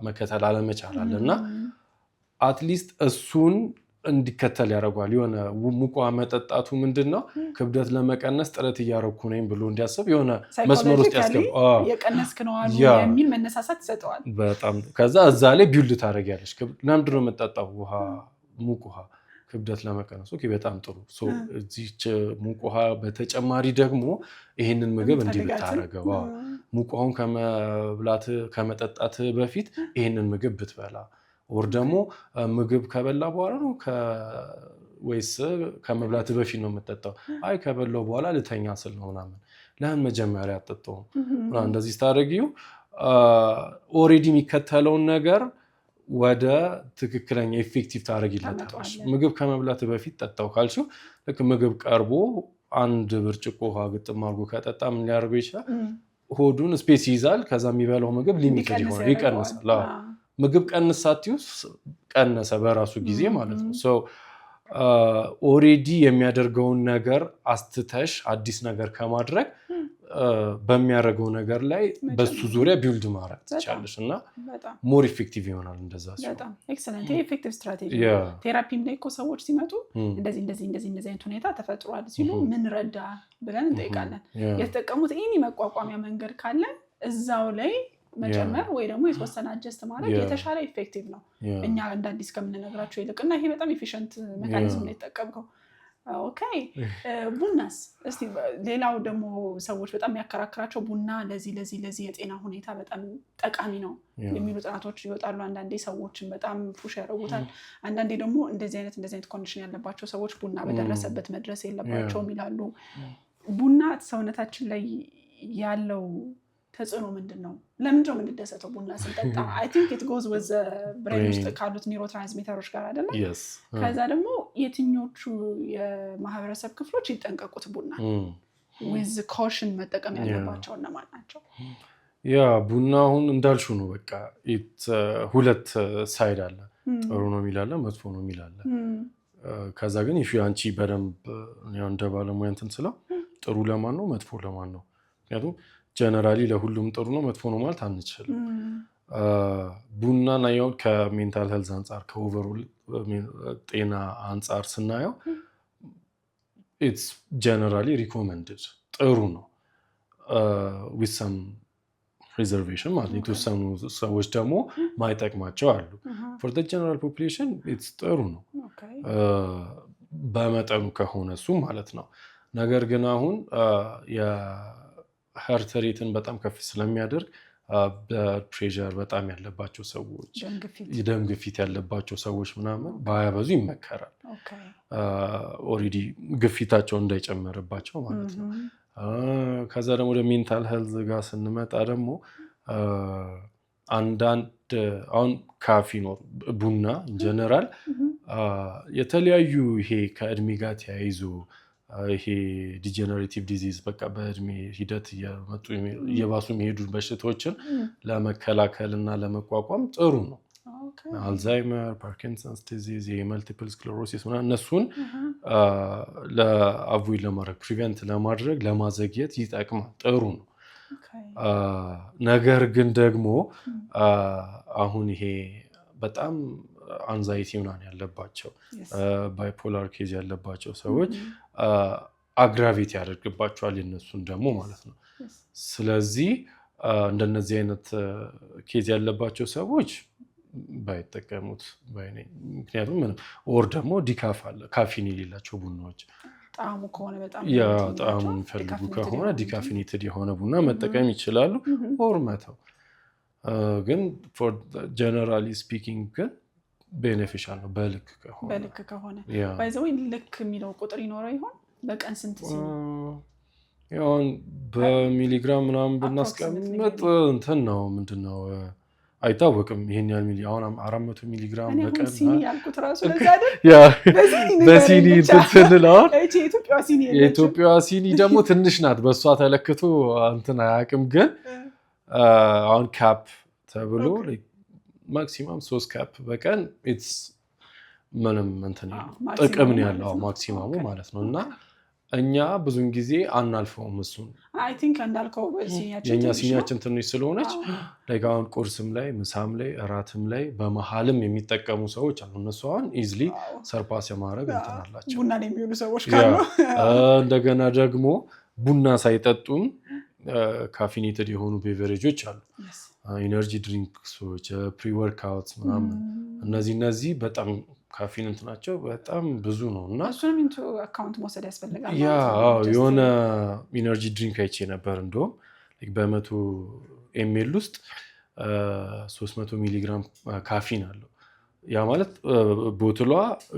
መከተል አለመቻል አለና አትሊስት እሱን እንዲከተል ያደርጋል የሆነ ሙቅ ውሃ መጠጣቱ ምንድነው ክብደት ለመቀነስ ጥረት እያደረኩ ነኝ ብሎ እንዲያስብ የሆነ መስመር ውስጥ ያስገባል የቀነስክ ነው አሉ የሚል መነሳሳት ይሰጠዋል በጣም ከዛ እዛ ላይ ቢውልድ ታደርጊያለሽ ለምንድነው የምጠጣው ውሃ ሙቅ ውሃ ክብደት ለመቀነስ ኦኬ በጣም ጥሩ ሶ እዚች ሙቅ ውሃ በተጨማሪ ደግሞ ይሄንን ምግብ እንዲብታረገው ሙቅ ውሃውን ከመጠጣት በፊት ይሄንን ምግብ ብትበላ ወር ደግሞ ምግብ ከበላ በኋላ ነው ወይስ ከመብላት በፊት ነው የምትጠጣው አይ ከበላው በኋላ ልተኛ ስል ነው ምናምን ለምን መጀመሪያ አጠጣው እንደዚህ ታደርጊው ኦሬዲ የሚከተለውን ነገር ወደ ትክክለኛ ኢፌክቲቭ ታደርጊለታለሽ ምግብ ከመብላት በፊት ጠጣው ካልሽው ልክ ምግብ ቀርቦ አንድ ብርጭቆ ውሃ ግጥም አድርጎ ከጠጣ ምን ሊያደርገው ይችላል ሆዱን ስፔስ ይዛል ከዛ የሚበላው ምግብ ሊሚትድ ይሆናል ይቀንሳል ምግብ ቀንሳቲው ቀነሰ በራሱ ጊዜ ማለት ነው ሶ ኦሬዲ የሚያደርገውን ነገር አስተተሽ አዲስ ነገር ከማድረግ በሚያደርገው ነገር ላይ በሱ ዙሪያ ቢልድ ማድረግ ትችላለሽ እና ሞር ኢፌክቲቭ ይሆናል እንደዛ ሲሆን በጣም ኤክሰለንት ኢፌክቲቭ ስትራቴጂ ቴራፒም ላይ እኮ ሰዎች ሲመጡ እንደዚህ አይነት ሁኔታ ተፈጥሯል ሲሉ ምን ረዳ ብለን እንጠይቃለን የተጠቀሙት ይሄን መቋቋሚያ መንገድ ካለ እዛው ላይ መጨመር ወይ ደግሞ የተወሰነ አጀስት ማድረግ የተሻለ ኢፌክቲቭ ነው እኛ እንደ አዲስ ከምንነግራቸው ይልቅና ይሄ በጣም ኤፊሽንት ሜካኒዝም ነው የተጠቀምከው ኦኬ ቡናስ እስቲ ሌላው ደግሞ ሰዎች በጣም የሚያከራክራቸው ቡና ለዚህ የጤና ሁኔታ በጣም ጠቃሚ ነው የሚሉ ጥናቶች ይወጣሉ አንዳንዴ ሰዎችን በጣም ፑሽ ያደርጉታል አንዳንዴ ደግሞ እንደዚህ አይነት ኮንዲሽን ያለባቸው ሰዎች ቡና በደረሰበት መድረስ የለባቸውም ይላሉ ቡና ሰውነታችን ላይ ያለው ተጽዕኖ ምንድነው ለምንድን ነው የምንደሰተው ቡና ስንጠጣ I think it goes with the brain ውስጥ ካሉት ኒውሮትራንስሚተሮች ጋር አይደለ ከዛ ደግሞ የትኞቹ የማህበረሰብ ክፍሎች ይጠንቀቁት ቡና with caution መጠቀም ያለባቸው እነማን ናቸው ያ ቡና አሁን እንዳልሹ ነው በቃ ሁለት ሳይድ አለ ጥሩ ነው የሚላለ መጥፎ ነው የሚላለ ከዛ ግን if አንቺ በደንብ ያው እንደ ባለሙያ እንትን ስለው ጥሩ ለማን ነው መጥፎ ለማን ነው ምክንያቱም ጀነራሊ ለሁሉም ጥሩ ነው መጥፎ ነው ማለት አንችልም ቡና ነው ከሜንታል ሄልዝ አንፃር ከኦቨርኦል ጤና አንፃር ስናየው it's generally recommended ጥሩ ነው with some reservation ማለት የተወሰኑ ሰዎች ደግሞ ማይጠቅማቸው አሉ for the general population it's ጥሩ ነው በመጠኑ ከሆነ እሱ ማለት ነው ነገር ግን አሁን heart rate በጣም ከፍ ስለሚያደርግ blood pressure በጣም ያለባቸው ሰዎች የደም ግፊት ያለባቸው ሰዎች ምናምን ባያበዙ ይመከራል ኦሬዲ ግፊታቸው እንዳይጨመርባቸው ማለት ነው ከዛ ደግሞ ወደ ሜንታል ሄልዝ ጋር ስንመጣ ደግሞ አንዳንድ አሁን ካፊን ቡና ጀነራል የተለያዩ ይሄ ከእድሜ ጋር ተያይዞ ይሄ ዲጀነሬቲቭ ዲዚዝ በቃ በእድሜ ሂደት እየባሱ የሚሄዱ በሽታዎችን ለመከላከልና ለመቋቋም ጥሩ ነው አልዛይመር ፓርኪንሰንስ ዲዚዝ የመልቲፕል ስክለሮሲስ እነሱን ለአቮይድ ለማድረግ ፕሪቨንት ለማድረግ ለማዘግየት ይጠቅማል ጥሩ ነው ነገር ግን ደግሞ አሁን ይሄ በጣም አንዛይቲ ምናምን ያለባቸው ባይፖላር ኬዝ ያለባቸው ሰዎች አግራቬት ያደርግባቸዋል የነሱን ደግሞ ማለት ነው። ስለዚህ እንደነዚህ አይነት ኬዝ ያለባቸው ሰዎች ባይጠቀሙት ባይነኝ። ምክንያቱም ምንም ኦር ደግሞ ዲካፍ አለ ካፊን የሌላቸው ቡናዎች ጣዕሙ ከሆነ በጣም ጣዕሙ የሚፈልጉ ከሆነ ዲካፊኔትድ የሆነ ቡና መጠቀም ይችላሉ ኦር መተው። ግን ፎር ጀነራሊ ስፒኪንግ ግን ቤኔፊሻል ነው በልክ ከሆነ ባይዘው ልክ የሚለው ቁጥር ይኖረው ይሆን በቀን ስንት ሲኒ ያውን በሚሊግራም ምናምን ብናስቀምጥ እንትን ነው ምንድነው አይታወቅም። ይሄን ያህል ሚሊ አሁን 400 ሚሊግራም በቀን ሲኒ ያልኩት ራሱ ለዛ አይደል በሲኒ እንትንል አሁን የኢትዮጵያ ሲኒ ደግሞ ትንሽ ናት በሷ ተለክቶ እንትን አያውቅም። ግን አሁን ካፕ ተብሎ ማክሲማም 3 ካፕ በቀን ኢትስ ምንም እንትን ጥቅም ነው ያለው ማክሲማሙ ማለት ነው። እና እኛ ብዙን ጊዜ አናልፈውም እሱን አይ ቲንክ እንዳልከው የኛ ሲኒያችን ትንሽ ስለሆነች ላይክ አሁን ቁርስም ላይ ምሳም ላይ እራትም ላይ በመሃልም የሚጠቀሙ ሰዎች አሉ። እነሱ አሁን ኢዝሊ ሰርፓስ የማድረግ እንትን አላቸው ቡና ላይ የሚውሉ ሰዎች ካሉ እንደገና ደግሞ ቡና ሳይጠጡም ካፊኔትድ የሆኑ ቤቨሬጆች አሉ ኢነርጂ ድሪንክሶች ፕሪ ወርክአውት ምናምን እነዚህ በጣም ካፊን እንትናቸው በጣም ብዙ ነው እና እሱንም ኢንቱ አካውንት መውሰድ ያስፈልጋል። የሆነ ኢነርጂ ድሪንክ አይቼ ነበር እንደውም በ100 ኤምኤል ውስጥ 300 ሚሊግራም ካፊን አለው። ያ ማለት ቦትሏ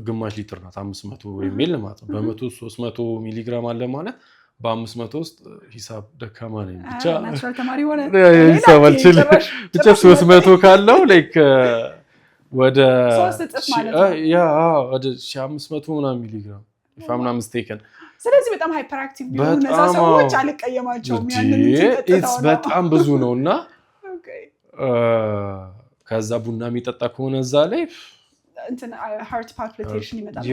ግማሽ ሊትር ናት 500 ኤምኤል ማለት ነው። በ100 300 ሚሊግራም አለ ማለት በ500 ውስጥ ሂሳብ ደካማ ነኝ ብቻ ናቹራል ተማሪ ሆነ ሂሳብ አልችልም ብቻ 300 ካለው ላይክ ወደ 3 እጥፍ ማለት ነው ወደ 500 ምናምን ሚሊግራም ኢፋምና ሚስቴከን። ስለዚህ በጣም ሃይፐር አክቲቭ ቢሆኑ እነዛ ሰዎች አልቀየማቸውም ያንን ኢትስ በጣም ብዙ ነውና ከዛ ቡና የሚጠጣ ከሆነ እዛ ላይ እንትን ሃርት ፓልፒቴሽን ይመጣል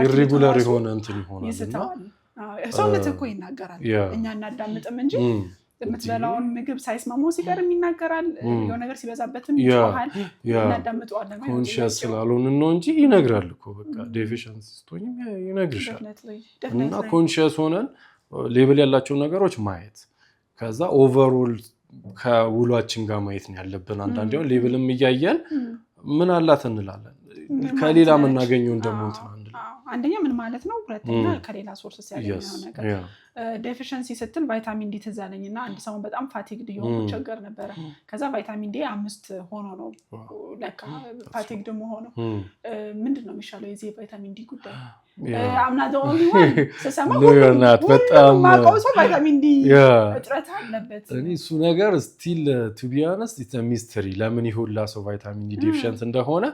ኢሬጉላር የሆነ እንትን ይሆናልና ሰውነት እኮ ይናገራል። እኛ እናዳምጥም እንጂ የምትበላውን ምግብ ሳይስማማው ሲቀርም ይናገራል። የሆነ ነገር ሲበዛበትም ይጮሃል። እናዳምጠዋለን። ኮንሺየስ ስላልሆንን ነው እንጂ ይነግራል እኮ በቃ ዴፊሽንሲ ስትሆኝም ይነግርሻል። እና ኮንሺየስ ሆነን ሌብል ያላቸው ነገሮች ማየት ከዛ ኦቨርኦል ከውሏችን ጋር ማየት ነው ያለብን። አንዳንዴ አሁን ሌብልም እያየን ምን አላት እንላለን ከሌላ የምናገኘውን ደግሞ እንትን አንል አንደኛ ምን ማለት ነው፣ ሁለተኛ ከሌላ ሶርስ ሲያገኘው ነገር ዴፊሽንሲ ስትል ቫይታሚን ዲ ትዝ አለኝና አንድ ሰሞን በጣም ፋቲግድ የሆኑ ቸገር ነበረ። ከዛ ቫይታሚን ዲ 5 ሆኖ ነው ለካ ፋቲግድ ሆኖ ምንድነው የሚሻለው የዚህ ቫይታሚን ዲ ጉዳይ አምና ደውል ይሆን ሰሰማ በጣም ማቆሶ ቫይታሚን ዲ እጥረት አለበት። እኔ እሱ ነገር ስቲል ቱ ቢ ኦነስት ኢትስ አ ሚስተሪ ለምን ይሁላ ሰው ቫይታሚን ዲ ዴፊሽንት እንደሆነ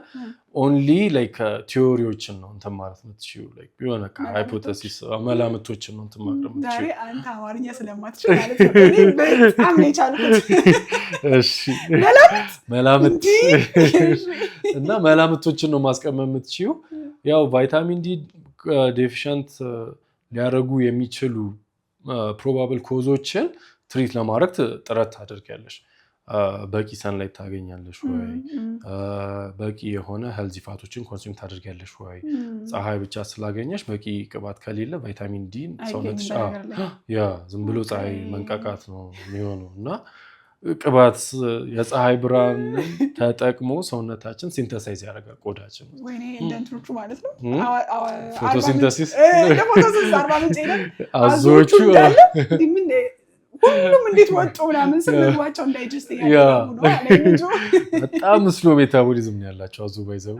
ኦንሊ ላይክ ቲዮሪዎችን ነው እንትን ማለት ነው ትችዩ ላይክ የሆነ ሃይፖቴሲስ መላምቶችን ነው እንትን ማለት ነው። ዛሬ አንተ አማርኛ ስለማትችል ማለት ነው እኔ በጣም ነው የቻልኩት። እሺ መላምት እና መላምቶችን ነው ማስቀመጥ የምትችዩ። ያው ቫይታሚን ዲ ዴፊሽንት ሊያደርጉ የሚችሉ ፕሮባብል ኮዞችን ትሪት ለማድረግ ጥረት ታደርጊያለሽ። በቂ ሰንላይት ታገኛለሽ ወይ? በቂ የሆነ ሄልዚ ፋቶችን ኮንሱም ታደርጊያለሽ ወይ? ፀሐይ ብቻ ስላገኘሽ በቂ ቅባት ከሌለ ቫይታሚን ዲ ሰውነትሽ ዝም ብሎ ፀሐይ መንቃቃት ነው የሚሆነው እና ቅባት የፀሐይ ብርሃን ተጠቅሞ ሰውነታችን ሲንተሳይዝ ያደርጋል ቆዳችን። ወይኔ እንደንትሮቹ ማለት ነው ፎቶሲንተሲስ ለፎቶሲንተሲስ 40 ምንጭ ይላል አዞቹ ሁሉም እንዴት ወጡ ምናምን ስለምግባቸው እንዳይጀስት ያደርጉ ነው አለኝ። በጣም ስሎ ሜታቦሊዝም ያላቸው አዞ ባይዘው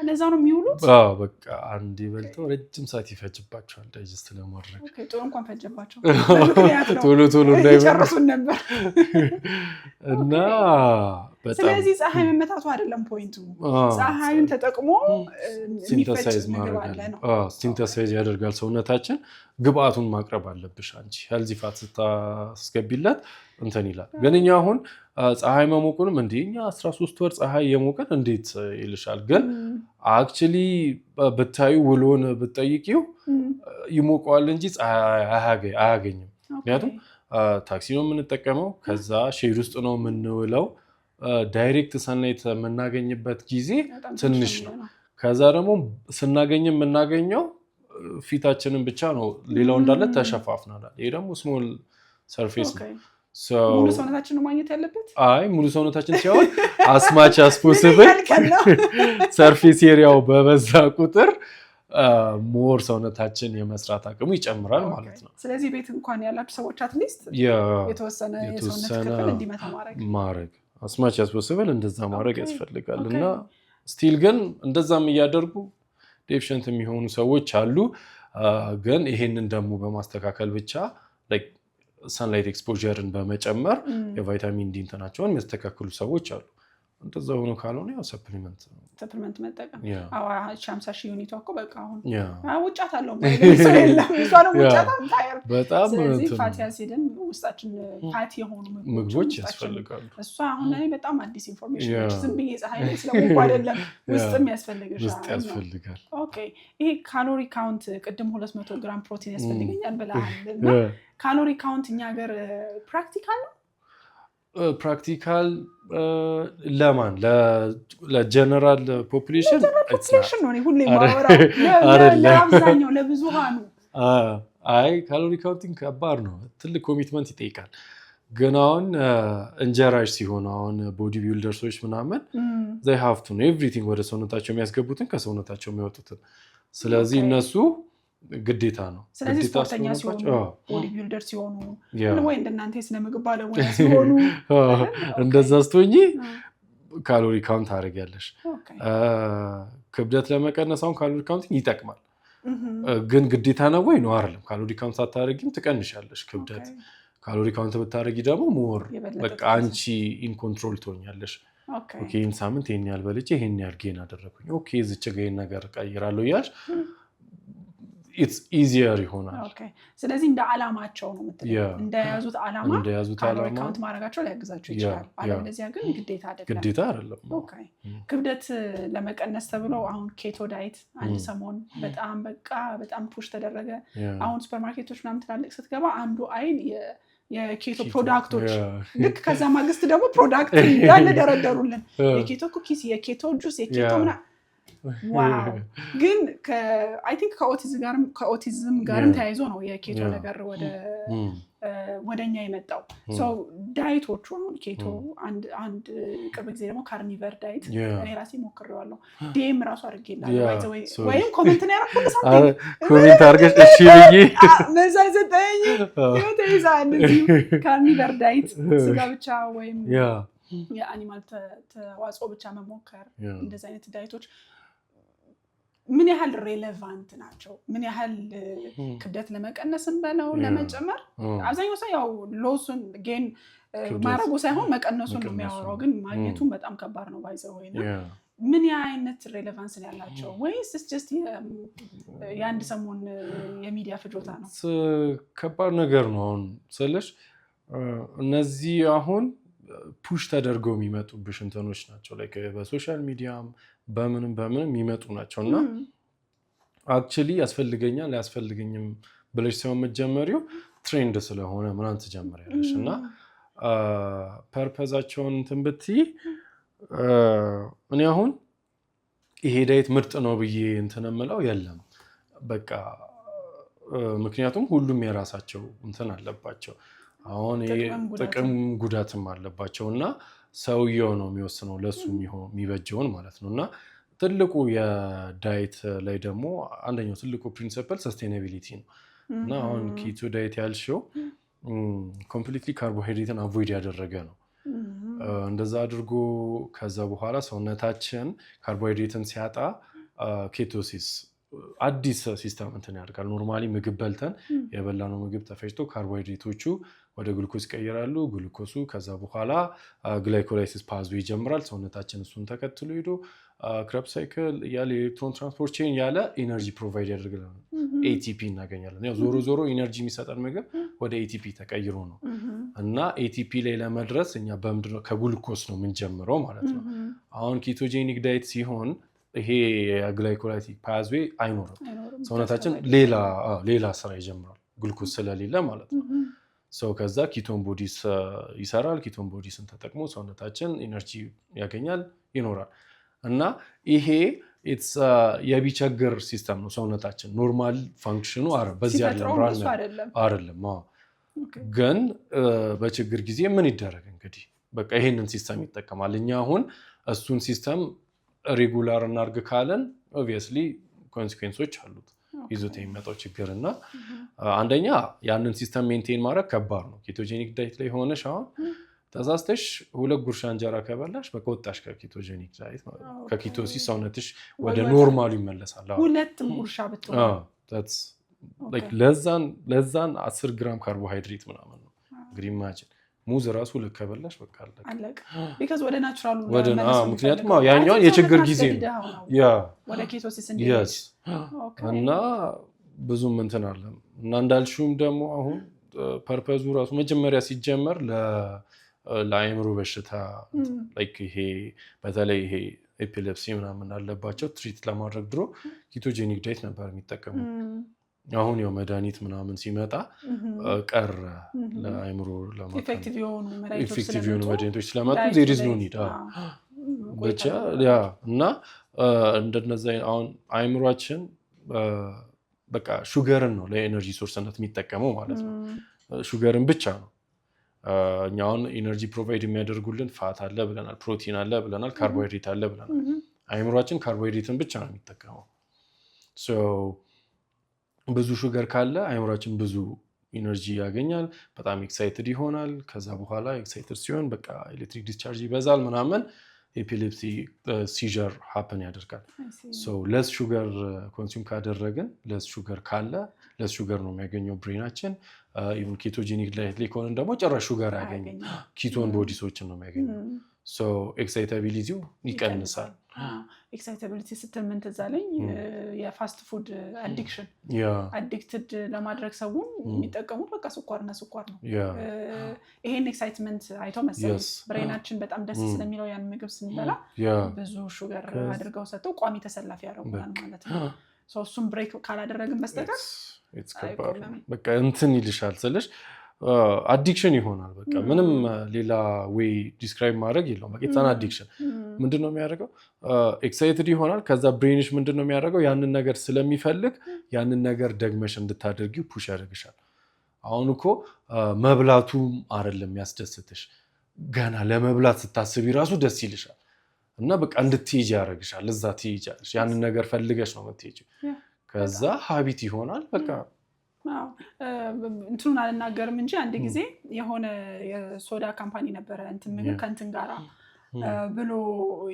ለዛ ነው የሚውሉት። በቃ አንዴ በልተው ረጅም ሰዓት ይፈጅባቸዋል ዳይጀስት ለማድረግ። ኦኬ ጥሩ እንኳን ፈጀባቸው ቶሎ እንዳይጨርሱን ነበር እና በጣም ስለዚህ ፀሐይ መመታቱ አይደለም ፖይንቱ፣ ፀሐዩን ተጠቅሞ ሲንተሳይዝ ማድረግ ነው። ሲንተሳይዝ ያደርጋል ሰውነታችን። ግብአቱን ማቅረብ አለብሽ አንቺ ሄልዚ ፋት ስታስገቢለት እንትን ይላል። ግን እኛ አሁን ፀሐይ መሞቁንም እንደኛ 13 ወር ፀሐይ የሞቀን እንዴት ይልሻል። ግን አክቹሊ ብታዩ ውሎን ብትጠይቂው ይሞቀዋል እንጂ ፀሐይ አያገኝም። ምክንያቱም ታክሲ ነው የምንጠቀመው፣ ከዛ ሼድ ውስጥ ነው የምንውለው። ዳይሬክት ሰንላይት የምናገኝበት ጊዜ ትንሽ ነው። ከዛ ደግሞ ስናገኝ የምናገኘው ፊታችንን ብቻ ነው ሌላው እንዳለ ተሸፋፍናል ይሄ ደግሞ ስሞል ሰርፌስ ነው ሙሉ ሰውነታችንን ማግኘት ያለበት አይ ሙሉ ሰውነታችን ሲሆን አስማች አስፖሲብል ሰርፌስ ኤሪያው በበዛ ቁጥር ሞር ሰውነታችን የመስራት አቅሙ ይጨምራል ማለት ነው ስለዚህ ቤት እንኳን ያላችሁ ሰዎች አትሊስት የተወሰነ የሰውነት ክፍል እንዲመታ ማድረግ አስማች አስፖሲብል እንደዛ ማድረግ ያስፈልጋልና ስቲል ግን እንደዛም እያደረጉ ዴፊሽንት የሚሆኑ ሰዎች አሉ ግን ይሄንን ደግሞ በማስተካከል ብቻ ላይክ ሰንላይት ኤክስፖዠርን በመጨመር የቫይታሚን ዲ እንትናቸውን የሚያስተካክሉ ሰዎች አሉ እንደዛ ሆኖ ካልሆነ ያው ሰፕሊመንት መጠቀም አዎ 50,000 ዩኒት እኮ በቃ አሁን ውጫት አለው ማለት ነው የለም እሷንም ውጫት አንታየር በጣም ስለዚህ ፋቲ አሲድን ውስጣችን ፋቲ የሆኑ ምግቦች ያስፈልጋሉ እሷ አሁን ላይ በጣም አዲስ ኢንፎርሜሽን ዝም ብዬ ፀሐይ ላይ ስለሞቁ አይደለም ውስጥም ያስፈልጋል ኦኬ ይሄ ካሎሪ ካውንት ቅድም 200 ግራም ፕሮቲን ያስፈልገኛል ብለሃል ካሎሪ ካውንት እኛ ሀገር ፕራክቲካል ነው ፕራክቲካል ለማን ለጀነራል ፖፑሌሽን ነው ሁሌ ማወራው ለአብዛኛው ለብዙሃኑ አይ ካሎሪ ካውንቲንግ ከባድ ነው ትልቅ ኮሚትመንት ይጠይቃል ግን አሁን እንጀራሽ ሲሆን አሁን ቦዲ ቢልደርሶች ምናምን they have to know everything ወደ ሰውነታቸው የሚያስገቡትን ከሰውነታቸው የሚወጡትን ስለዚህ እነሱ ግዴታ ነው ስለዚህ ስፖርተኛ ሲሆኑ ቦዲ ቢልደር ሲሆኑ ወይ እንደናንተ የስነ ምግብ ባለሙያ ሲሆኑ እንደዛ ስትሆኚ ካሎሪ ካውንት ታደርጊያለሽ ክብደት ለመቀነስ አሁን ካሎሪ ካውንቲንግ ይጠቅማል ግን ግዴታ ነው ወይ ነው አይደለም ካሎሪ ካውንት አታደርጊም ትቀንሻለሽ ክብደት ካሎሪ ካውንት ብታደርጊ ደግሞ ሞር በቃ አንቺ ኢን ኮንትሮል ትሆኛለሽ ኦኬ ኢን ሳምንት ይሄን ያህል በልቼ ይሄን ያህል ጌን አደረኩኝ ኦኬ እዚች ጋር ይሄን ነገር ቀይራለሁ ያልሽ it's easier ይሆናል ኦኬ ስለዚህ እንደ አላማቸው ነው የምትለው እንደያዙት አላማ ካሎሪ ካውንት ማድረጋቸው ሊያግዛቸው ይችላል አለበለዚያ ግን ግዴታ አይደለም ኦኬ ክብደት ለመቀነስ ተብሎ አሁን ኬቶ ዳይት አንድ ሰሞን በጣም ፑሽ ተደረገ አሁን ሱፐርማርኬቶች ምናምን ትላልቅ ስትገባ አንዱ አይን የኬቶ ፕሮዳክቶች ልክ ከዛ ማግስት ደግሞ ፕሮዳክት ያለ ደረደሩልን የኬቶ ኩኪስ የኬቶ ጁስ የኬቶ ምናምን ዋው ግን አይ ቲንክ ከኦቲዝም ጋርም ተያይዞ ነው የኬቶ ነገር ወደኛ የመጣው ሶ ዳይቶቹ አሁን ኬቶ አንድ ቅርብ ጊዜ ደግሞ ካርኒቨር ዳይት እኔ ራሴ ሞክሬዋለሁ ዴም ራሱ አድርጌላለሁ ወይም ኮሜንት ነው ያደረኩት ኮሜንት አድርገሽ እሺ ብዬ መሳይ ሰጠኝ ይወተይዛ እንደዚህ ካርኒቨር ዳይት ስጋ ብቻ ወይም የአኒማል ተዋጽኦ ብቻ መሞከር እንደዚህ አይነት ዳይቶች ምን ያህል ሬሌቫንት ናቸው ምን ያህል ክብደት ለመቀነስም በለው ለመጨመር አብዛኛው ሰው ያው ሎሱን ጌን ማረጉ ሳይሆን መቀነሱን ነው የሚያወራው ግን ማግኘቱን በጣም ከባድ ነው ባይዘው ወይና ምን አይነት ሬሌቫንስ ነው ያላቸው ወይስ just የአንድ ሰሞን የሚዲያ ፍጆታ ነው ከባድ ነገር ነው አሁን ስለሽ እነዚህ አሁን ፑሽ ተደርገው የሚመጡብሽ እንትኖች ናቸው ላይክ በሶሻል ሚዲያም በምንም የሚመጡ ናቸውና አክቹሊ ያስፈልገኛል ያስፈልገኝም ብለሽ ሳይሆን መጀመሪያው ትሬንድ ስለሆነ ምናምን ትጀምሪያለሽ እና ፐርፐዛቸውን እንትን ብትይ እኔ አሁን ይሄ ዳይት ምርጥ ነው ብዬ እንትን እምለው የለም በቃ ምክንያቱም ሁሉም የራሳቸው እንትን አለባቸው አሁን ጥቅም ጉዳትም አለባቸውና ሰውየው ነው የሚወስነው ለሱ የሚበጀውን ማለት ነውና ትልቁ የዳይት ላይ ደግሞ አንደኛው ትልቁ ፕሪንሲፕል ሰስቴናቢሊቲ ነው እና አሁን ኪቶ ዳይት ያልሽው ኮምፕሊትሊ ካርቦሃይድሬትን አቮይድ ያደረገ ነው እንደዛ አድርጎ ከዛ በኋላ ሰውነታችን ካርቦሃይድሬትን ሲያጣ ኬቶሲስ አዲስ ሲስተም እንትን ያደርጋል ኖርማሊ ምግብ በልተን የበላነው ምግብ ተፈጭቶ ካርቦሃይድሬቶቹ ወደ ግሉኮስ ይቀየራሉ ግሉኮሱ ከዛ በኋላ ግላይኮላይሲስ ፓዝዌ ይጀምራል ሰውነታችን እሱን ተከትሎ ሄዶ ክረብ ሳይክል ያለ ኤሌክትሮን ትራንስፖርት ቼን ያለ ኢነርጂ ፕሮቫይድ ያደርጋል ኤቲፒ እናገኛለን ያው ዞሮ ኢነርጂ የሚሰጠን ምግብ ወደ ኤቲፒ ተቀይሮ ነው እና ኤቲፒ ላይ ለመድረስ እኛ በምንድነው ከግሉኮስ ነው የምንጀምረው ማለት ነው አሁን ኬቶጄኒክ ዳይት ሲሆን ይሄ ግላይኮላይቲክ ፓዝዌ አይኖርም ሰውነታችን ሌላ ስራ ይጀምራል ግሉኮስ ስለሌለ ማለት ነው ሰው ከዛ ኪቶን ቦዲስ ይሰራል ኪቶን ቦዲስን ተጠቅሞ ሰውነታችን ኢነርጂ ያገኛል ይኖራል እና ይሄ ኢትስ የቢቸግር ሲስተም ነው ሰውነታችን ኖርማል ፋንክሽኑ በዚህ አይደለም ግን በችግር ጊዜ ምን ይደረግ እንግዲህ በቃ ይሄንን ሲስተም ይጠቀማል እኛ አሁን እሱን ሲስተም ሬጉላር እናርግ ካለን obviously ኮንሲኩዌንሶች አሉት ይዞት የሚመጣው ችግርና አንደኛ ያንን ሲስተም ሜንቴን ማድረግ ከባድ ነው ኬቶጄኒክ ዳይት ላይ ሆነሽ አሁን ተዛስተሽ 2 ጉርሻ እንጀራ ከበላሽ በቃ ወጣሽ ከኬቶጄኒክ ዳይት ከኬቶሲስ ሰውነትሽ ወደ ኖርማሉ ይመለሳል 2 ጉርሻ ብትሆን that's like ለዛን 10 ግራም ካርቦሃይድሬት ምናምን ነው እንግዲህ ኢማጂን ሙዝ ራሱ ለከበላሽ በቃ አለቀ because ወደ ናቹራሉ ምክንያቱም ያኛው የችግር ጊዜ ነው ያ ወደ ኬቶሲስ እንዲሄድ እና ብዙም እንትን አለ እና እንዳልሽውም ደግሞ አሁን ፐርፐዙ ራሱ መጀመሪያ ሲጀመር ለአይምሮ በሽታ ላይክ ይሄ በተለይ ይሄ ኤፒሌፕሲ ምናምን አለባቸው ትሪት ለማድረግ ድሮ ኬቶጄኒክ ዳይት ነበር የሚጠቀሙ አሁን ያው መድኃኒት ምናምን ሲመጣ ቀር ለአይምሮ ለማከም ኢፌክቲቭ የሆኑ መድኃኒቶች ስለመጡ there is no need ብቻ ያ እና እንደነዛ አሁን አይምሮአችን በቃ ሹገርን ነው ለኤነርጂ ሶርስነት የሚጠቀመው ማለት ነው ሹገርን ብቻ ነው እኛ አሁን ኢነርጂ ፕሮቫይድ የሚያደርጉልን ፋት አለ ብለናል ፕሮቲን አለ ብለናል ካርቦሃይድሬት አለ ብለናል አይምሮአችን ካርቦሃይድሬትን ብቻ ነው የሚጠቀመው ሶ ብዙ ሹገር ካለ አይምሮአችን ብዙ ኢነርጂ ያገኛል በጣም ኤክሳይትድ ይሆናል ከዛ በኋላ ኤክሳይትድ ሲሆን በቃ ኤሌክትሪክ ዲስቻርጅ ይበዛል ምናምን ኤፒሌፕሲ ሲጀር ሃፕን ያደርጋል ሶ ለስ ሹገር ኮንሱም ካደረግን ለስ ሹገር ካለ ለስ ሹገር ነው የሚያገኘው ብሬናችን ኢቭን ኬቶጄኒክ ዳይት ላይ ከሆነ ደግሞ ጭራሽ ሹገር ያገኛል ኪቶን ቦዲሶችን ነው የሚያገኘው ሶ ኤክሳይታቢሊቲው ይቀንሳል ኤክሳይታቢሊቲ ስትል ምን ትዝ አለኝ የፋስት ፉድ አዲክሽን አዲክትድ ለማድረግ ሰውን የሚጠቀሙት በቃ ስኳር ነው ይሄን ኤክሳይትመንት አይተው መሰለኝ ብሬናችን በጣም ደስ ስለሚለው ያን ምግብ ስንበላ ብዙ ሹገር አድርገው ሰጥተው ቋሚ ተሰላፊ ያደርጉናል ማለት ነው ሶ እሱም ብሬክ ካላደረግን በስተቀር በቃ እንትን ይልሻል ስለሽ አዲክሽን ይሆናል በቃ ምንም ሌላ ዌይ ዲስክራይብ ማድረግ የለውም በቃ ኢትስ አን አዲክሽን ምንድነው የሚያደርገው ኤክሳይትድ ይሆናል ከዛ ብሬንሽ ምንድነው የሚያደርገው ያንን ነገር ስለሚፈልግ ያንን ነገር ደግመሽ እንድታደርጊው ፑሽ ያደርግሻል አሁን እኮ መብላቱ አይደለም ያስደስትሽ ገና ለመብላት ስታስቢ ራሱ ደስ ይልሻል እና በቃ እንድትይጂ ያደርግሻል እዛ ትይጃለሽ ያንን ነገር ፈልገሽ ነው የምትይጂው ከዛ ሃቢት ይሆናል በቃ እንትኑን አልናገርም እንጂ አንድ ጊዜ የሆነ የሶዳ ካምፓኒ ነበረ እንትን ምግብ ከእንትን ጋራ ብሎ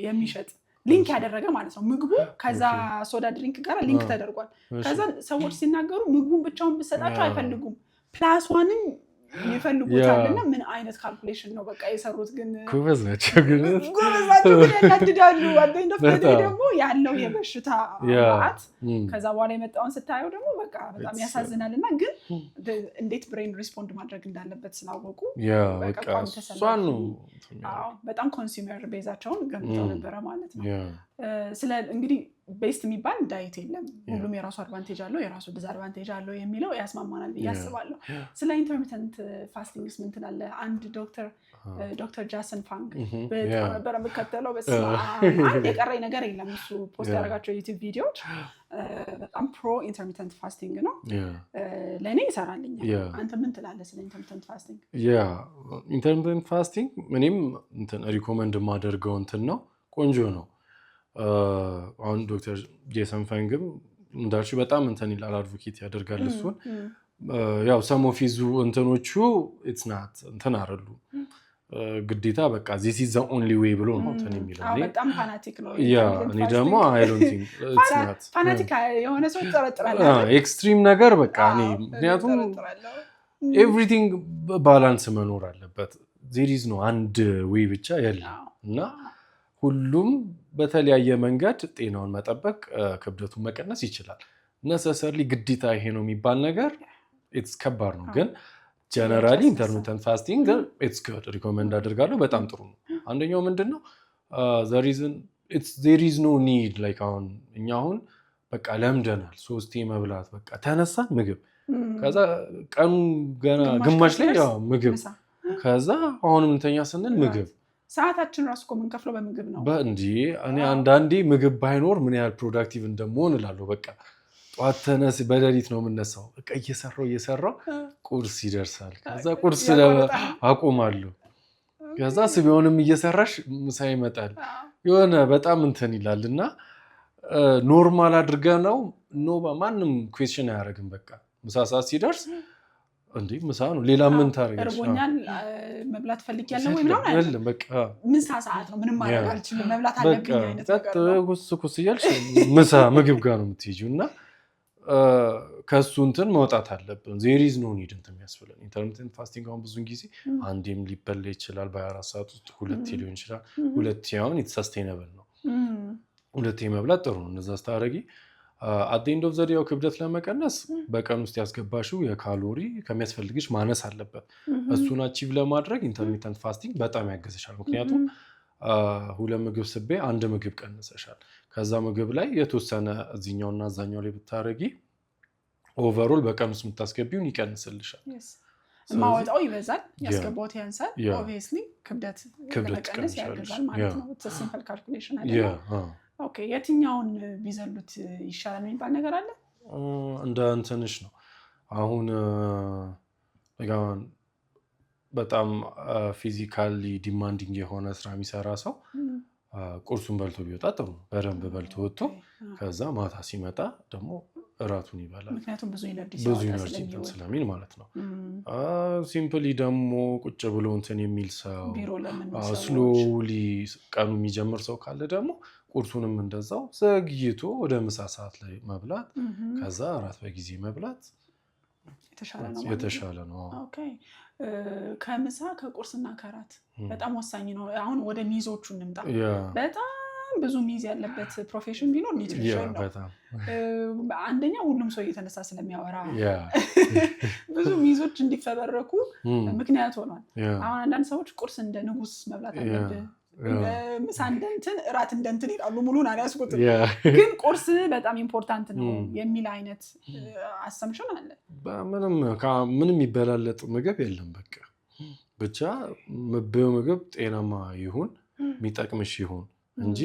የሚሸጥ ሊንክ ያደረገ ማለት ነው ምግቡ ከዛ ሶዳ ድሪንክ ጋር ሊንክ ተደርጓል ከዛ ሰዎች ሲናገሩ ምግቡን ብቻውን ብሰጣቸው አይፈልጉም ፕላስዋንም ይፈልጉታልና ምን አይነት ካልኩሌሽን ነው በቃ የሰሩት ግን ጎበዝ ናቸው ግን ያናድዳሉ አገኝተፈደ ደግሞ ያለው የበሽታ ማት ከዛ በኋላ የመጣውን ስታየው ደግሞ በቃ በጣም ያሳዝናልና ግን እንዴት ብሬን ሪስፖንድ ማድረግ እንዳለበት ስላወቁ በቃ እሷን ነው በጣም ኮንሱመር ቤዛቸውን ገምተው ነበረ ማለት ነው ስለ እንግዲህ ቤስት የሚባል ዳይት የለም ሁሉም የራሱ አድቫንቴጅ አለው የራሱ ዲስአድቫንቴጅ አለው የሚለው ያስማማናል ያስባለሁ ስለ ኢንተርሚተንት ፋስቲንግስ ምን ትላለህ አንድ ዶክተር ጃሰን ፋንግ በጣም ነበር የምከተለው አንድ የቀረኝ ነገር የለም እሱ ፖስት ያደረጋቸው ዩቲዩብ ቪዲዮዎች በጣም ፕሮ ኢንተርሚተንት ፋስቲንግ ነው ለእኔ ይሰራልኛል አንተ ምን ትላለህ ስለ ኢንተርሚተንት ፋስቲንግ ኢንተርሚተንት ፋስቲንግ እኔም ሪኮመንድ የማደርገው እንትን ነው ቆንጆ ነው አሁን ዶክተር ጄሰን ፋንግም እንዳልሽው በጣም እንትን ይላል አድቮኬት ያደርጋል እሱን ያው ሰሞፊዙ እንትኖቹ ኢትስ ናት እንትን አይደሉ ግዴታ በቃ this is the only way ብሎ ነው እንትን የሚለው በጣም ፋናቲክ ነው እኔ ደግሞ I don't think it's not ፋናቲክ የሆነ ሰው ይጠረጥራል ኤክስትሪም ነገር በቃ እኔ ምክንያቱም ኤቭሪቲንግ ባላንስ መኖር አለበት there is no አንድ way ብቻ የለም እና ሁሉም በተለያየ መንገድ ጤናውን መጠበቅ ክብደቱን መቀነስ ይችላል ነሰሰርሊ ግዴታ ይሄ ነው የሚባል ነገር ኢትስ ከባድ ነው ግን ጀነራሊ ኢንተርሚተንት ፋስቲንግ ኢትስ ጉድ ሪኮመንድ አደርጋለሁ በጣም ጥሩ ነው አንደኛው ምንድነው there is no need like አሁን እኛ አሁን በቃ ለምደናል ሶስቴ መብላት በቃ ተነሳን ምግብ ከዛ ቀኑ ገና ግማሽ ላይ ያው ምግብ ከዛ አሁንም እንተኛ ስንል ምግብ ሰዓታችን ራሱ እኮ የምንከፍለው በምግብ ነው በእንጂ እኔ አንዳንዴ ምግብ ባይኖር ምን ያህል ፕሮዳክቲቭ እንደምሆን እላለሁ በቃ ጠዋት ተነስ በሌሊት ነው የምነሳው በቃ እየሰራው ቁርስ ይደርሳል ከዛ ቁርስ አቆማለሁ ከዛ ስቢውንም እየሰራሽ ምሳ ይመጣል የሆነ በጣም እንትን ይላልና ኖርማል አድርገነው ማንም ኩዌስችን አያደርግም በቃ ምሳ ሰዓት ሲደርስ እንዴ ምሳ ነው ሌላ ምን ታረጋለሽ እርቦኛል መብላት ፈልጊያለሁ ወይ ምናምን አይደለም በቃ ምሳ ሰዓት ነው ምንም ማድረግ አልችልም መብላት አለብኝ አይነት ነገር ነው ኩስ እያልሽ ምሳ ምግብ ጋር ነው የምትሄጂውና ከሱ እንትን መውጣት አለብን ዜር ኢዝ ኖ ኒድ እንትን የሚያስፈልገን ኢንተርሚተንት ፋስቲንግ አሁን ብዙን ጊዜ አንዴም ሊበላ ይችላል በ24 ሰዓት ውስጥ ሁለቴ ሊሆን ይችላል ሁለቴ አሁን ኢትስ ሰስቴይነብል ነው ሁለቴ መብላት ጥሩ ነው እንደዛ ስታረጊ at the end of the day ክብደት ለመቀነስ በቀን ውስጥ ያስገባሽው የካሎሪ ከሚያስፈልግሽ ማነስ አለበት እሱን አቺቭ ለማድረግ ኢንተርሚተንት ፋስቲንግ በጣም ያገዘሻል ምክንያቱም ሁለት ምግብ ስቤ አንድ ምግብ ቀንሰሻል ከዛ ምግብ ላይ የተወሰነ እዚህኛውና አዛኛው ላይ ብታረጊ ኦቨርኦል በቀን ውስጥ የምታስገቢውን ይቀንስልሻል ማወጣው ይበዛል ያስገባውት ያንሳል obviously ክብደት ለመቀነስ ያገዛል ማለት ነው it's a simple calculation አይደል ኦኬ የትኛውን ቢዘሉት ይሻላል የሚባል ነገር አለ እንደ እንትንሽ ነው አሁን በጣም ፊዚካሊ ዲማንዲንግ የሆነ ስራ የሚሰራ ሰው ቁርሱን በልቶ ቢወጣ ጥሩ በደንብ በልቶ ወጥቶ ከዛ ማታ ሲመጣ ደግሞ እራቱን ይበላል ምክንያቱም ብዙ ኢነርጂ ስለሚል ማለት ነው ሲምፕሊ ደግሞ ቁጭ ብሎ እንትን የሚል ሰው ስሎሊ ቀኑ የሚጀምር ሰው ካለ ደግሞ ቁርሱንም እንደዛው ዘግይቶ ወደ ምሳ ሰዓት ላይ መብላት ከዛ እራት በጊዜ መብላት የተሻለ ነው ኦኬ ከምሳ ከቁርስና ከራት በጣም ወሳኝ ነው አሁን ወደ ሚዞቹ እንምጣ በጣም ብዙ ሚዝ ያለበት ፕሮፌሽን ቢኖር ኒውትሪሽን ነው አንደኛ ሁሉም ሰው እየተነሳ ስለሚያወራ ብዙ ሚዞች እንዲፈበረኩ ምክንያት ሆኗል አሁን አንዳንድ ሰዎች ቁርስ እንደ ንጉስ መብላት አለበት ምሳ እንደንትን እራት እንደንትን ይላሉ ሙሉን አላስቆጥ ግን ቁርስ በጣም ኢምፖርታንት ነው የሚል አይነት አሰምሽን አለ ምንም ይበላለጥ ምግብ የለም በቃ ብቻ ምግብ ጤናማ ይሁን የሚጠቅምሽ ይሁን እንጂ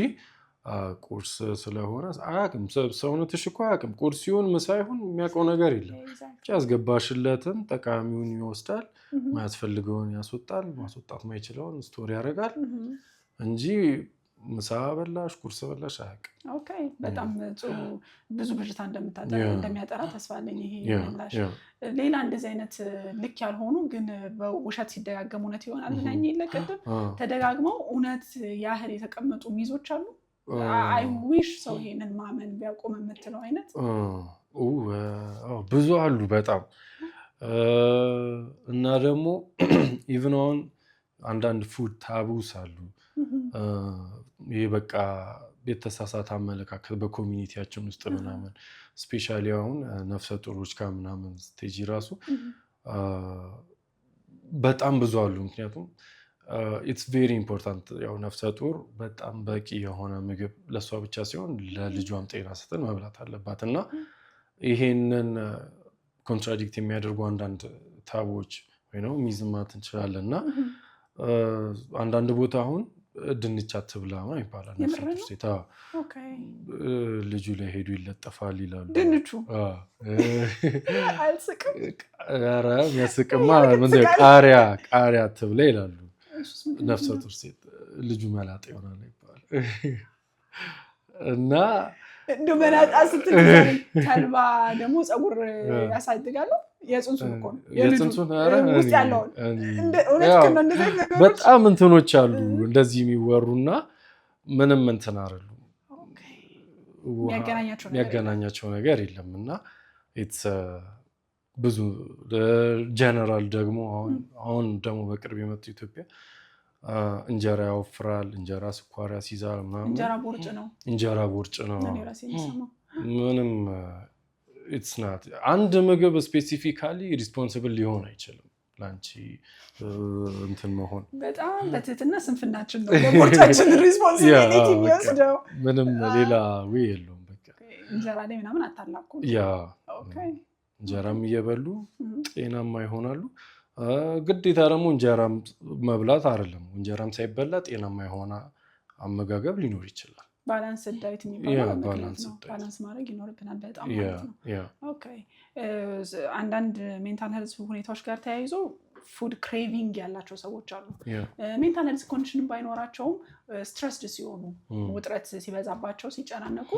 ቁርስ ስለሆነ አያውቅም ሰውነትሽ እኮ አያውቅም ቁርስ ይሁን ምሳ ይሁን የሚያውቀው ነገር የለም ያስገባሽለትን ጠቃሚውን ይወስዳል ማያስፈልገውን ያስወጣል ማስወጣት ማይችለውን ስቶር ያደርጋል እንጂ ምሳ በላሽ ቁርስ በላሽ አያውቅም ኦኬ በጣም ብዙ ብዥታ እንደሚያጠራ ተስፋ አለኝ ይሄ ይላልሽ ሌላ እንደዚህ አይነት ልክ ያልሆኑ ግን በውሸት ሲደጋገሙ እውነት ይሆናል ብለኝ ይለቀጥም ተደጋግመው እውነት ያህል የተቀመጡ ሚዞች አሉ አይ ዊሽ ሰው ይሄንን ማመን ቢያቆም የምትለው አይነት ብዙ አሉ በጣም እና ደግሞ ኢቭን ኦን አንዳንድ ፉድ ታቡስ አሉ ይሄ በቃ የተሳሳተ አመለካከት በኮሚኒቲያችን ውስጥ ምናምን ስፔሻሊ አሁን ነፍሰ ጡሮች ጋር ምናምን ስቴጂ ራሱ በጣም ብዙ አሉ ምክንያቱም it's very important ያው ነፍሰ ጡር በጣም በቂ የሆነ ምግብ ለሷ ብቻ ሲሆን ለልጇም ጤና ስትል መብላት አለባት እና ይሄንን ኮንትራዲክት የሚያደርጉ አንዳንድ ታቦች ወይ ነው ሚዝማት እንችላለንና አንዳንድ ቦታ አሁን ድንች አትብላ ማለት ይባላል ነፍሰ ጡር ኦኬ ልጁ ላይ ሄዱ ይለጠፋል ይላሉ ድንቹ አልስቅም ኧረ የሚያስቅማ ምንድነው ቃሪያ አትብላ ይላሉ ነፍሰ ጡር ሴት ልጁ መላጣ ይሆናል ይባላል እና እንደ መላጣ ስትል ተልባ ደግሞ ፀጉር ያሳድጋሉ የጽንሱን እኮ ነው የጽንሱን ውስጥ ያለው እውነት ከነ እንደዚህ ነገሮች በጣም እንትኖች አሉ እንደዚህ የሚወሩና ምንም እንትን አይደሉም ኦኬ የሚያገናኛቸው ነገር የለምና ኢትስ ብዙ ጀነራል ደግሞ አሁን ደግሞ በቅርብ የመጡ ኢትዮጵያ እንጀራ ያወፍራል እንጀራ ስኳር ያስይዛል ምናምን እንጀራ ቦርጭ ነው ምንም it's not አንድ ምግብ ስፔሲፊካሊ ሪስፖንሲብል ሊሆን አይችልም ላንቺ እንትን መሆን በጣም በትህትና ስንፍናችን ነው ለቦርጫችን ሪስፖንሲቢሊቲ የሚወስደው ምንም ሌላ ወይ የለውም በቃ እንጀራ ላይ ምናምን አታላቁ ያ ኦኬ እንጀራም እየበሉ ጤናማ ይሆናሉ ግዴታ ደግሞ እንጀራም መብላት አይደለም። እንጀራም ሳይበላ ጤናማ የሆነ አመጋገብ ሊኖር ይችላል። ባላንስ ዳይት የሚባለው ባላንስ ማድረግ ይኖርብናል በጣም ማለት ነው። ኦኬ አንዳንድ ሜንታል ሄልዝ ሁኔታዎች ጋር ተያይዞ ፉድ ክሬቪንግ ያላቸው ሰዎች አሉ። ሜንታል ሄልዝ ኮንዲሽን ባይኖራቸውም ስትረስድ ሲሆኑ ውጥረት ሲበዛባቸው ሲጨናነቁ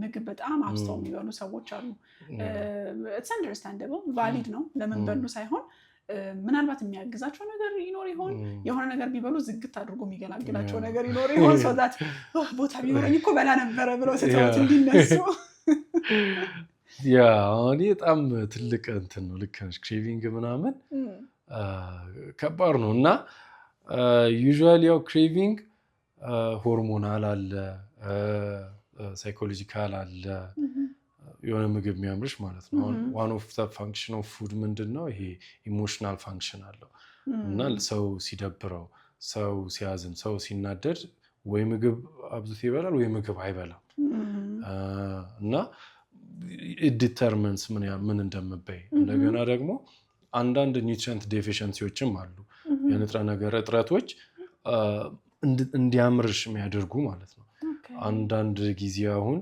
ምግብ በጣም አብዝተው የሚበሉ ሰዎች አሉ። ኢትስ አንደርስታንደብል ቫሊድ ነው ለምን በሉ ሳይሆን ምናልባት የሚያግዛቸው ነገር ይኖር ይሆን የሆነ ነገር ቢበሉ ዝግት አድርጎ የሚገላግላቸው ነገር ይኖር ይሆን ሶዛት ቦታ ቢኖረኝ እኮ በላ ነበረ ብለው ሲተውት እንዲነሱ እኔ በጣም ትልቅ እንትን ነው። ልክ ነሽ። ክሬቪንግ ምናምን ከባድ ነው እና ዩዥዋሊ ያው ክሬቪንግ ሆርሞናል አለ፣ ሳይኮሎጂካል አለ። የሆነ ምግብ የሚያምርሽ ማለት ነው። ዋን ኦፍ ዘ ፋንክሽን ኦፍ ፉድ ምንድነው? ይሄ ኢሞሽናል ፋንክሽን አለው እና ሰው ሲደብረው፣ ሰው ሲያዝን፣ ሰው ሲናደድ ወይ ምግብ አብዝቶ ይበላል ወይ ምግብ አይበላም እና ዲተርሚንስ ምን እንደምበይ። እንደገና ደግሞ አንዳንድ ኒውትሪየንት ዴፊሽንሲዎችም አሉ፣ የንጥረ ነገር እጥረቶች እንዲያምርሽ የሚያደርጉ ማለት ነው። አንዳንድ ጊዜ አሁን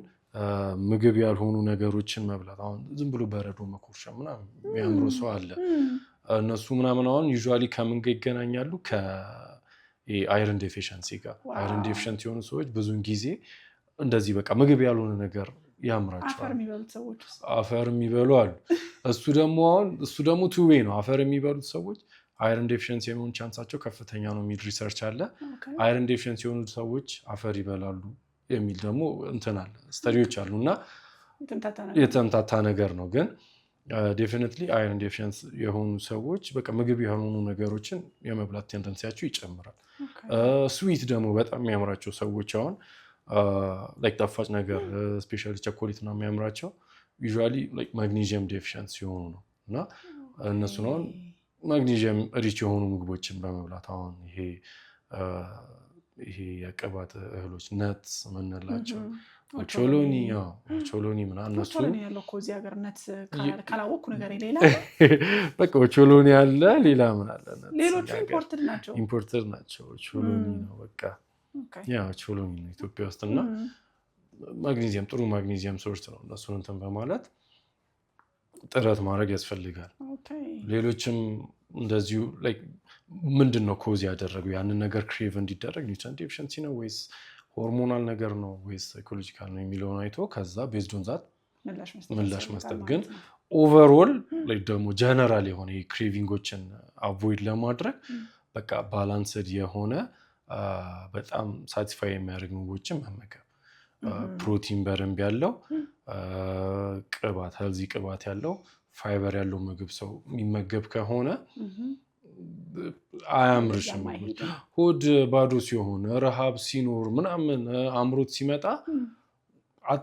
ምግብ ያልሆኑ ነገሮችን መብላት አሁን ዝም ብሎ በረዶ መኮርሸም ምናምን የሚያምሩ ሰው አለ። እነሱ ምናምን አሁን ዩዥዋሊ ከምን ጋር ይገናኛሉ? ከአይረን ዴፊሽንሲ ጋር። አይረን ዴፊሽንት የሆኑ ሰዎች ብዙውን ጊዜ እንደዚህ በቃ ምግብ ያልሆነ ነገር ያምራቸዋል። አፈር የሚበሉ አሉ። እሱ ደግሞ ቱ ዌይ ነው። አፈር የሚበሉት ሰዎች አይረን ዴፊሽንሲ የመሆን ቻንሳቸው ከፍተኛ ነው የሚል ሪሰርች አለ። አይረን ዴፊሽንሲ የሆኑ ሰዎች አፈር ይበላሉ የሚል ደግሞ እንትን አለ፣ ስተዲዎች አሉ እና የተምታታ ነገር ነው። ግን ዴፊኒትሊ አይረን ዴፊሽንሲ የሆኑ ሰዎች በቃ ምግብ የሆኑ ነገሮችን የመብላት ቴንደንሲያቸው ይጨምራል። ስዊት ደግሞ በጣም የሚያምራቸው ሰዎች አሁን ላይክ ጣፋጭ ነገር ስፔሻሊ ቸኮሌት ነው የሚያምራቸው ዩዥዋሊ ላይክ ማግኒዥየም ዴፊሽንሲ የሆኑ ነው እና እነሱ ነው ማግኒዥየም ሪች የሆኑ ምግቦችን በመብላት አሁን ይሄ የቅባት እህሎች ነትስ ምንላቸው ኦቾሎኒ ምናምን እነሱ ያለው እኮ እዚህ ሀገር ነት ካላወቅኩ ነገር ሌላ በቃ ኦቾሎኒ አለ፣ ሌላ ምን አለ? ሌሎቹ ኢምፖርትድ ናቸው። ኦቾሎኒ ነው በቃ ኦቾሎኒ ነው ኢትዮጵያ ውስጥ እና ማግኒዚየም ጥሩ ማግኒዚየም ሶርስ ነው። እነሱን እንትን በማለት ጥረት ማድረግ ያስፈልጋል። ሌሎችም እንደዚሁ ላይክ ምንድነው ኮዝ ያደረገው ያንን ነገር ክሬቭ እንዲደረግ ኒውትሪየንት ዴፊሽንሲ ነው ወይስ ሆርሞናል ነገር ነው ወይስ ሳይኮሎጂካል ነው የሚለውን አይቶ ከዛ ቤዝድ ኦን ዛት ምላሽ መስጠት። ግን ኦቨርኦል ላይክ ደግሞ ጀነራል የሆነ ክሬቪንጎችን አቮይድ ለማድረግ በቃ ባላንስድ የሆነ በጣም ሳቲስፋይ የሚያደርግ ምግቦችን መመገብ፣ ፕሮቲን በደንብ ያለው ቅባት ሄልዚ ቅባት ያለው ፋይበር ያለው ምግብ ሰው የሚመገብ ከሆነ አያምርሽም። ሆድ ባዶ ሲሆን ረሃብ ሲኖር ምናምን አምሮት ሲመጣ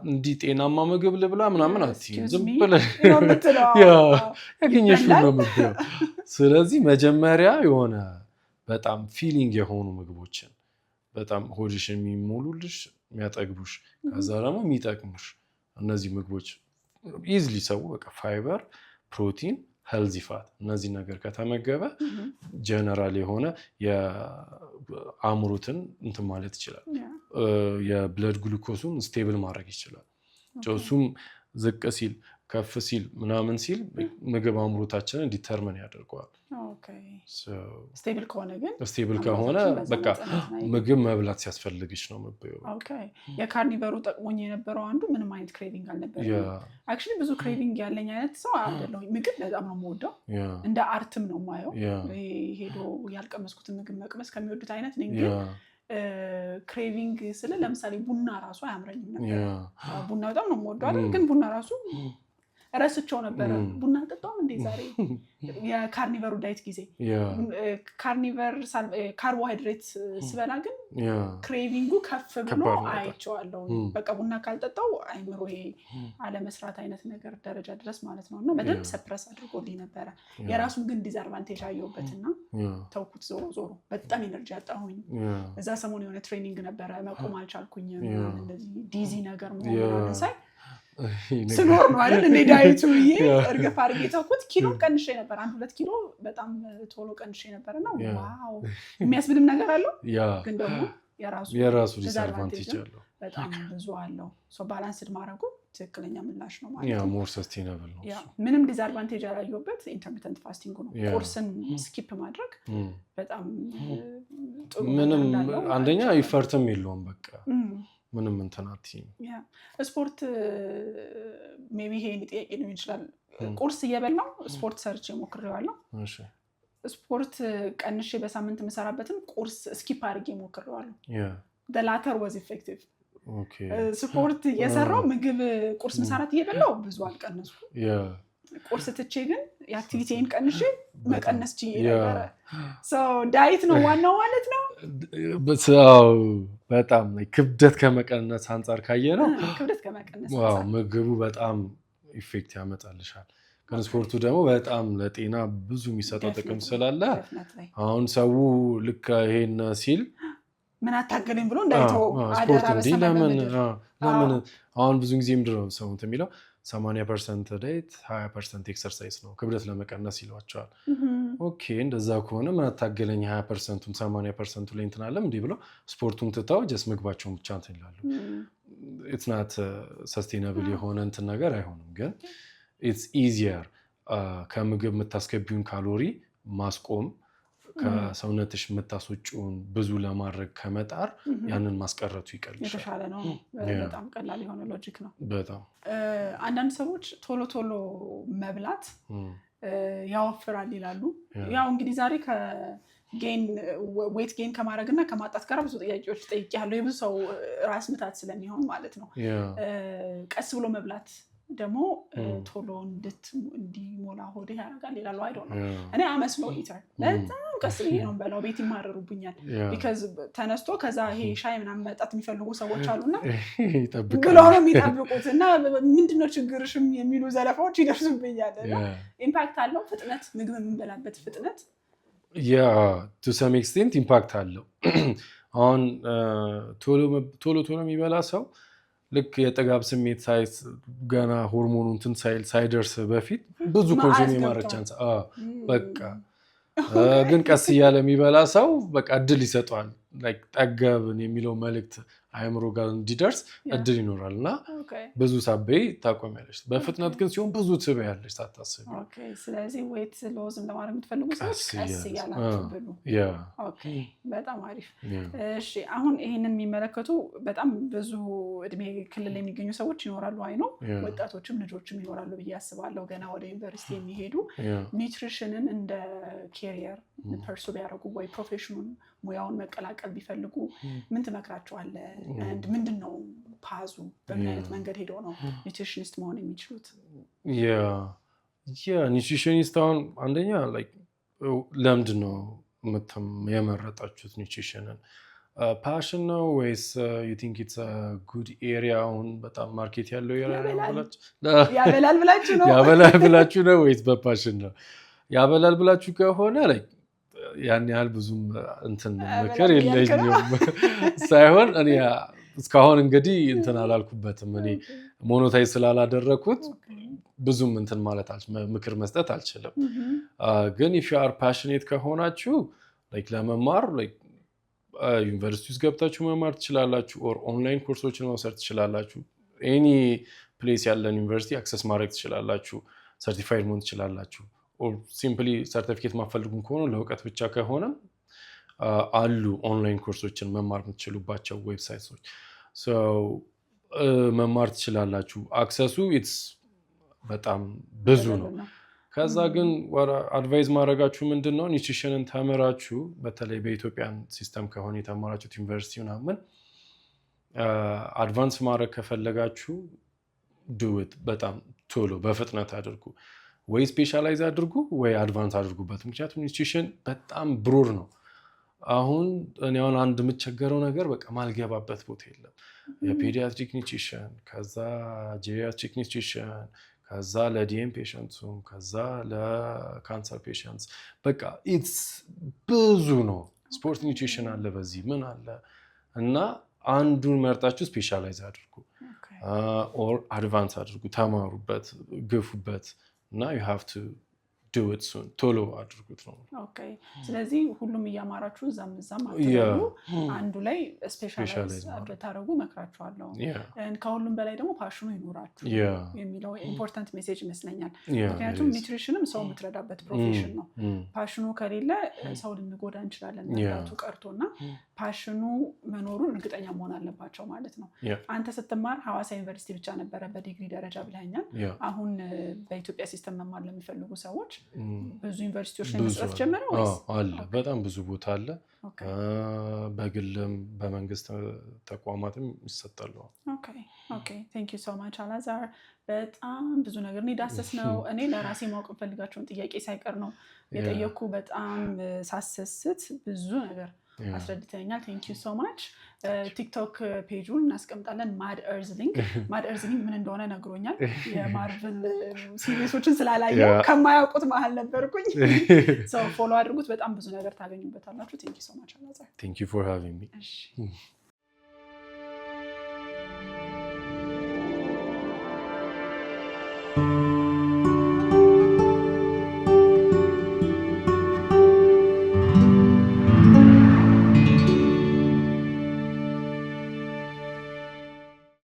እንዲህ ጤናማ ምግብ ልብላ ምናምን አትይም። ዝም ብለሽ ያገኘሽው ነው ምግብ። ስለዚህ መጀመሪያ የሆነ በጣም ፊሊንግ የሆኑ ምግቦችን በጣም ሆድሽን የሚሞሉልሽ የሚያጠግቡሽ፣ ከዛ ደግሞ የሚጠቅሙሽ እነዚህ ምግቦች ኢዝሊ ሰው በቃ ፋይበር፣ ፕሮቲን፣ ሄልዚ ፋት እነዚህ ነገር ከተመገበ ጀነራል የሆነ የአእምሮትን እንትን ማለት ይችላል። የብለድ ግሉኮሱን ስቴብል ማድረግ ይችላል። እሱም ዝቅ ሲል ከፍ ሲል ምናምን ሲል ምግብ አእምሮታችንን ዲተርመን ያደርገዋል። ስቴብል ከሆነ በቃ ምግብ መብላት ሲያስፈልግሽ ነው የምትበይው። የካርኒቨሩ ጠቅሞኝ የነበረው አንዱ ምንም አይነት ክሬቪንግ አልነበረም። አክቹዋሊ ብዙ ክሬቪንግ ያለኝ አይነት ሰው አይደለሁም። ምግብ በጣም ነው የምወደው፣ እንደ አርትም ነው የማየው። ሄዶ ያልቀመስኩትን ምግብ መቅመስ ከሚወዱት አይነት ነኝ። ግን ክሬቪንግ ስለ ለምሳሌ ቡና ራሱ አያምረኝም ነበር። ቡና በጣም ነው የምወደው አይደል? ግን ቡና ራሱ ረስቸው ነበረ። ቡና ጠጣም እንዴ ዛሬ የካርኒቨሩ ዳይት ጊዜ ካርኒቨር ካርቦሃይድሬት ስበላ ግን ክሬቪንጉ ከፍ ብሎ አይቼዋለሁ። በቃ ቡና ካልጠጣው አይምሮዬ አለመስራት አይነት ነገር ደረጃ ድረስ ማለት ነው። እና በደንብ ሰፕረስ አድርጎልኝ ነበረ። የራሱን ግን ዲስአድቫንቴጅ አየሁበትና ተውኩት። ዞሮ በጣም ኤነርጂ አጣሁኝ። እዛ ሰሞን የሆነ ትሬኒንግ ነበረ፣ መቆም አልቻልኩኝም። እንደዚህ ዲዚ ነገር መሆኑን ሳይ ስኖር ነው አይደል እንደ ዳይቱ ይሄ እርግፍ አድርጌ ተውኩት። ኪሎ ቀንሼ ነበር 1-2 ኪሎ በጣም ቶሎ ቀንሼ ነበርና ዋው የሚያስብልም ነገር አለው ግን ደግሞ የራሱ ዲስአድቫንቴጅ አለው በጣም ብዙ አለው ባላንስድ ማድረጉ ትክክለኛ ምላሽ ነው ማለት ነው ሞር ሰስቴናብል ነው ምንም ዲስአድቫንቴጅ ያላየሁበት ኢንተርሚተንት ፋስቲንግ ነው ቁርስን ስኪፕ ማድረግ በጣም ጥሩ ምንም አንደኛ ኢፈርትም የለውም በቃ ምንም እንትናት ስፖርት ሜቢ ይሄ ጥያቄ ነው ይችላል ቁርስ እየበላው ስፖርት ሰርች ሞክሬዋለሁ እሺ ስፖርት ቀንሼ በሳምንት መሰራበትን ቁርስ ስኪፕ አድርጌ ሞክሬዋለሁ the latter was effective ስፖርት እየሰራው ምግብ ቁርስ መሰራት እየበላው ብዙ አልቀነስኩ ቁርስ ትቼ ግን የአክቲቪቲን ቀንሼ መቀነስ ነበር ዳይት ነው ዋናው ማለት ነው በጣም ክብደት ከመቀነስ አንፃር ካየ ነው ክብደት ከመቀነስ ዋው ምግቡ በጣም ኢፌክት ያመጣልሻል ግን ስፖርቱ ደግሞ በጣም ለጤና ብዙ የሚሰጠው ጥቅም ስላለ አሁን ሰው ልክ ይሄን ሲል ምን አታገለኝ ብሎ እንዳይተው ስፖርት እንዲ ለምን አሁን ብዙ ጊዜ ምንድነው ሰው የሚለው 80% ዳይት 20% ኤክሰርሳይዝ ነው ክብደት ለመቀነስ ይሏቸዋል ኦኬ እንደዛ ከሆነ ምን አታገለኝ 20%ቱን 80%ቱ ላይ እንትናለም እንዴ ብሎ ስፖርቱን ትታው ጀስ ምግባቸውን ብቻ እንትን ይላሉ it's not sustainable የሆነ እንትን ነገር አይሆንም ግን it's easier ከምግብ የምታስገቢውን ካሎሪ ማስቆም ከሰውነትሽ የምታስወጪውን ብዙ ለማድረግ ከመጣር ያንን ማስቀረቱ ይቀልሻል የተሻለ ነው በጣም ቀላል የሆነ ሎጂክ ነው በጣም አንዳንድ ሰዎች ቶሎ መብላት ያወፍራል ይላሉ ያው እንግዲህ ዛሬ ዌት ጌን ከማድረግና ከማጣት ጋር ብዙ ጥያቄዎች ጠይቄያለሁ የብዙ ሰው ራስ ምታት ስለሚሆን ማለት ነው ቀስ ብሎ መብላት ደግሞ ቶሎ እንዲሞላ ሆዴ ያደርጋል ይላሉ አይደል ነው እኔ አመስሎ ኢተር በጣም ቀስ ብዬ ነው በላው ቤት ይማረሩብኛል because ተነስቶ ከዛ ይሄ ሻይ ምናምን መጣት የሚፈልጉ ሰዎች አሉና ብለው ነው የሚጠብቁት እና ምንድነው ችግርሽም የሚሉ ዘለፋዎች ይደርሱብኛል እና ኢምፓክት አለው ፍጥነት ምግብ የምንበላበት ፍጥነት to some extent ኢምፓክት አለው አሁን ቶሎ የሚበላ ሰው ልክ የጥጋብ ስሜት ሳይስ ገና ሆርሞኑ እንትን ሳይደርስ በፊት ብዙ ኮንሱም የማድረግ ቻንስ በቃ ግን ቀስ እያለ የሚበላ ሰው በቃ እድል ይሰጠዋል ላይክ ጠገብን የሚለው መልእክት አይምሮ ጋር እንዲደርስ እድል ይኖራል እና ብዙ ሳበይ ታቆሚያለሽ በፍጥነት ግን ሲሆን ብዙ ትበያለሽ ሳታስቢ ኦኬ ስለዚህ ዌት ሎዝም ለማድረግ የምትፈልጉ ሰዎች ቀስ እያላችሁ ብሉ ኦኬ በጣም አሪፍ እሺ አሁን ይሄንን የሚመለከቱ በጣም ብዙ እድሜ ክልል የሚገኙ ሰዎች ይኖራሉ አይ ነው ወጣቶችም ልጆችም ይኖራሉ ብዬ አስባለሁ ገና ወደ ዩኒቨርሲቲ የሚሄዱ ኒውትሪሽንን እንደ ካሪየር ፐርሱ ቢያደርጉ ወይ ፕሮፌሽኑን ሙያውን መቀላቀል ቢፈልጉ ምን ትመክራቸዋለህ and ምንድነው ፓዙ በምን አይነት መንገድ ሄዶ ነው ኒውትሪሽኒስት መሆን የሚችሉት ኒውትሪሽኒስት አሁን አንደኛ ላይክ ለምንድነው የመረጣችሁት ኒውትሪሽንን ፓሽን ነው ወይስ you think it's a good area አሁን በጣም ማርኬት ያለው ያበላል ብላችሁ ነው ወይስ በፓሽን ነው ያበላል ብላችሁ ከሆነ ላይክ ያን ያህል ብዙም እንትን ምክር የለኝም ሳይሆን እኔ እስካሁን እንግዲህ እንትን አላልኩበትም እኔ ሞኖታይዝ ስላላደረኩት ብዙም እንትን ማለት ምክር መስጠት አልችልም ግን if you are passionate ከሆናችሁ ላይክ ለመማር ላይክ ዩኒቨርሲቲ ውስጥ ገብታችሁ መማር ትችላላችሁ ኦር ኦንላይን ኮርሶችን መውሰድ ትችላላችሁ ኤኒ ፕሌስ ያለን ዩኒቨርሲቲ አክሰስ ማድረግ ትችላላችሁ ሰርቲፋይድ መሆን ትችላላችሁ or simply certificate ማፈልጉም ከሆነ ለውቀት ብቻ ከሆነ አሉ ኦንላይን ኮርሶችን መማር የምትችሉባቸው ዌብሳይቶች so መማር ትችላላችሁ አክሰሱ it's በጣም ብዙ ነው ከዛ ግን አድቫይዝ ማድረጋችሁ ምንድነው ኒውትሪሽንን ተምራችሁ በተለይ በኢትዮጵያን ሲስተም ከሆነ የተማራችሁት ዩኒቨርሲቲ ምናምን አድቫንስ ማድረግ ከፈለጋችሁ do it በጣም ቶሎ በፍጥነት አድርጉ ወይ ስፔሻላይዝ አድርጉ ወይ አድቫንስ አድርጉበት ምክንያቱም ኒውትሪሽን በጣም ብሮድ ነው አሁን እኔ አሁን አንድ የምቸገረው ነገር በቃ ማልገባበት ቦታ የለም የፔዲያትሪክ ኒውትሪሽን ከዛ ጄሪያትሪክ ኒውትሪሽን ከዛ ለዲኤም ፔሸንትስ ከዛ ለካንሰር ፔሸንትስ በቃ ኢትስ ብዙ ነው ስፖርት ኒውትሪሽን አለ በዚህ ምን አለ እና አንዱን መርጣችሁ ስፔሻላይዝ አድርጉ or advance አድርጉ ተማሩበት ግፉበት እና you have to do it soon ቶሎ አድርጉት ነው ኦኬ ስለዚህ ሁሉም እያማራችሁ እዛም አትበሉ አንዱ ላይ ስፔሻላይዝ አድርጉ መክራችኋለሁ ከሁሉም በላይ ደግሞ ፓሽኑ ይኖራችሁ የሚለው ኢምፖርታንት ሜሴጅ ይመስለኛል ምክንያቱም ኒውትሪሽንም ሰው የምትረዳበት ፕሮፌሽን ነው ፓሽኑ ከሌለ ሰው ልንጎዳ እንችላለን መርዳቱ ቀርቶና ፓሽኑ መኖሩን እርግጠኛ መሆን አለባቸው ማለት ነው አንተ ስትማር ሐዋሳ ዩኒቨርሲቲ ብቻ ነበረ በዲግሪ ደረጃ ብለኛል አሁን በኢትዮጵያ ሲስተም መማር ለሚፈልጉ ሰዎች ብዙ ዩኒቨርሲቲዎች ላይ መስራት ጀመረ ወይስ አለ በጣም ብዙ ቦታ አለ በግልም በመንግስት ተቋማትም ይሰጣሉ ኦኬ ቴንክ ዩ ሶ ማች አላዛር በጣም ብዙ ነገር ዳሰስ ነው እኔ ለራሴ ማወቅ ፈልጋቸውን ጥያቄ ሳይቀር ነው የጠየኩ በጣም ሳሰስት ብዙ ነገር አስረድተኛል ቴንክ ዩ ሶ ማች ቲክቶክ ፔጁን እናስቀምጣለን ማድ እርዝሊንግ ምን እንደሆነ ነግሮኛል የማርቨል ሲሪሶችን ስላላየው ከማያውቁት መሃል ነበርኩኝ ሶ ፎሎ አድርጉት በጣም ብዙ ነገር ታገኙበታላችሁ ቴንክ ዩ ሶ ማች አላዛር ቴንክ ዩ ፎር ሃቪንግ ሚ